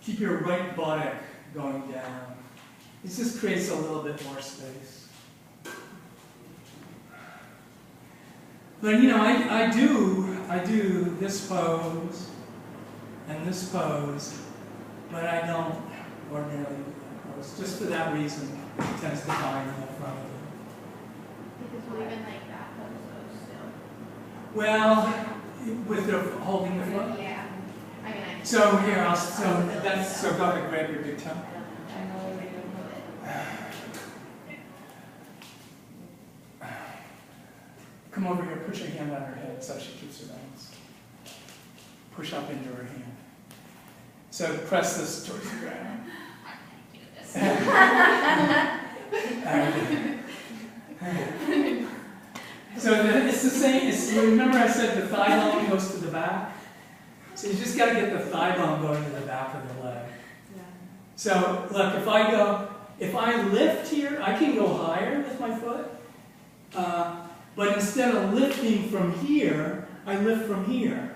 keep your right buttock going down. This just creates a little bit more space. But you know, I do this pose and this pose, but I don't ordinarily do that pose. Just for that reason, it tends to bind in the front of it. Because we even like that pose though still. Well, with the holding the foot. Yeah. I mean, I. So here, so go ahead, grab your big toe. I don't know where to put it. Come over here, push your hand on her head so she keeps her balance. Push up into her hand. So press this towards the ground. So it's the same, remember I said the thigh bone goes to the back? So you just got to get the thigh bone going to the back of the leg. So look, if I lift here, I can go higher with my foot. But instead of lifting from here, I lift from here.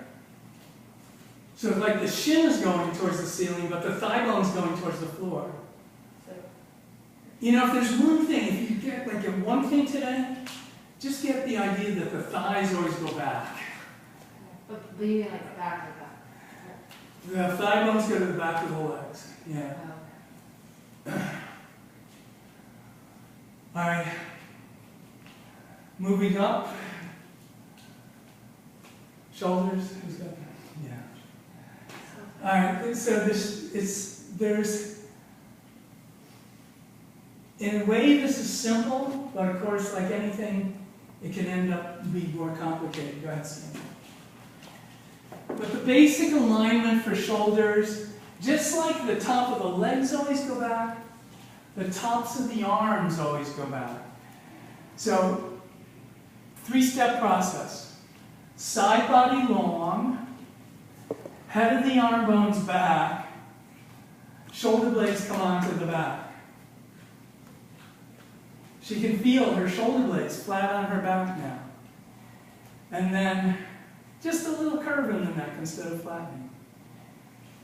So it's like the shin is going towards the ceiling, but the thigh bone is going towards the floor. You know, if there's one thing, if you get one thing today, just get the idea that the thighs always go back. But leaving like back or back. The thigh bones go to the back of the legs. Yeah. All right. Moving up. Shoulders. Who's got that? Yeah. All right. So there's. In a way, this is simple, but of course, like anything, it can end up being more complicated. Go ahead, Sam. But the basic alignment for shoulders, just like the top of the legs always go back, the tops of the arms always go back. So, 3-step process. Side body long, head of the arm bones back, shoulder blades come onto the back. She can feel her shoulder blades flat on her back now. And then just a little curve in the neck instead of flattening.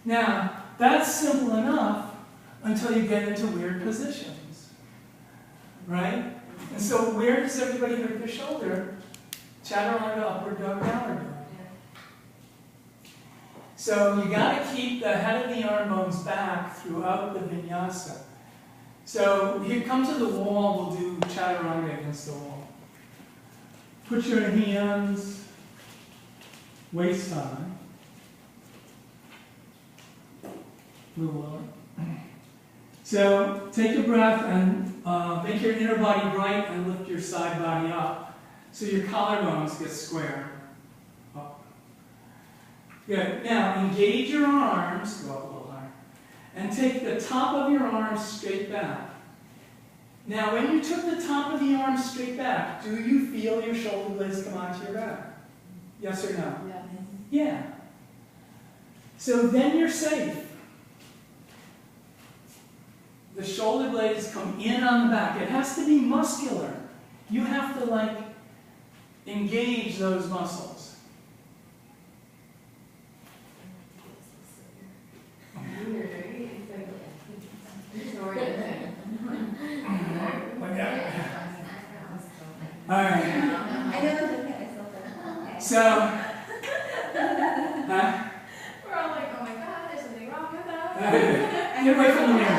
Now, that's simple enough until you get into weird positions, right? And so where does everybody hurt their shoulder? Chaturanga, upward dog, downward dog. So you got to keep the head of the arm bones back throughout the vinyasa. So if you come to the wall, we'll do chaturanga against the wall. Put your hands waist high. A little lower. So take a breath and make your inner body bright and lift your side body up so your collarbones get square. Up. Good. Now engage your arms, go up a little higher, and take the top of your arms straight back. Now when you took the top of the arms straight back, do you feel your shoulder blades come onto your back? Yes or no? Yes. Yeah. So then you're safe. The shoulder blades come in on the back. It has to be muscular. You have to like engage those muscles. All right. I know I'm looking at myself. Okay. So, We're all like, oh my god, there's something wrong with that. get away from the mirror.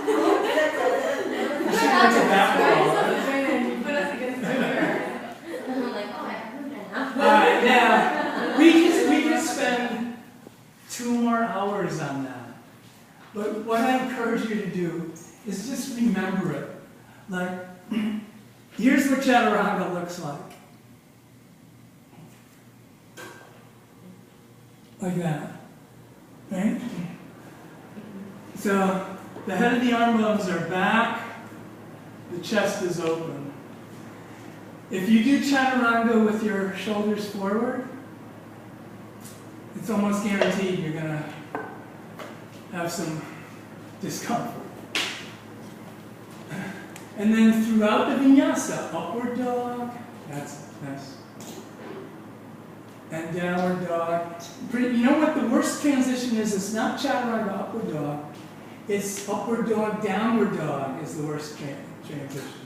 You should go to that You put us against the mirror. I'm like, oh, I have it now. wall. All right, now we could spend 2 more hours on that. But what I encourage you to do is just remember it. Like, here's what chaturanga looks like. Like that. Right? So the head of the arm bones are back, the chest is open. If you do chaturanga with your shoulders forward, it's almost guaranteed you're going to have some discomfort. And then throughout the vinyasa, upward dog, that's nice. And downward dog. You know what the worst transition is? It's not chaturanga upward dog. It's upward dog, downward dog is the worst transition.